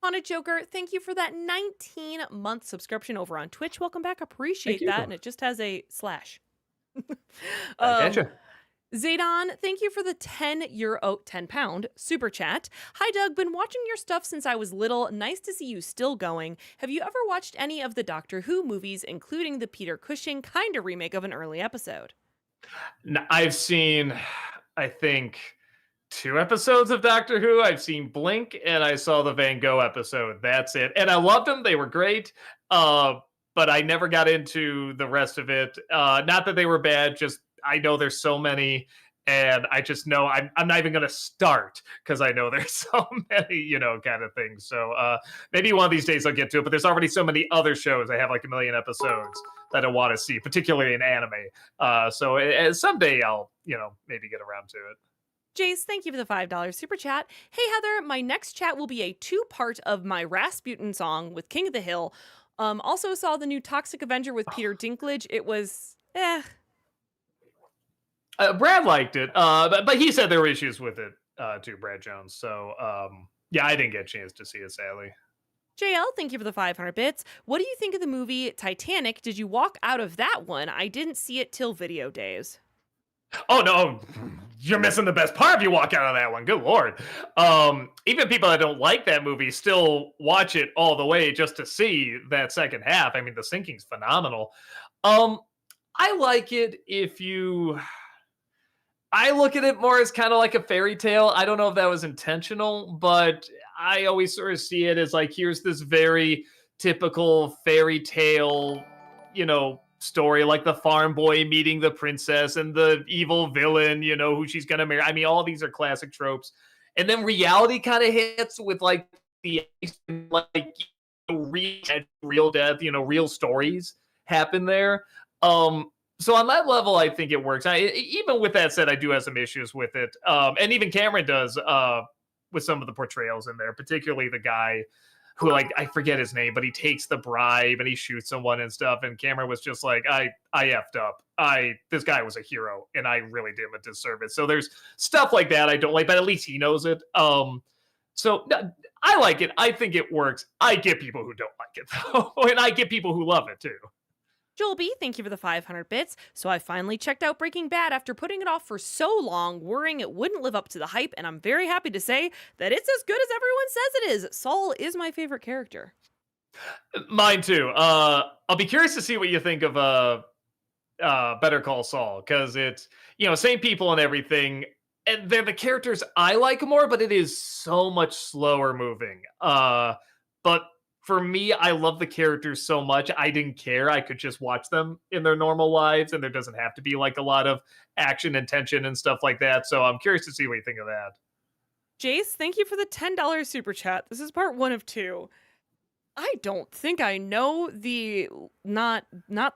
S1: Haunted Joker, thank you for that 19-month subscription over on Twitch. Welcome back. Appreciate
S2: you.
S1: that. And it just has a slash.
S2: I gotcha.
S1: Zaydan, thank you for the 10 pound super chat. Hi, Doug. Been watching your stuff since I was little. Nice to see you still going. Have you ever watched any of the Doctor Who movies, including the Peter Cushing kind of remake of an early episode?
S2: I've seen, I think, 2 episodes of Doctor Who. I've seen Blink, and I saw the Van Gogh episode. That's it. And I loved them. They were great. But I never got into the rest of it. Not that they were bad, just I know there's so many, and I just know I'm not even going to start because I know there's so many, kind of things. So maybe one of these days I'll get to it, but there's already so many other shows. I have like 1 million episodes that I want to see, particularly in anime. So someday I'll, maybe get around to it.
S1: Jace, thank you for the $5 super chat. Hey, Heather, my next chat will be a 2-part of my Rasputin song with King of the Hill. Also saw the new Toxic Avenger with Peter Dinklage. It was,
S2: Brad liked it, but he said there were issues with it too, Brad Jones. So, yeah, I didn't get a chance to see it, sadly.
S1: JL, thank you for the 500 bits. What do you think of the movie Titanic? Did you walk out of that one? I didn't see it till video days.
S2: Oh, no, you're missing the best part if you walk out of that one. Good Lord. Even people that don't like that movie still watch it all the way just to see that second half. I mean, the sinking's phenomenal. I like it I look at it more as kind of like a fairy tale. I don't know if that was intentional, but I always sort of see it as like, here's this very typical fairy tale, story, like the farm boy meeting the princess and the evil villain, who she's going to marry. I mean, all these are classic tropes. And then reality kind of hits with like real death, real stories happen there. So on that level, I think it works. Even with that said, I do have some issues with it. And even Cameron does with some of the portrayals in there, particularly the guy who, like, I forget his name, but he takes the bribe and he shoots someone and stuff. And Cameron was just like, I effed up. This guy was a hero and I really did him a disservice. So there's stuff like that I don't like, but at least he knows it. So I like it. I think it works. I get people who don't like it though. And I get people who love it too.
S1: Joel B, thank you for the 500 bits. So I finally checked out Breaking Bad after putting it off for so long, worrying it wouldn't live up to the hype, and I'm very happy to say that it's as good as everyone says it is. Saul is my favorite character.
S2: Mine too. I'll be curious to see what you think of Better Call Saul, because it's, same people and everything, and they're the characters I like more, but it is so much slower moving. But for me, I love the characters so much. I didn't care. I could just watch them in their normal lives, and there doesn't have to be like a lot of action and tension and stuff like that. So I'm curious to see what you think of that.
S1: Jace, thank you for the $10 super chat. This is part 1 of 2. I don't think I know the not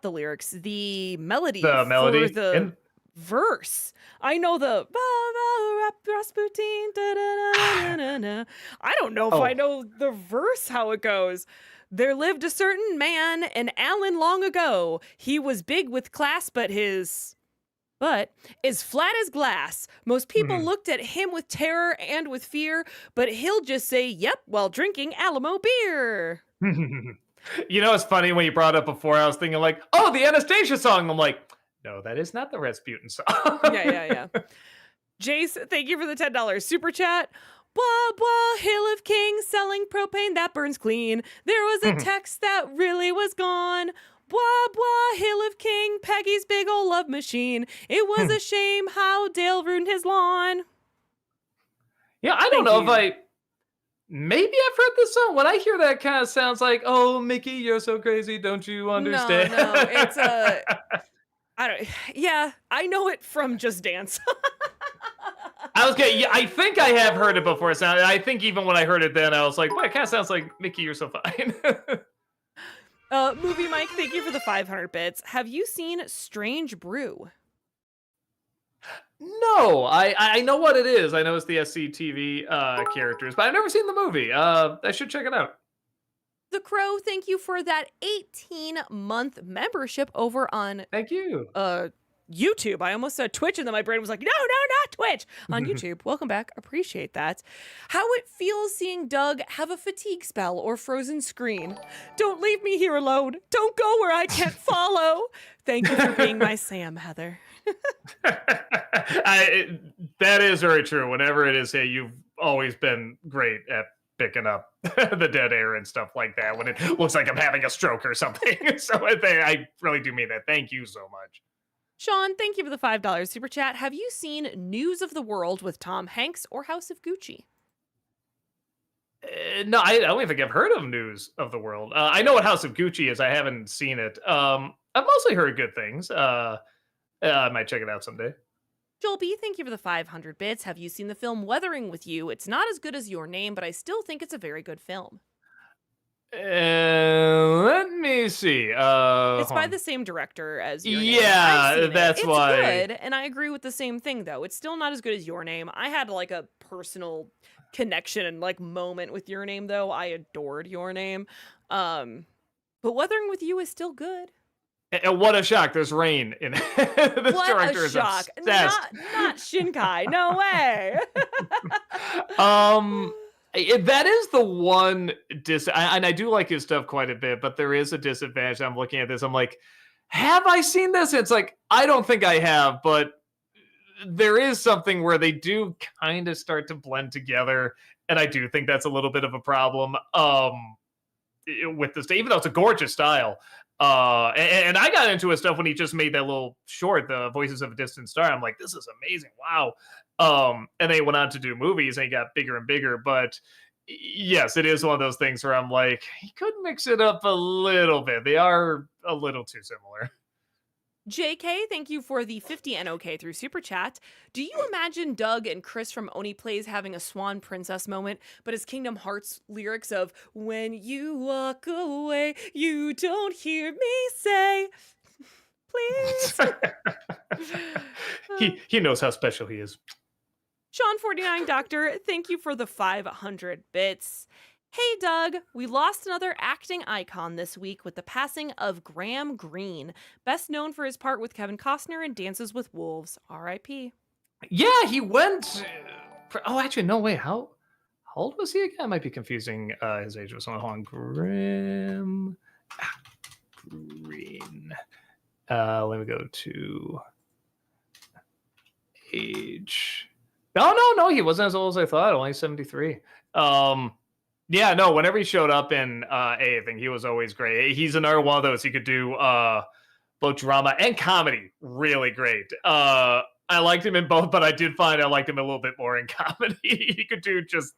S1: the lyrics, the melody.
S2: The melody
S1: for the verse. I know the Rasputin. I don't know if I know the verse, how it goes. There lived a certain man, an Allen long ago. He was big with class, but his butt is flat as glass. Most people looked at him with terror and with fear, but he'll just say, yep, while drinking Alamo beer.
S2: It's funny when you brought it up before, I was thinking like, oh, the Anastasia song. I'm like, no, that is not the Rasputin song.
S1: Yeah. Jace, thank you for the $10 super chat. Blah, blah, Hill of Kings selling propane that burns clean. There was a text that really was gone. Blah, blah, Hill of King, Peggy's big ol' love machine. It was a shame how Dale ruined his lawn.
S2: Yeah, I don't
S1: Thank
S2: know
S1: you.
S2: if maybe I've heard this song. When I hear that, kind of sounds like, "Oh, Mickey, you're so crazy, don't you understand?"
S1: No, it's I don't. Yeah, I know it from Just Dance.
S2: I was gonna, yeah, I think I have heard it before. So I think even when I heard it then, I was like, "Boy, it kind of sounds like Mickey, you're so fine."
S1: Movie Mike, thank you for the 500 bits. Have you seen Strange Brew?
S2: No, I know what it is. I know it's the SCTV characters, but I've never seen the movie. I should check it out.
S1: The Crow, thank you for that 18-month membership over on
S2: Thank you.
S1: YouTube. I almost said Twitch, and then my brain was like, no, not Twitch. On YouTube. Welcome back. Appreciate that. How it feels seeing Doug have a fatigue spell or frozen screen. Don't leave me here alone. Don't go where I can't follow. Thank you for being my Sam, Heather.
S2: That is very true. Whenever it is, hey, you've always been great at picking up the dead air and stuff like that when it looks like I'm having a stroke or something. So I really do mean that. Thank you so much.
S1: Sean, thank you for the $5 super chat. Have you seen News of the World with Tom Hanks or House of Gucci?
S2: No, I don't even think I've heard of News of the World. I know what House of Gucci is. I haven't seen it. I've mostly heard good things. I might check it out someday.
S1: Joel B, thank you for the 500 bits. Have you seen the film Weathering with You? It's not as good as Your Name, but I still think it's a very good film.
S2: Let me see.
S1: It's by the same director as Your Name.
S2: Yeah, that's why.
S1: It's good, and I agree with the same thing, though. It's still not as good as Your Name. I had like a personal connection and like moment with Your Name, though. I adored Your Name. But Weathering with You is still good.
S2: And what a shock! There's rain in it. This
S1: what
S2: director
S1: a
S2: is
S1: shock!
S2: obsessed.
S1: Not Shinkai. No way.
S2: That is the one and I do like his stuff quite a bit, but there is a disadvantage. I'm looking at this. I'm like, have I seen this? It's like, I don't think I have, but there is something where they do kind of start to blend together, and I do think that's a little bit of a problem. With this, even though it's a gorgeous style. And I got into his stuff when he just made that little short, The Voices of a Distant Star. I'm like, this is amazing. Wow. And they went on to do movies and he got bigger and bigger. But yes, it is one of those things where I'm like, he could mix it up a little bit. They are a little too similar.
S1: JK, thank you for the 50 NOK through Super Chat. Do you imagine Doug and Chris from Oni Plays having a Swan Princess moment, but his Kingdom Hearts lyrics of, when you walk away, you don't hear me say, please?
S2: He knows how special he is.
S1: Sean49 Doctor, thank you for the 500 bits. Hey Doug, we lost another acting icon this week with the passing of Graham Greene, best known for his part with Kevin Costner in Dances with Wolves. R.I.P.
S2: Yeah, he went. Oh, actually, no way. How old was he again? I might be confusing his age with someone. Hold on. Graham Greene. Let me go to age. No. He wasn't as old as I thought. Only 73. Yeah, no, whenever he showed up in anything, he was always great. He's another one of those. He could do both drama and comedy really great. I liked him in both, but I did find I liked him a little bit more in comedy. He could do just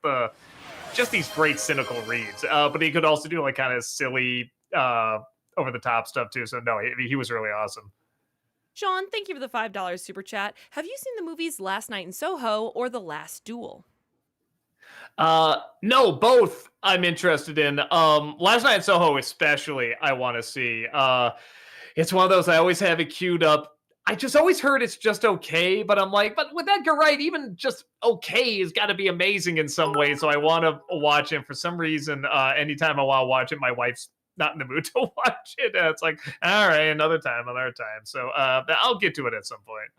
S2: these great cynical reads, but he could also do like kind of silly, over the top stuff too. So no, he was really awesome.
S1: Sean, thank you for the $5 super chat. Have you seen the movies Last Night in Soho or The Last Duel?
S2: No, both I'm interested in. Last Night in Soho especially I want to see. It's one of those I always have it queued up. I just always heard it's just okay, but I'm like, but with Edgar Wright, even just okay has got to be amazing in some way. So I want to watch it. For some reason, anytime I want to watch it, my wife's not in the mood to watch it. It's like, all right, another time. So I'll get to it at some point.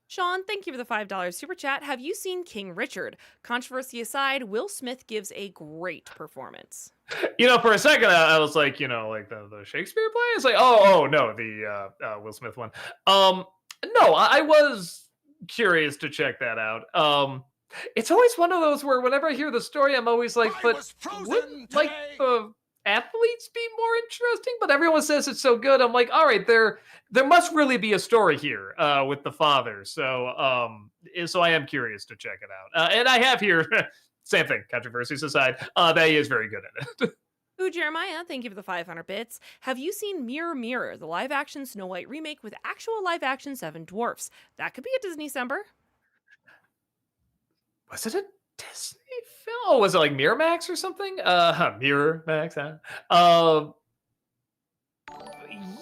S1: Sean, thank you for the $5 super chat. Have you seen King Richard? Controversy aside, Will Smith gives a great performance.
S2: For a second, I was like, like the Shakespeare play. It's like, oh no, the Will Smith one. No, I was curious to check that out. It's always one of those where whenever I hear the story, I'm always like, but wouldn't like the athletes be more interesting, but everyone says it's so good. I'm like, all right, there must really be a story here with the father. So I am curious to check it out. And I have here, same thing, controversies aside, that he is very good at it.
S1: Ooh, Jeremiah, thank you for the 500 bits. Have you seen Mirror Mirror, the live action Snow White remake with actual live action Seven Dwarfs? That could be a Disney December.
S2: Was it a Disney film? Oh, was it like Miramax or something? Miramax, huh?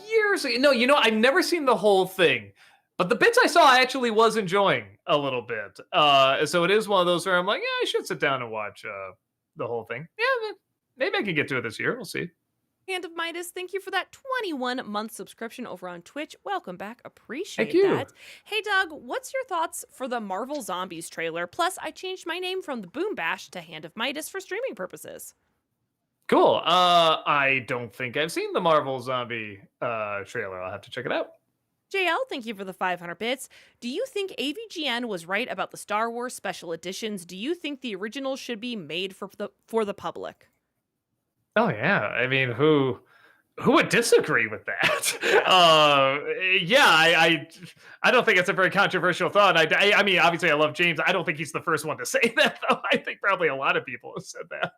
S2: Years ago. No, I've never seen the whole thing. But the bits I saw, I actually was enjoying a little bit. So it is one of those where I'm like, yeah, I should sit down and watch the whole thing. Yeah, maybe I can get to it this year. We'll see.
S1: Hand of Midas, thank you for that 21-month subscription over on Twitch. Welcome back. Appreciate
S2: Thank you.
S1: that. Hey, Doug, what's your thoughts for the Marvel Zombies trailer? Plus, I changed my name from the Boom Bash to Hand of Midas for streaming purposes.
S2: Cool. I don't think I've seen the Marvel Zombie trailer. I'll have to check it out.
S1: JL, thank you for the 500 bits. Do you think AVGN was right about the Star Wars special editions? Do you think the originals should be made for the public?
S2: Oh yeah, I mean, who would disagree with that? Yeah, I don't think it's a very controversial thought. I mean, obviously, I love James. I don't think he's the first one to say that, though. I think probably a lot of people have said that.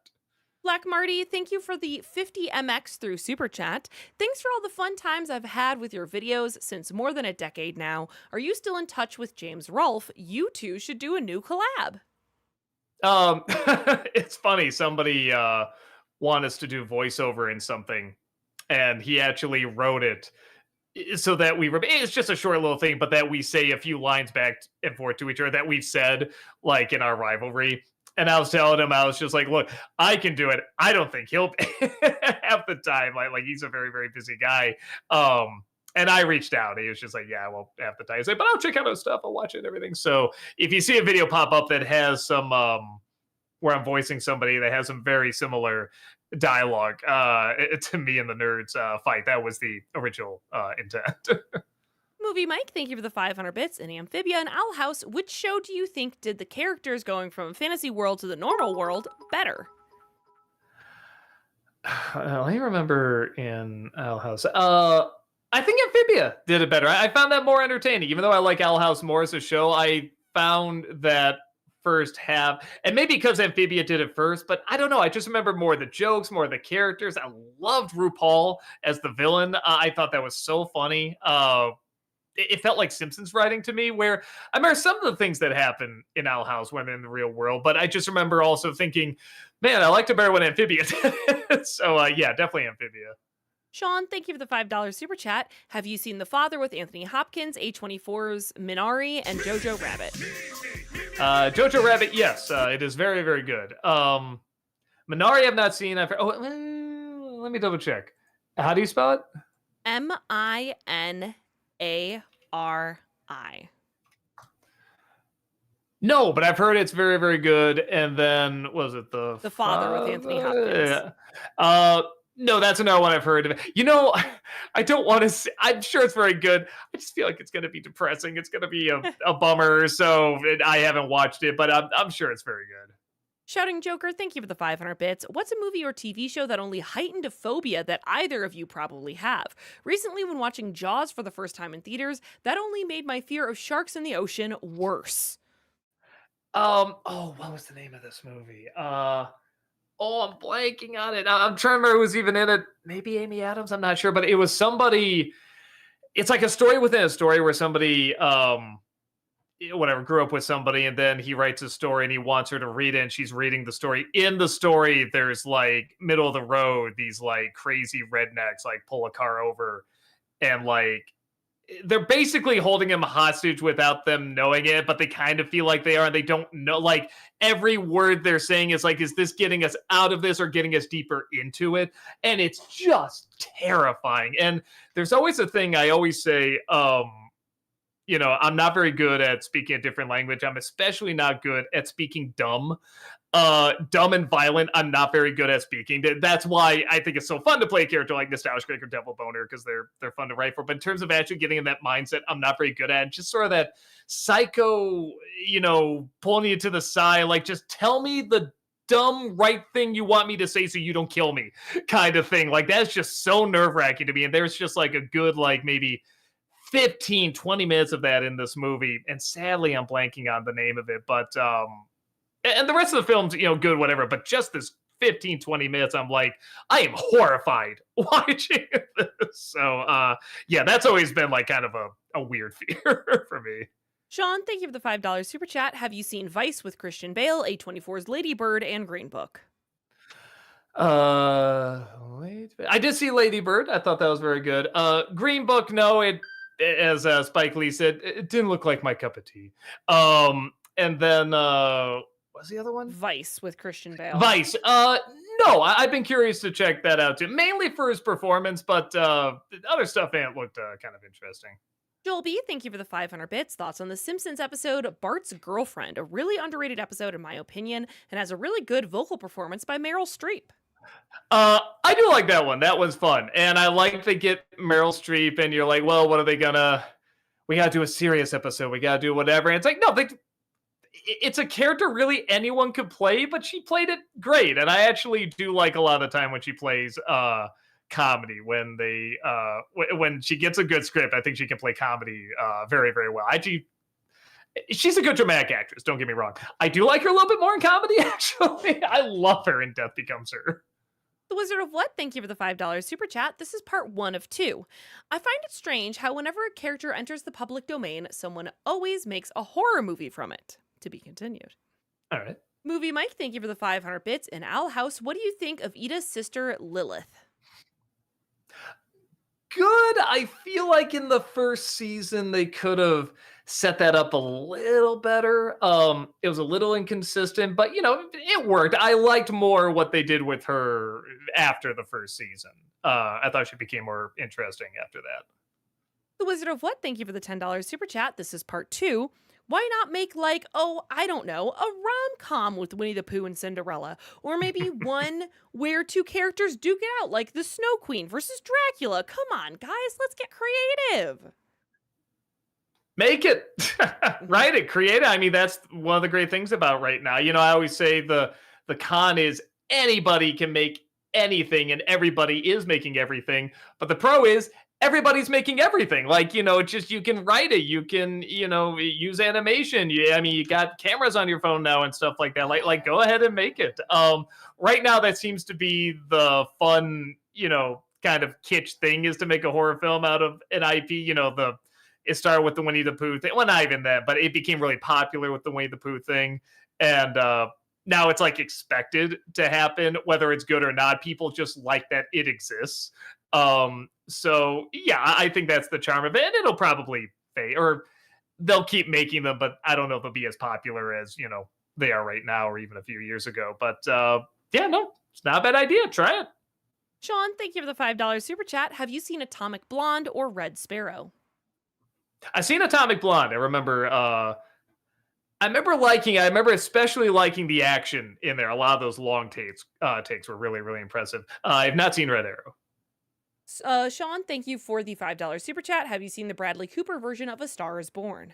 S1: Black Marty, thank you for the 50 MX through Super Chat. Thanks for all the fun times I've had with your videos since more than a decade now. Are you still in touch with James Rolfe? You two should do a new collab.
S2: It's funny. Somebody want us to do voiceover in something, and he actually wrote it so that it's just a short little thing, but that we say a few lines back and forth to each other that we've said like in our rivalry. And I was telling him, I was just like, look, I can do it. I don't think he'll have the time. Like he's a very, very busy guy. And I reached out. He was just like, yeah, I won't have the time. I said, but I'll check out his stuff. I'll watch it and everything. So if you see a video pop up that has some where I'm voicing somebody that has some very similar dialogue to me and the nerds fight. That was the original intent.
S1: Movie Mike, thank you for the 500 bits. And Amphibia and Owl House, which show do you think did the characters going from fantasy world to the normal world better?
S2: I remember in Owl House. I think Amphibia did it better. I found that more entertaining. Even though I like Owl House more as a show, I found that first half, and maybe because Amphibia did it first, but I don't know. I just remember more of the jokes, more of the characters. I loved RuPaul as the villain. I thought that was so funny. It felt like Simpsons writing to me, where I remember some of the things that happen in Owl House when in the real world, but I just remember also thinking, man, I liked it better when Amphibia did it. So yeah, definitely Amphibia.
S1: Sean, thank you for the $5 super chat. Have you seen The Father with Anthony Hopkins, A24's Minari, and Jojo Rabbit?
S2: Jojo Rabbit, yes. It is very, very good. Minari I've not seen. Let me double check. How do you spell it?
S1: Minari.
S2: No, but I've heard it's very, very good. And then, was it The
S1: Father with Anthony Hopkins?
S2: No, that's another one I've heard of. I don't want to say, I'm sure it's very good. I just feel like it's going to be depressing. It's going to be a bummer. So I haven't watched it, but I'm sure it's very good.
S1: Shouting Joker, thank you for the 500 bits. What's a movie or TV show that only heightened a phobia that either of you probably have? Recently, when watching Jaws for the first time in theaters, that only made my fear of sharks in the ocean worse.
S2: What was the name of this movie? I'm blanking on it. I'm trying to remember who was even in it. Maybe Amy Adams. I'm not sure, but it was somebody. It's like a story within a story where somebody, grew up with somebody, and then he writes a story and he wants her to read it, and she's reading the story. In the story, there's like middle of the road, these like crazy rednecks like pull a car over, and like they're basically holding him hostage without them knowing it, but they kind of feel like they are, and they don't know. Like every word they're saying is like, is this getting us out of this or getting us deeper into it? And it's just terrifying. And there's always a thing I always say, I'm not very good at speaking a different language. I'm especially not good at speaking dumb. Dumb and violent, I'm not very good at speaking. That's why I think it's so fun to play a character like Nostalgia Critic or Devil Boner, because they're fun to write for. But in terms of actually getting in that mindset, I'm not very good at it. Just sort of that psycho, pulling you to the side, like just tell me the dumb right thing you want me to say so you don't kill me kind of thing. Like, that's just so nerve-wracking to me. And there's just like a good, like, maybe 15, 20 minutes of that in this movie. And sadly, I'm blanking on the name of it. But, and the rest of the film's, good, whatever. But just this 15, 20 minutes, I'm like, I am horrified watching this. So, yeah, that's always been like kind of a weird fear for me.
S1: Sean, thank you for the $5 super chat. Have you seen Vice with Christian Bale, A24's Lady Bird, and Green Book?
S2: Wait, I did see Lady Bird. I thought that was very good. Green Book, no, as Spike Lee said, it didn't look like my cup of tea. And then what's the other one?
S1: Vice with Christian Bale.
S2: Vice. No, I've been curious to check that out too, mainly for his performance, but other stuff looked kind of interesting.
S1: Joel B, thank you for the 500 bits. Thoughts on the Simpsons episode Bart's Girlfriend, a really underrated episode in my opinion, and has a really good vocal performance by Meryl Streep.
S2: I do like that one. That was fun. And I like they get Meryl Streep and you're like, well, what are they gonna, we gotta do a serious episode. We gotta do whatever. And it's like, no, it's a character really anyone could play, but she played it great. And I actually do like a lot of the time when she plays comedy, when she gets a good script. I think she can play comedy very, very well. She's a good dramatic actress, don't get me wrong. I do like her a little bit more in comedy, actually. I love her in Death Becomes Her.
S1: The Wizard of What, thank you for the $5 super chat. This is part 1 of 2. I find it strange how whenever a character enters the public domain, someone always makes a horror movie from it. To be continued.
S2: All right.
S1: Movie Mike, thank you for the 500 bits. In Owl House, what do you think of Ida's sister, Lilith?
S2: Good. I feel like in the first season, they could have set that up a little better. It was a little inconsistent, but it worked. I liked more what they did with her after the first season. I thought she became more interesting after that.
S1: The Wizard of What, thank you for the $10 super chat. This is part 2. Why not make like, I don't know, a rom-com with Winnie the Pooh and Cinderella? Or maybe one where 2 characters duke it out, like the Snow Queen versus Dracula. Come on, guys, let's get creative.
S2: Make it. Write it, create it. I mean, that's one of the great things about right now. I always say the con is anybody can make anything and everybody is making everything. But the pro is everybody's making everything. Like, just you can write it, you can, use animation. You got cameras on your phone now and stuff like that. Like go ahead and make it. Right now that seems to be the fun, kind of kitsch thing is to make a horror film out of an IP. It started with the Winnie the Pooh thing. Well, not even that, but it became really popular with the Winnie the Pooh thing. And now it's like expected to happen, whether it's good or not. People just like that it exists. So yeah, I think that's the charm of it. And it'll probably fade, or they'll keep making them, but I don't know if they'll be as popular as, they are right now or even a few years ago. But yeah, no, it's not a bad idea. Try it.
S1: Sean, thank you for the $5 super chat. Have you seen Atomic Blonde or Red Sparrow?
S2: I've seen Atomic Blonde. I remember especially liking the action in there. A lot of those long takes were really, really impressive. I've not seen Red Arrow.
S1: Sean, thank you for the $5 super chat. Have you seen the Bradley Cooper version of A Star is Born?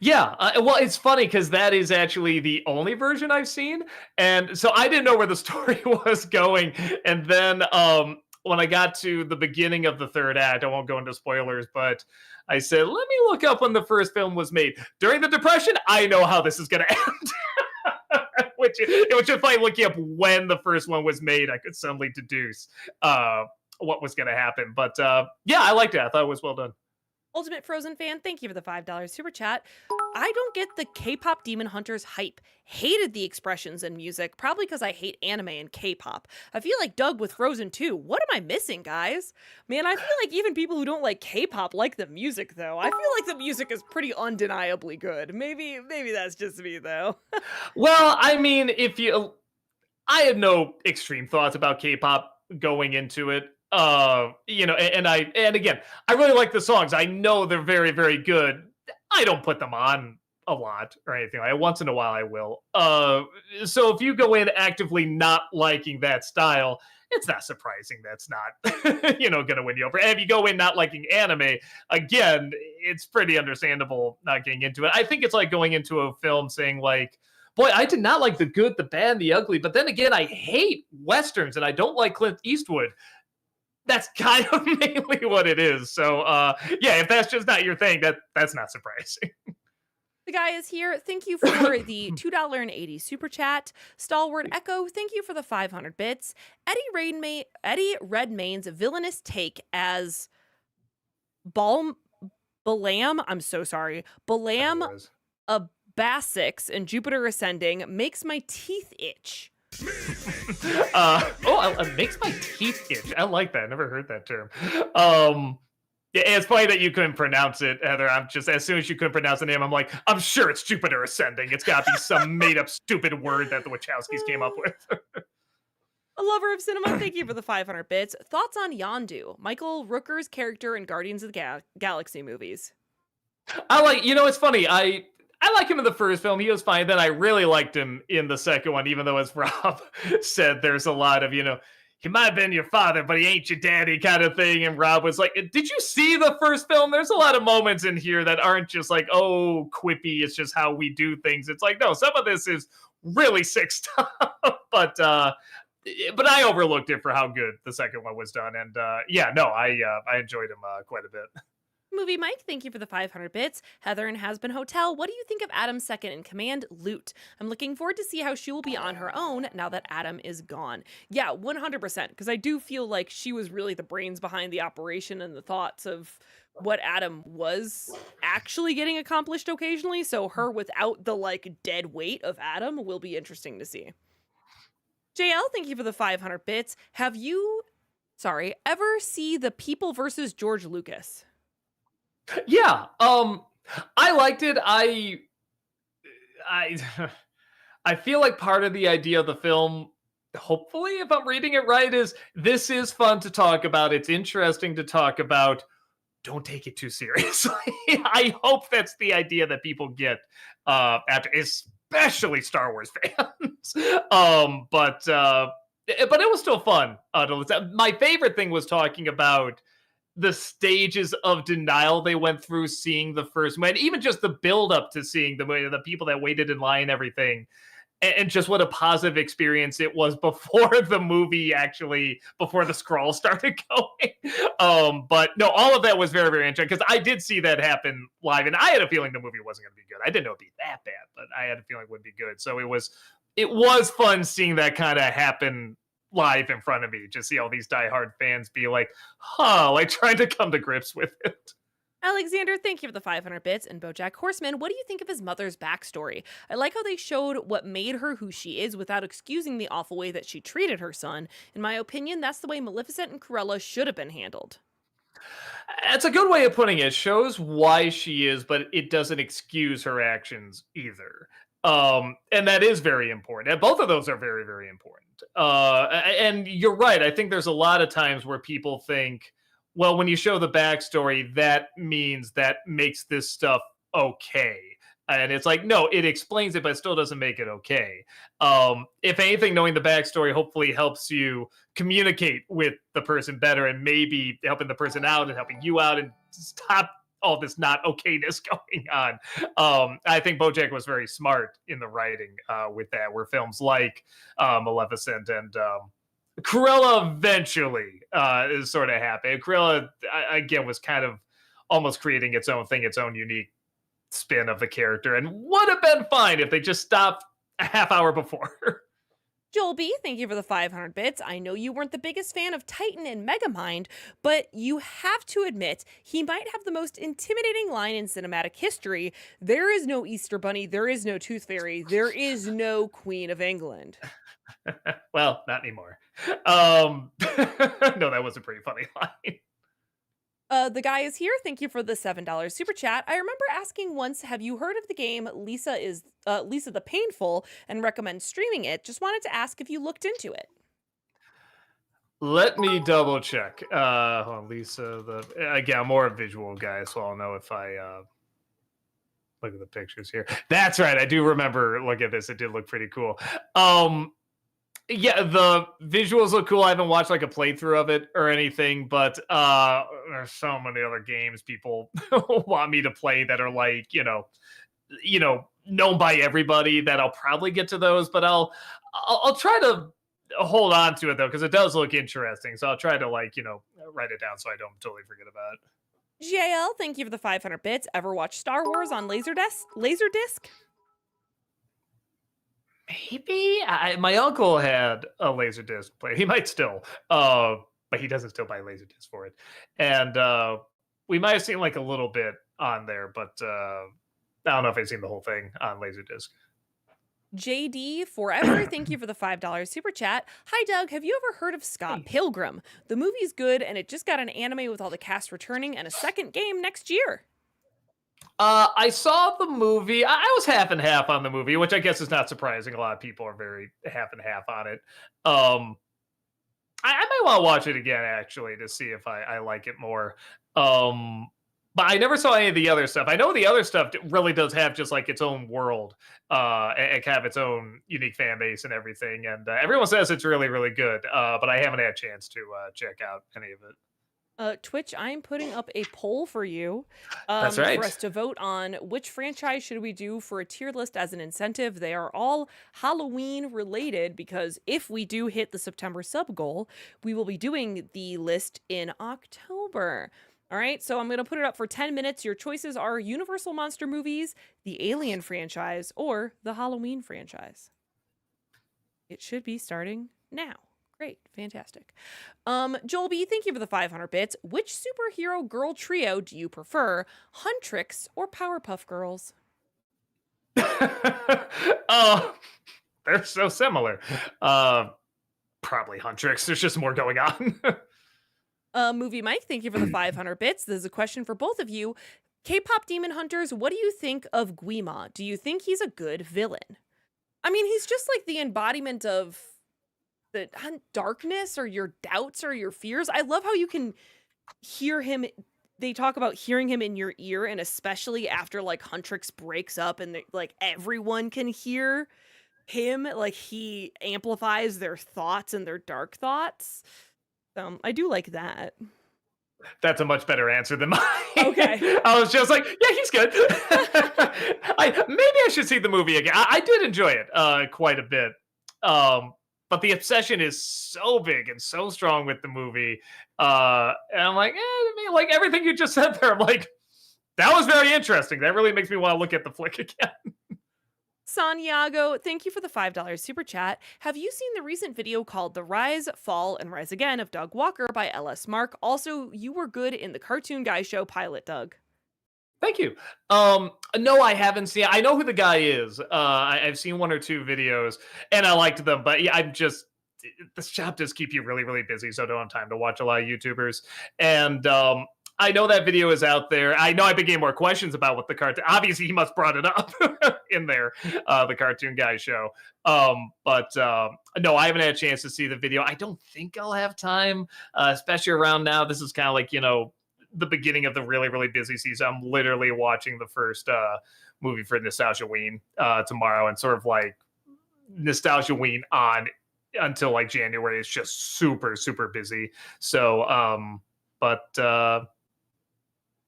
S2: Yeah, well, it's funny because that is actually the only version I've seen. And so I didn't know where the story was going. And then when I got to the beginning of the third act, I won't go into spoilers, but I said, let me look up when the first film was made. During the Depression, I know how this is going to end. It was just funny looking up when the first one was made. I could suddenly deduce what was going to happen. But yeah, I liked it. I thought it was well done.
S1: Ultimate Frozen fan, thank you for the $5 super chat. I don't get the K-pop Demon Hunters hype. Hated the expressions and music, probably because I hate anime and K-pop. I feel like Doug with Frozen 2. What am I missing, guys? Man, I feel like even people who don't like K-pop like the music, though. I feel like the music is pretty undeniably good. Maybe that's just me, though.
S2: Well, I mean, I had no extreme thoughts about K-pop going into it. And again, I really like the songs. I know they're very, very good. I don't put them on a lot or anything. Like once in a while I will. So if you go in actively not liking that style, it's not surprising that's not, gonna win you over. And if you go in not liking anime, again, it's pretty understandable not getting into it. I think it's like going into a film saying like, boy, I did not like The Good, the Bad, and the Ugly. But then again, I hate westerns, and I don't like Clint Eastwood. That's kind of mainly what it is. So, yeah, if that's just not your thing, that's not surprising.
S1: The guy is here. Thank you for the $2.80 super chat. Stalwart Echo, thank you for the 500 bits. Eddie Redmayne's villainous take as Balam, I'm so sorry, Balam Abasix in Jupiter Ascending makes my teeth itch.
S2: It makes my teeth itch. I like that. I never heard that term. Yeah, it's funny that you couldn't pronounce it, Heather. I'm just, as soon as you couldn't pronounce the name, I'm like, I'm sure it's Jupiter Ascending. It's got to be some made up stupid word that the Wachowskis came up with.
S1: A lover of cinema, thank you for the 500 bits. Thoughts on Yondu, Michael Rooker's character in Guardians of the Galaxy movies?
S2: It's funny. I like him in the first film. He was fine. Then I really liked him in the second one, even though, as Rob said, there's a lot of, he might have been your father, but he ain't your daddy kind of thing. And Rob was like, did you see the first film? There's a lot of moments in here that aren't just like, oh, quippy. It's just how we do things. It's like, no, some of this is really sick stuff. But I overlooked it for how good the second one was done. And I enjoyed him quite a bit.
S1: Movie Mike, thank you for the 500 bits. Heather and Hasbin Hotel, what do you think of Adam's second in command, Loot? I'm looking forward to see how she will be on her own now that Adam is gone. Yeah, 100%, because I do feel like she was really the brains behind the operation and the thoughts of what Adam was actually getting accomplished occasionally, so her without the, dead weight of Adam will be interesting to see. JL, thank you for the 500 bits. Have you, ever see The People versus George Lucas?
S2: Yeah, I liked it. I feel like part of the idea of the film, hopefully, if I'm reading it right, is this is fun to talk about. It's interesting to talk about. Don't take it too seriously. I hope that's the idea that people get after, especially Star Wars fans. But it was still fun. My favorite thing was talking about the stages of denial they went through seeing the first movie, and even just the build up to seeing the movie, the people that waited in line and everything, and just what a positive experience it was before the movie before the scroll started going. But no, all of that was very, very interesting because I did see that happen live, and I had a feeling the movie wasn't going to be good. I didn't know it'd be that bad, but I had a feeling it would be good. So it was fun seeing that kind of happen live in front of me, just see all these diehard fans be like, trying to come to grips with it.
S1: Alexander, thank you for the 500 bits. And BoJack Horseman, what do you think of his mother's backstory? I like how they showed what made her who she is without excusing the awful way that she treated her son. In my opinion, that's the way Maleficent and Cruella should have been handled.
S2: It's a good way of putting it. It shows why she is, but it doesn't excuse her actions either. And that is very important. And both of those are very, very important. And you're right. I think there's a lot of times where people think, well, when you show the backstory, that makes this stuff okay. And it's like, no, it explains it, but it still doesn't make it okay. If anything, knowing the backstory hopefully helps you communicate with the person better and maybe helping the person out and helping you out and stop all this not okayness going on. I think BoJack was very smart in the writing with that, where films like Maleficent and Cruella eventually is sort of happy. Cruella, again, was kind of almost creating its own thing, its own unique spin of the character, and would have been fine if they just stopped a half hour before.
S1: Joel B, thank you for the 500 bits. I know you weren't the biggest fan of Titan and Megamind, but you have to admit he might have the most intimidating line in cinematic history. There is no Easter Bunny, there is no Tooth Fairy, there is no Queen of England.
S2: Well, not anymore. No, that was a pretty funny line.
S1: The guy is here. Thank you for the $7 super chat. I remember asking once, have you heard of the game Lisa the Painful and recommend streaming it? Just wanted to ask if you looked into it.
S2: Let me double check. Lisa, again, I'm more a visual guy, so I'll know if I look at the pictures here. That's right. I do remember looking at this. It did look pretty cool. Yeah, the visuals look cool. I haven't watched like a playthrough of it or anything, but there's so many other games people want me to play that are like, known by everybody that I'll probably get to those, but I'll try to hold on to it though, because it does look interesting. So I'll try to write it down so I don't totally forget about it.
S1: JL, thank you for the 500 bits. Ever watch Star Wars on Laserdisc?
S2: Maybe my uncle had a Laserdisc player. He might still, but he doesn't still buy Laserdisc for it. And we might have seen like a little bit on there, but I don't know if I've seen the whole thing on Laserdisc.
S1: JD Forever, thank you for the $5 super chat. Hi, Doug. Have you ever heard of Scott Pilgrim? The movie's good, and it just got an anime with all the cast returning and a second game next year.
S2: I saw the movie. I was half and half on the movie, which I guess is not surprising. A lot of people are very half and half on it. I might want to watch it again, actually, to see if I like it more. But I never saw any of the other stuff. I know the other stuff really does have just like its own world, and kind of its own unique fan base and everything. And everyone says it's really, really good. But I haven't had a chance to check out any of it.
S1: Twitch, I'm putting up a poll for you.
S2: That's right.
S1: For us to vote on which franchise should we do for a tier list as an incentive. They are all Halloween related because if we do hit the September sub goal, we will be doing the list in October. All right, so I'm going to put it up for 10 minutes. Your choices are Universal Monster Movies, the Alien franchise, or the Halloween franchise. It should be starting now. Great. Fantastic. Joel B, thank you for the 500 bits. Which superhero girl trio do you prefer? Huntrix or Powerpuff Girls?
S2: They're so similar. Probably Huntrix. There's just more going on.
S1: Movie Mike, thank you for the 500 bits. This is a question for both of you. K-pop Demon Hunters, what do you think of Guima? Do you think he's a good villain? I mean, he's just like the embodiment of the darkness or your doubts or your fears. I love how you can hear him. They talk about hearing him in your ear, and especially after like Huntrix breaks up and like everyone can hear him, like he amplifies their thoughts and their dark thoughts. I do like that.
S2: That's a much better answer than mine.
S1: Okay.
S2: I was just like, yeah, he's good. Maybe I should see the movie again. I did enjoy it quite a bit. But the obsession is so big and so strong with the movie. And I'm like, like everything you just said there, I'm like, that was very interesting. That really makes me want to look at the flick again.
S1: Santiago, thank you for the $5 super chat. Have you seen the recent video called The Rise, Fall, and Rise Again of Doug Walker by L.S. Mark? Also, you were good in the Cartoon Guy Show pilot, Doug.
S2: Thank you. No, I haven't seen. I know who the guy is. I've seen one or two videos, and I liked them. But yeah, this job does keep you really, really busy, so I don't have time to watch a lot of YouTubers. And I know that video is out there. I know I've been getting more questions about what the cartoon. Obviously, he must brought it up in there, the Cartoon Guy Show. But no, I haven't had a chance to see the video. I don't think I'll have time, especially around now. This is kind of like the beginning of the really, really busy season. I'm literally watching the first movie for Nostalgia Ween tomorrow, and sort of like Nostalgia Ween on until like January is just super, super busy. So,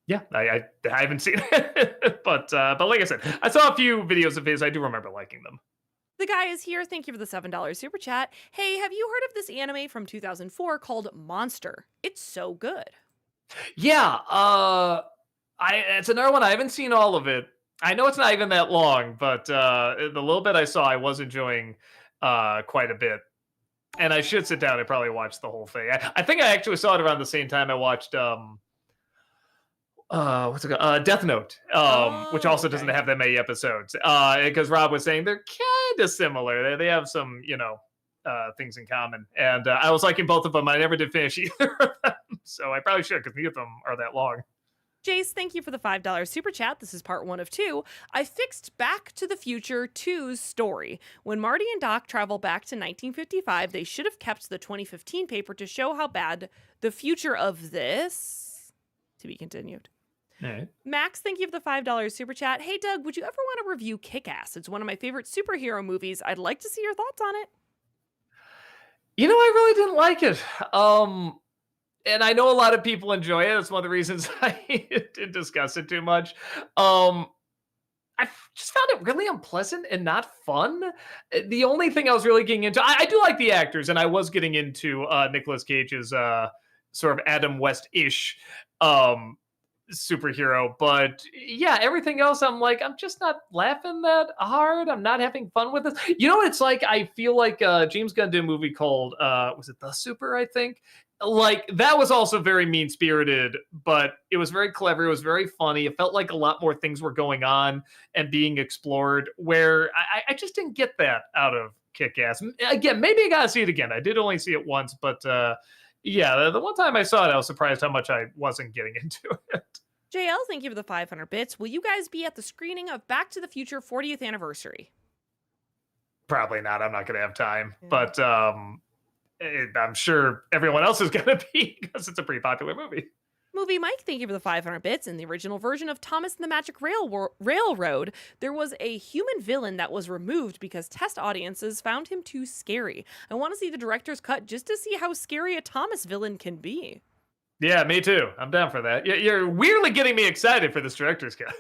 S2: yeah, I haven't seen it, but like I said, I saw a few videos of his. I do remember liking them.
S1: The guy is here. Thank you for the $7 super chat. Hey, have you heard of this anime from 2004 called Monster? It's so good.
S2: Yeah, it's another one. I haven't seen all of it. I know it's not even that long, but the little bit I saw, I was enjoying quite a bit. And I should sit down and probably watch the whole thing. I think I actually saw it around the same time I watched what's it called? Death Note, which also doesn't have that many episodes. Because Rob was saying they're kind of similar. They have some, things in common. And I was liking both of them. I never did finish either of them. So I probably should, because neither of them are that long.
S1: Jace, thank you for the $5 super chat. This is part 1 of 2. I fixed Back to the Future 2's story. When Marty and Doc travel back to 1955, they should have kept the 2015 paper to show how bad the future of this... To be continued.
S2: All right.
S1: Max, thank you for the $5 super chat. Hey, Doug, would you ever want to review Kick-Ass? It's one of my favorite superhero movies. I'd like to see your thoughts on it.
S2: I really didn't like it. And I know a lot of people enjoy it. It's one of the reasons I didn't discuss it too much. I just found it really unpleasant and not fun. The only thing I was really getting into, I do like the actors, and I was getting into Nicolas Cage's sort of Adam West-ish um, superhero. But yeah, everything else, I'm like, I'm just not laughing that hard. I'm not having fun with this. You know what it's like? I feel like James Gunn did a movie called, was it The Super, I think? Like, that was also very mean spirited, but it was very clever. It was very funny. It felt like a lot more things were going on and being explored, where I just didn't get that out of Kick Ass. Again, maybe I gotta see it again. I did only see it once, but yeah, the one time I saw it, I was surprised how much I wasn't getting into it.
S1: JL, thank you for the 500 bits. Will you guys be at the screening of Back to the Future 40th anniversary?
S2: Probably not. I'm not going to have time,
S1: Yeah.
S2: but I'm sure everyone else is going to be, because it's a pretty popular movie.
S1: Movie Mike, thank you for the 500 bits. In the original version of Thomas and the Magic Railroad, there was a human villain that was removed because test audiences found him too scary. I want to see the director's cut just to see how scary a Thomas villain can be.
S2: Yeah, me too. I'm down for that. You're weirdly getting me excited for this director's cut.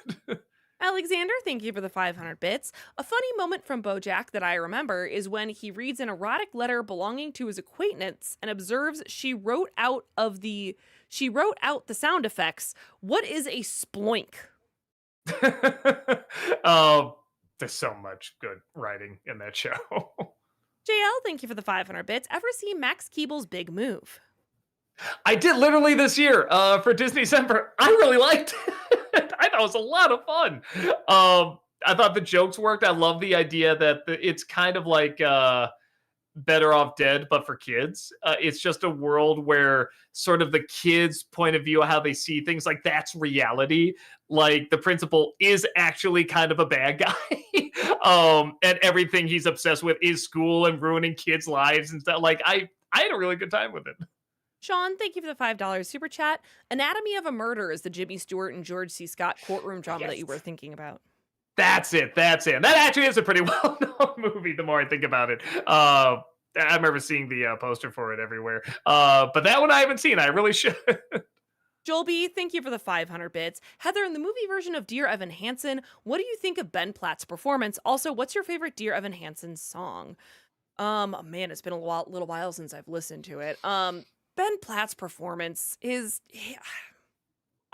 S1: Alexander, thank you for the 500 bits. A funny moment from BoJack that I remember is when he reads an erotic letter belonging to his acquaintance and observes she wrote out the sound effects. What is a sploink?
S2: Oh, there's so much good writing in that show.
S1: JL, thank you for the 500 bits. Ever see Max Keeble's Big Move?
S2: I did literally this year for Disney's Emperor. I really liked it. I thought it was a lot of fun. I thought the jokes worked. I love the idea that it's kind of like Better Off Dead, but for kids. It's just a world where sort of the kids' point of view, how they see things, like that's reality. Like the principal is actually kind of a bad guy. And everything he's obsessed with is school and ruining kids' lives and stuff. Like I had a really good time with it.
S1: Sean, thank you for the $5 super chat. Anatomy of a Murder is the Jimmy Stewart and George C. Scott courtroom drama that you were thinking about.
S2: That's it. That actually is a pretty well-known movie, the more I think about it. I remember seeing the poster for it everywhere. But that one I haven't seen. I really should.
S1: Joel B., thank you for the 500 bits. Heather, in the movie version of Dear Evan Hansen, what do you think of Ben Platt's performance? Also, what's your favorite Dear Evan Hansen song? Man, it's been a little while since I've listened to it. Ben Platt's performance is...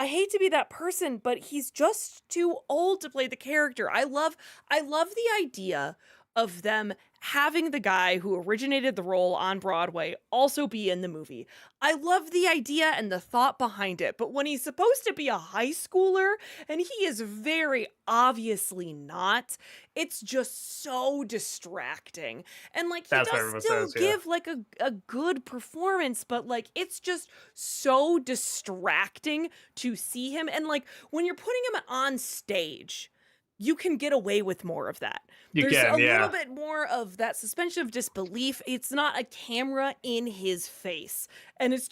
S1: I hate to be that person, but he's just too old to play the character. I love the idea of them having the guy who originated the role on Broadway also be in the movie. I love the idea and the thought behind it, but when he's supposed to be a high schooler and he is very obviously not, it's just so distracting. And like, he does still give like a good performance, but like, it's just so distracting to see him. And like, when you're putting him on stage, you can get away with more of that. There's a little bit more of that suspension of disbelief. It's not a camera in his face. And it's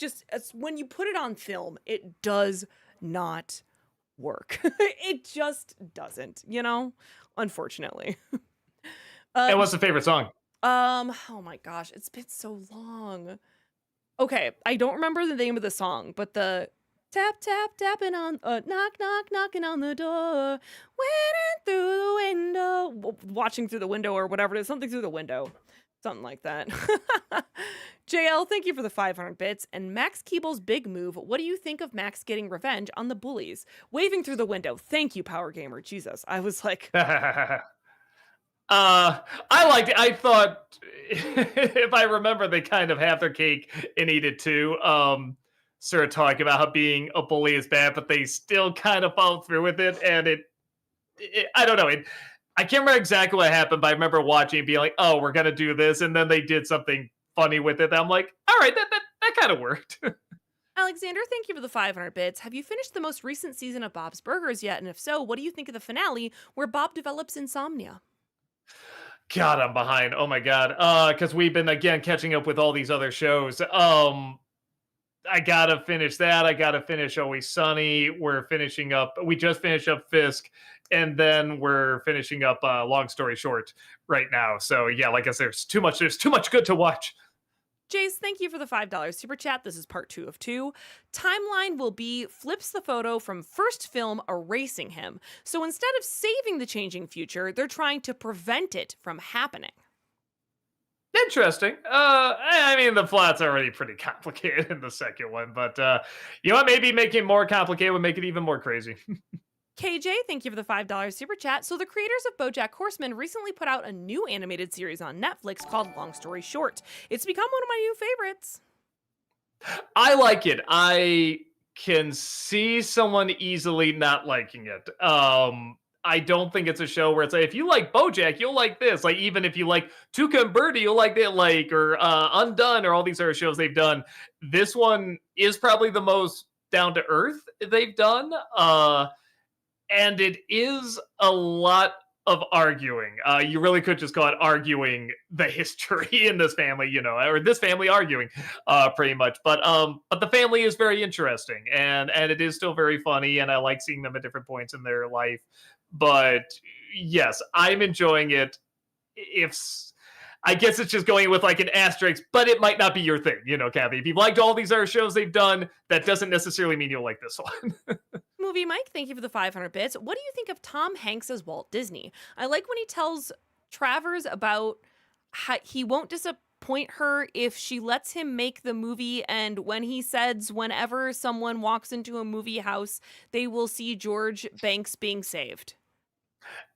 S1: when you put it on film, it does not work. It just doesn't, unfortunately.
S2: And what's the favorite song?
S1: Oh my gosh, it's been so long. Okay, I don't remember the name of the song, but the tap, tap, tapping on, knock, knock, knocking on the door, waiting through the window, watching through the window or whatever it is, something through the window, something like that. JL, thank you for the 500 bits. And Max Keeble's Big Move, what do you think of Max getting revenge on the bullies? Waving through the window. Thank you, Power Gamer. Jesus, I was like...
S2: I liked it. I thought, if I remember, they kind of have their cake and eat it too. Sort of talking about how being a bully is bad, but they still kind of follow through with it. And it I don't know. I can't remember exactly what happened, but I remember watching and being like, oh, we're going to do this. And then they did something funny with it. I'm like, all right, that kind of worked.
S1: Alexander, thank you for the 500 bits. Have you finished the most recent season of Bob's Burgers yet? And if so, what do you think of the finale where Bob develops insomnia?
S2: God, I'm behind. Oh my God. Because we've been, again, catching up with all these other shows. I gotta finish that. I gotta finish Always Sunny. We just finished up Fisk, and then we're finishing up Long Story Short right now. So yeah, like I said, there's too much good to watch.
S1: Jace, thank you for the $5 super chat. This is part 2 of 2. Timeline will be flips the photo from first film erasing him. So instead of saving the changing future, they're trying to prevent it from happening.
S2: Interesting. I mean, the plot's already pretty complicated in the second one, but you know what? Maybe making it more complicated would make it even more crazy.
S1: KJ, thank you for the $5 super chat. So the creators of BoJack Horseman recently put out a new animated series on Netflix called Long Story Short. It's become one of my new favorites.
S2: I like it. I can see someone easily not liking it. I don't think it's a show where it's like, if you like BoJack, you'll like this. Like, even if you like Tuca and Birdie, you'll like it. Like, or Undone, or all these other shows they've done. This one is probably the most down to earth they've done. And it is a lot of arguing. You really could just call it arguing the history in this family, you know, or this family arguing, pretty much. But the family is very interesting, and it is still very funny, and I like seeing them at different points in their life. But yes, I'm enjoying it. I guess it's just going with like an asterisk, but it might not be your thing, you know, Kathy. If you've liked all these other shows they've done, that doesn't necessarily mean you'll like this one.
S1: Movie Mike, thank you for the 500 bits. What do you think of Tom Hanks as Walt Disney? I like when he tells Travers about how he won't disappoint her if she lets him make the movie, and when he says whenever someone walks into a movie house, they will see George Banks being saved.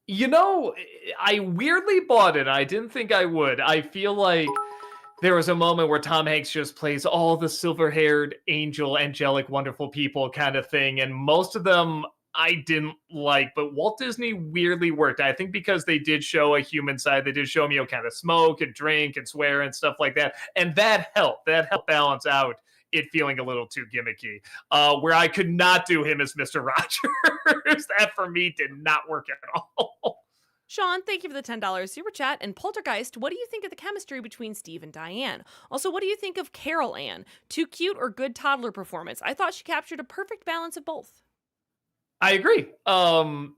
S2: You know, I weirdly bought it. I didn't think I would. I feel like there was a moment where Tom Hanks just plays all the silver-haired, angel, angelic, wonderful people kind of thing, and most of them I didn't like, but Walt Disney weirdly worked. I think because they did show a human side. They did show him, you know, kind of smoke and drink and swear and stuff like that, and that helped. That helped balance out it feeling a little too gimmicky. Where I could not do him as Mr. Rogers. That for me did not work at all.
S1: Sean, thank you for the $10 super chat. And Poltergeist, what do you think of the chemistry between Steve and Diane? Also, what do you think of Carol Ann? Too cute or good toddler performance? I thought she captured a perfect balance of both.
S2: I agree. I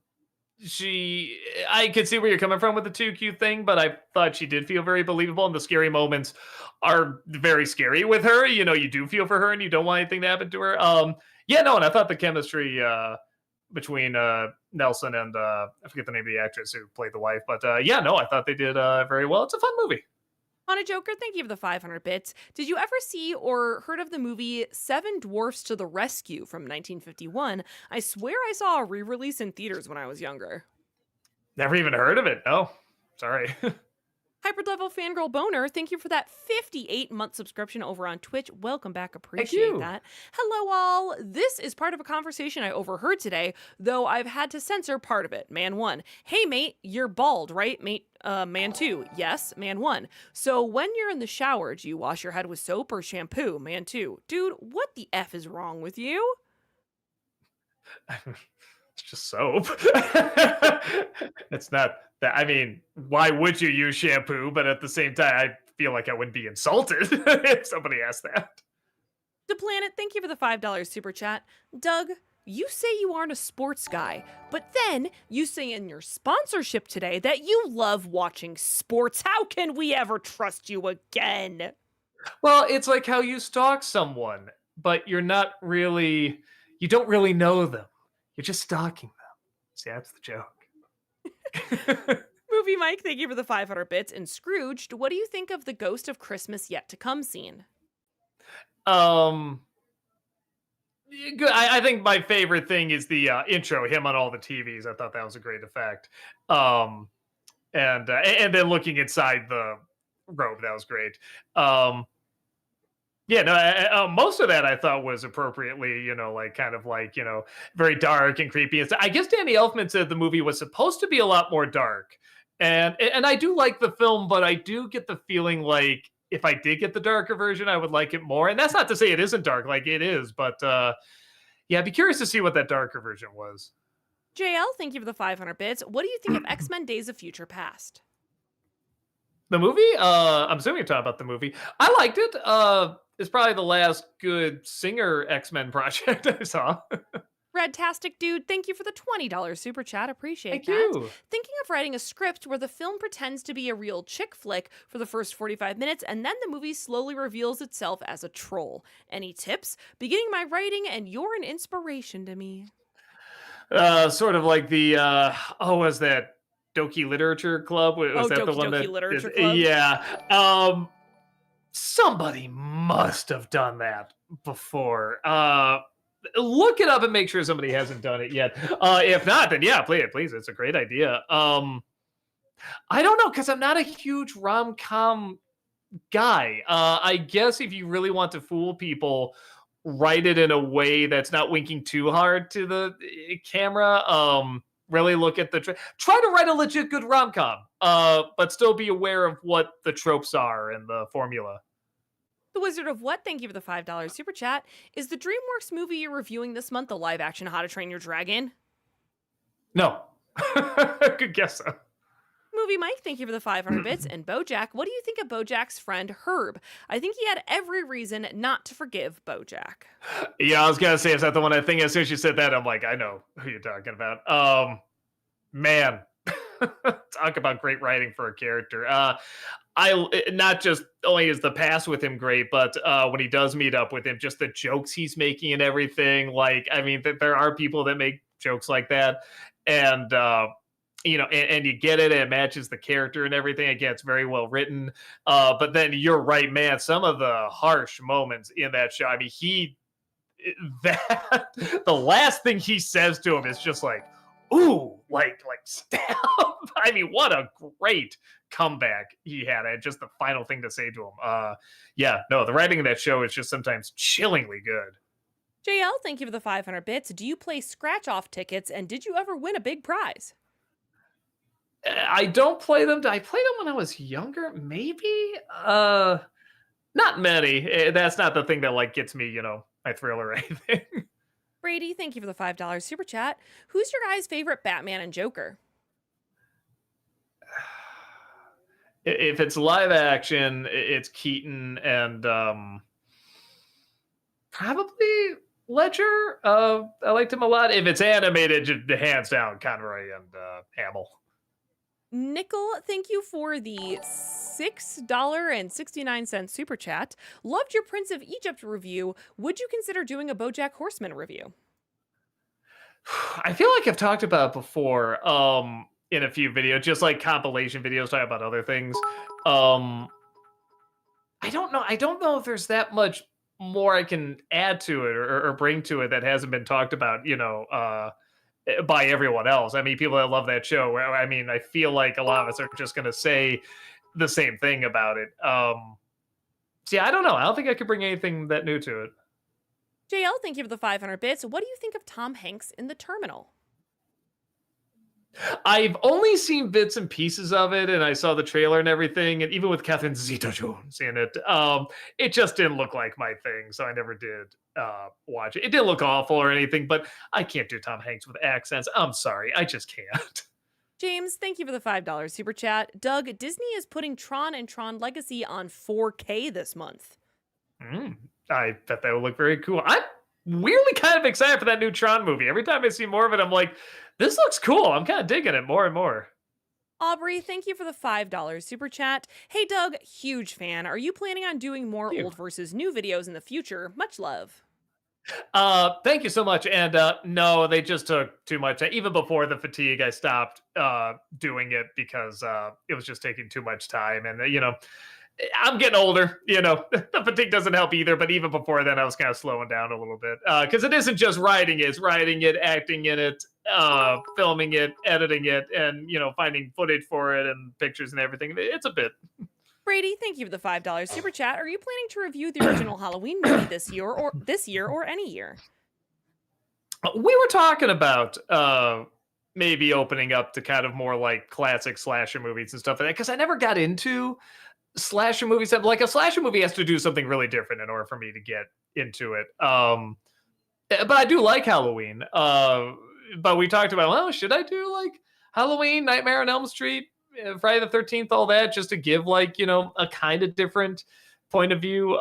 S2: could see where you're coming from with the too cute thing, but I thought she did feel very believable, and the scary moments are very scary with her. You know, you do feel for her and you don't want anything to happen to her. And I thought the chemistry between Nelson and I forget the name of the actress who played the wife, but I thought they did very well. It's a fun movie.
S1: On a Joker, thank you for the 500 bits. Did you ever see or heard of the movie Seven Dwarfs to the Rescue from 1951? I swear I saw a re-release in theaters when I was younger.
S2: Never even heard of it. No, sorry.
S1: Hyperlevel Fangirl Boner, thank you for that 58-month subscription over on Twitch. Welcome back. Appreciate that. Hello, all. This is part of a conversation I overheard today, though I've had to censor part of it. Man 1. Hey, mate, you're bald, right? Mate, Man 2. Yes, Man 1. So when you're in the shower, do you wash your head with soap or shampoo? Man 2. Dude, what the F is wrong with you?
S2: It's just soap. It's not that. I mean, why would you use shampoo? But at the same time, I feel like I wouldn't be insulted if somebody asked that.
S1: The Planet, thank you for the $5 super chat. Doug, you say you aren't a sports guy, but then you say in your sponsorship today that you love watching sports. How can we ever trust you again?
S2: Well, it's like how you stalk someone, but you don't really know them. You're just stalking them. See, that's the joke.
S1: Movie Mike, thank you for the 500 bits. And Scrooged, what do you think of the Ghost of Christmas Yet to Come scene?
S2: Good. I think my favorite thing is the intro, him on all the TVs. I thought that was a great effect. And then looking inside the robe, that was great. Most of that I thought was appropriately, very dark and creepy. And I guess Danny Elfman said the movie was supposed to be a lot more dark. And I do like the film, but I do get the feeling like if I did get the darker version, I would like it more. And that's not to say it isn't dark, like it is. But I'd be curious to see what that darker version was.
S1: JL, thank you for the 500 bits. What do you think of X-Men Days of Future Past?
S2: The movie? I'm assuming you're talking about the movie. I liked it. It's probably the last good Singer X-Men project I saw.
S1: Redtastic Dude, thank you for the $20 super chat. Appreciate
S2: Thank
S1: that.
S2: you.
S1: Thinking of writing a script where the film pretends to be a real chick flick for the first 45 minutes and then the movie slowly reveals itself as a troll. Any tips? Beginning my writing and you're an inspiration to me.
S2: Sort of like the was that Doki Literature Club? Was
S1: Oh,
S2: that the
S1: Doki
S2: one
S1: Doki
S2: that is?
S1: Literature Club.
S2: Yeah. Somebody must have done that before. Look it up and make sure somebody hasn't done it yet. If not, then yeah, play it, please. It's a great idea. I don't know, because I'm not a huge rom-com guy. I guess if you really want to fool people, write it in a way that's not winking too hard to the camera. Really look at the try to write a legit good rom-com, but still be aware of what the tropes are and the formula.
S1: The Wizard of What, thank you for the $5 super chat. Is the DreamWorks movie you're reviewing this month the live action How to Train Your Dragon?
S2: No. Good guess though.
S1: Movie Mike, thank you for the 500 bits. And Bojack, what do you think of Bojack's friend Herb? I think he had every reason not to forgive Bojack.
S2: Yeah, I was gonna say, is that the one? I think as soon as you said that, I'm like, I know who you're talking about. Man, talk about great writing for a character. I not just only is the past with him great, but when he does meet up with him, just the jokes he's making and everything. Like, I mean, there are people that make jokes like that, and and you get it. It matches the character and everything. Again, it's very well written. But then you're right, man. Some of the harsh moments in that show. I mean, that the last thing he says to him is just like, "Ooh, like stab." I mean, what a great comeback he had. And just the final thing to say to him. Yeah, no, the writing of that show is just sometimes chillingly good.
S1: JL, thank you for the 500 bits. Do you play scratch off tickets and did you ever win a big prize?
S2: I don't play them. Did I play them when I was younger? Maybe. Not many. That's not the thing that like gets me, my thrill or anything.
S1: Brady, thank you for the $5 super chat. Who's your guys' favorite Batman and Joker?
S2: If it's live action, it's Keaton and probably Ledger. I liked him a lot. If it's animated, just hands down, Conroy and Hamill.
S1: Nickel, thank you for the $6.69 super chat. Loved your Prince of Egypt review. Would you consider doing a BoJack Horseman review?
S2: I feel like I've talked about it before in a few videos, just like compilation videos talking about other things. I don't know. I don't know if there's that much more I can add to it or bring to it that hasn't been talked about, by everyone else. I mean, people that love that show. I mean, I feel like a lot of us are just going to say the same thing about it. So yeah, I don't know. I don't think I could bring anything that new to it.
S1: JL, thank you for the 500 bits. What do you think of Tom Hanks in The Terminal?
S2: I've only seen bits and pieces of it, and I saw the trailer and everything, and even with Catherine Zeta-Jones in it, it just didn't look like my thing, so I never did watch it. It didn't look awful or anything, but I can't do Tom Hanks with accents. I'm sorry, I just can't.
S1: James, thank you for the $5 super chat. Doug, Disney is putting Tron and Tron Legacy on 4K this month.
S2: I bet that would look very cool. I'm weirdly kind of excited for that new Tron movie. Every time I see more of it, I'm like, this looks cool. I'm kind of digging it more and more.
S1: Aubrey, thank you for the $5 super chat. Hey, Doug, huge fan. Are you planning on doing more old versus new videos in the future? Much love.
S2: Thank you so much. And no, they just took too much. Even before the fatigue, I stopped doing it because it was just taking too much time. And, I'm getting older, the fatigue doesn't help either. But even before then, I was kind of slowing down a little bit because it isn't just writing it, it's writing it, acting in it, filming it, editing it, and, finding footage for it and pictures and everything. It's a bit.
S1: Brady, thank you for the $5 super chat. Are you planning to review the original Halloween movie this year or any year?
S2: We were talking about maybe opening up to kind of more like classic slasher movies and stuff like that because I never got into slasher movies. Like a slasher movie has to do something really different in order for me to get into it. But I do like Halloween. But we talked about, well, should I do like Halloween, Nightmare on Elm Street, Friday the 13th, all that, just to give like, a kind of different point of view.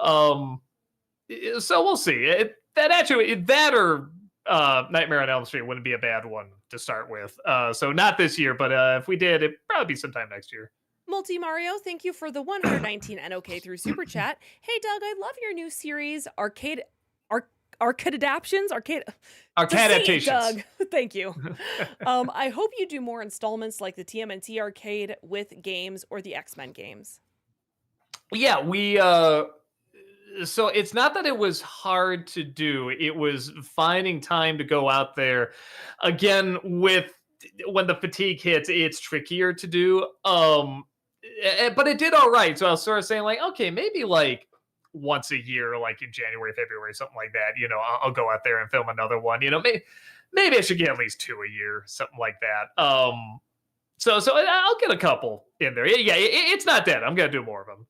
S2: So we'll see. That or Nightmare on Elm Street wouldn't be a bad one to start with. So not this year, but if we did, it'd probably be sometime next year.
S1: Multi Mario, thank you for the 119 NOK through Super Chat. Hey Doug, I love your new series, Arcade Adaptions,
S2: Arcade
S1: Just say it,
S2: adaptations.
S1: Doug. Thank you. I hope you do more installments like the TMNT arcade with games or the X-Men games.
S2: Yeah, we so it's not that it was hard to do, it was finding time to go out there. Again, with when the fatigue hits, it's trickier to do. But it did all right. So I was sort of saying, like, okay, maybe like once a year, like in January, February, something like that. I'll go out there and film another one. Maybe I should get at least 2 a year, something like that. So I'll get a couple in there. Yeah, it's not dead. I'm gonna do more of them.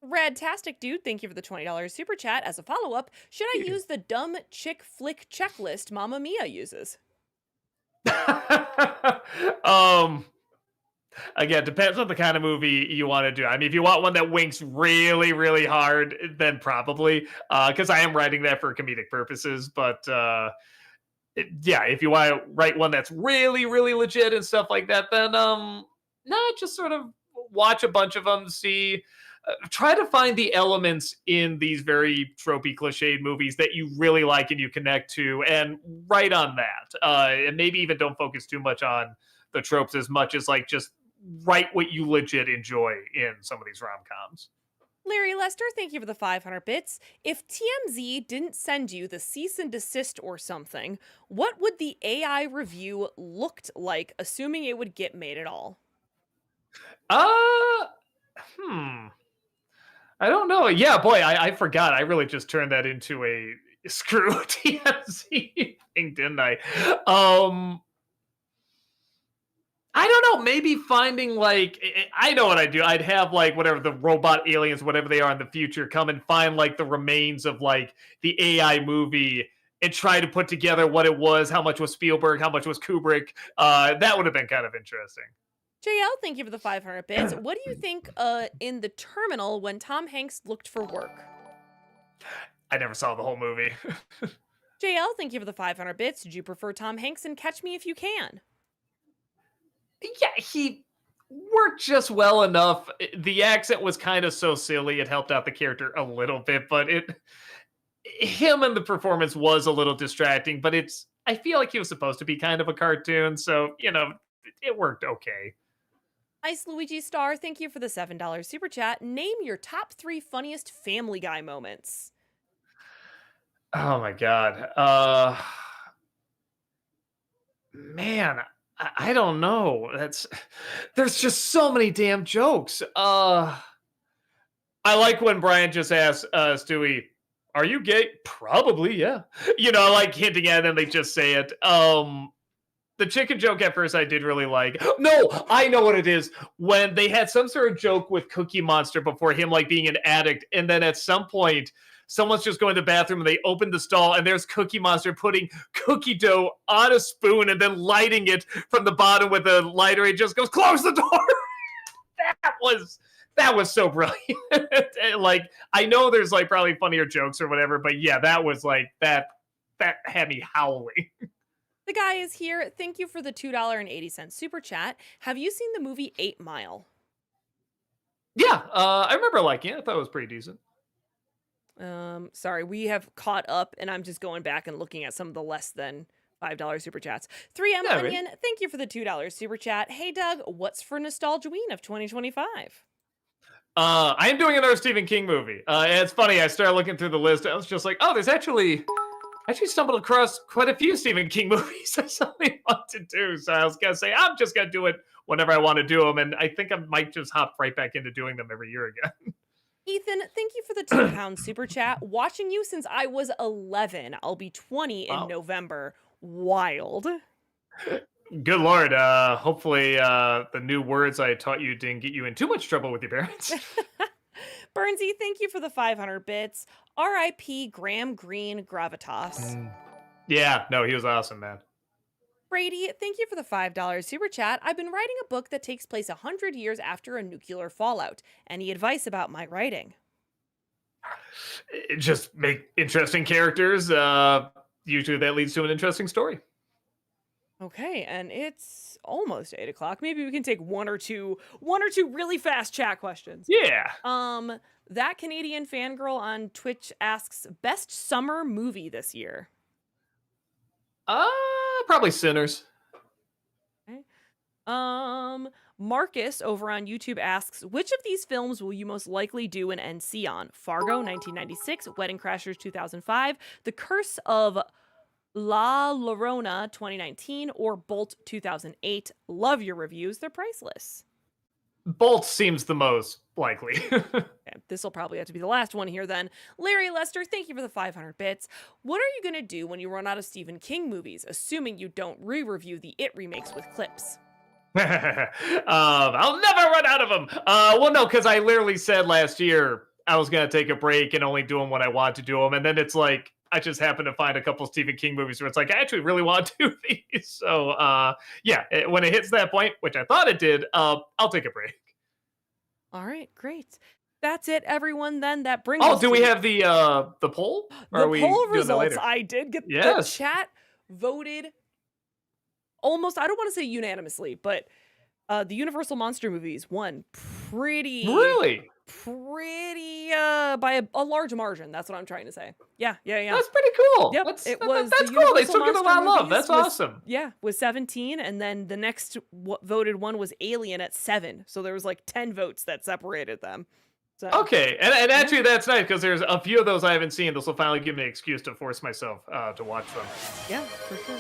S1: Radtastic dude, thank you for the $20 super chat. As a follow-up, should I use the dumb chick flick checklist Mamma Mia uses?
S2: Again, depends on the kind of movie you want to do. I mean, if you want one that winks really, really hard, then probably, because I am writing that for comedic purposes. But yeah, if you want to write one that's really, really legit and stuff like that, then just sort of watch a bunch of them, see. Try to find the elements in these very tropey, cliched movies that you really like and you connect to, and write on that. And maybe even don't focus too much on the tropes as much as like just write what you legit enjoy in some of these rom-coms.
S1: Larry Lester, thank you for the 500 bits. If TMZ didn't send you the cease and desist or something, what would the AI review looked like, assuming it would get made at all?
S2: I don't know. Yeah, boy, I forgot. I really just turned that into a screw TMZ thing, didn't I? I don't know. Maybe finding like, I know what I'd do. I'd have like whatever the robot aliens, whatever they are in the future, come and find like the remains of like the AI movie and try to put together what it was, how much was Spielberg, how much was Kubrick. That would have been kind of interesting.
S1: JL, thank you for the 500 bits. What do you think in The Terminal when Tom Hanks looked for work?
S2: I never saw the whole movie.
S1: JL, thank you for the 500 bits. Did you prefer Tom Hanks in Catch Me If You Can?
S2: Yeah, he worked just well enough. The accent was kind of so silly, it helped out the character a little bit, but him and the performance was a little distracting, but I feel like he was supposed to be kind of a cartoon, so, it worked okay.
S1: Ice Luigi Star, thank you for the $7 super chat. Name your top 3 funniest Family Guy moments.
S2: Oh my god. Man, I don't know. There's just so many damn jokes. I like when Brian just asks Stewie, "Are you gay?" Probably, yeah. Like hinting at it and they just say it. The chicken joke at first I did really like. No, I know what it is. When they had some sort of joke with Cookie Monster before him like being an addict, and then at some point someone's just going to the bathroom and they open the stall and there's Cookie Monster putting cookie dough on a spoon and then lighting it from the bottom with a lighter. It just goes, "Close the door." That was so brilliant. Like, I know there's like probably funnier jokes or whatever, but yeah, that was like that had me howling.
S1: The guy is here. Thank you for the $2.80 super chat. Have you seen the movie 8 Mile?
S2: Yeah, I remember liking it. I thought it was pretty decent.
S1: Sorry, we have caught up, and I'm just going back and looking at some of the less than $5 super chats. 3M
S2: Yeah,
S1: Onion, thank you for the $2 super chat. Hey, Doug, what's for Nostalgia-ween of 2025?
S2: I am doing another Stephen King movie. And it's funny, I started looking through the list. I was just like, oh, there's actually stumbled across quite a few Stephen King movies I suddenly want to do. So I was going to say, I'm just going to do it whenever I want to do them. And I think I might just hop right back into doing them every year again.
S1: Ethan, thank you for the £2 super chat. Watching you since I was 11. I'll be 20 in November. Wild.
S2: Good Lord. Hopefully the new words I taught you didn't get you in too much trouble with your parents.
S1: Burnsy, thank you for the 500 bits. R.I.P. Graham Greene Gravitas.
S2: Yeah, no, he was awesome, man.
S1: Brady, thank you for the $5 super chat. I've been writing a book that takes place 100 years after a nuclear fallout. Any advice about my writing?
S2: Just make interesting characters. usually that leads to an interesting story.
S1: Okay, and it's almost 8 o'clock. Maybe we can take one or two really fast chat questions.
S2: Yeah.
S1: That Canadian fangirl on Twitch asks, best summer movie this year.
S2: Uh, Probably Sinners.
S1: Okay. Marcus over on YouTube asks, which of these films will you most likely do an NC on? Fargo 1996, Wedding Crashers 2005, The Curse of La Llorona 2019, or Bolt 2008. Love your reviews. They're priceless.
S2: Bolt seems the most likely.
S1: Okay, this will probably have to be the last one here then. Larry Lester, thank you for the 500 bits. What are you going to do when you run out of Stephen King movies, assuming you don't re-review the It remakes with clips?
S2: I'll never run out of them. Well, no, because I literally said last year I was gonna take a break and only do them when I want to do them, and then it's like I just happen to find a couple Stephen King movies where it's like I actually really want to do these. So, yeah, when it hits that point, which I thought it did, I'll take a break.
S1: All right, great. That's it, everyone. Then that brings us
S2: Oh, do
S1: to
S2: we have the poll? Or
S1: the
S2: are we
S1: poll
S2: doing that
S1: results.
S2: later?
S1: I did get
S2: Yes.
S1: the chat voted almost, I don't want to say unanimously, but the Universal Monster movies won pretty
S2: Really?
S1: by a large margin. That's what I'm trying to say. Yeah.
S2: That's pretty cool.
S1: Yep,
S2: That's
S1: was
S2: that's
S1: the
S2: cool. They
S1: Universal
S2: still get a
S1: Monster
S2: lot of love.
S1: movies
S2: That's
S1: was-
S2: awesome.
S1: Yeah, was 17, and then the next voted one was Alien at 7. So there was like 10 votes that separated them. So
S2: Okay, and actually that's nice because there's a few of those I haven't seen. This will finally give me an excuse to force myself to watch them.
S1: yeah, for sure.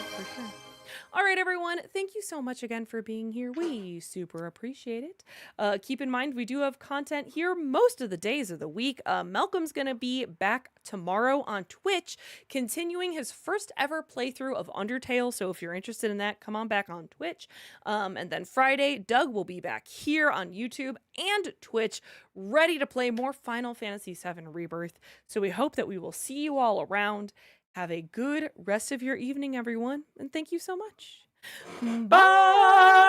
S1: All right, everyone. Thank you so much again for being here. We super appreciate it. Keep in mind, we do have content here most of the days of the week. Malcolm's going to be back tomorrow on Twitch, continuing his first ever playthrough of Undertale. So if you're interested in that, come on back on Twitch. And then Friday, Doug will be back here on YouTube and Twitch, ready to play more Final Fantasy VII Rebirth. So we hope that we will see you all around. Have a good rest of your evening, everyone, and thank you so much. Bye!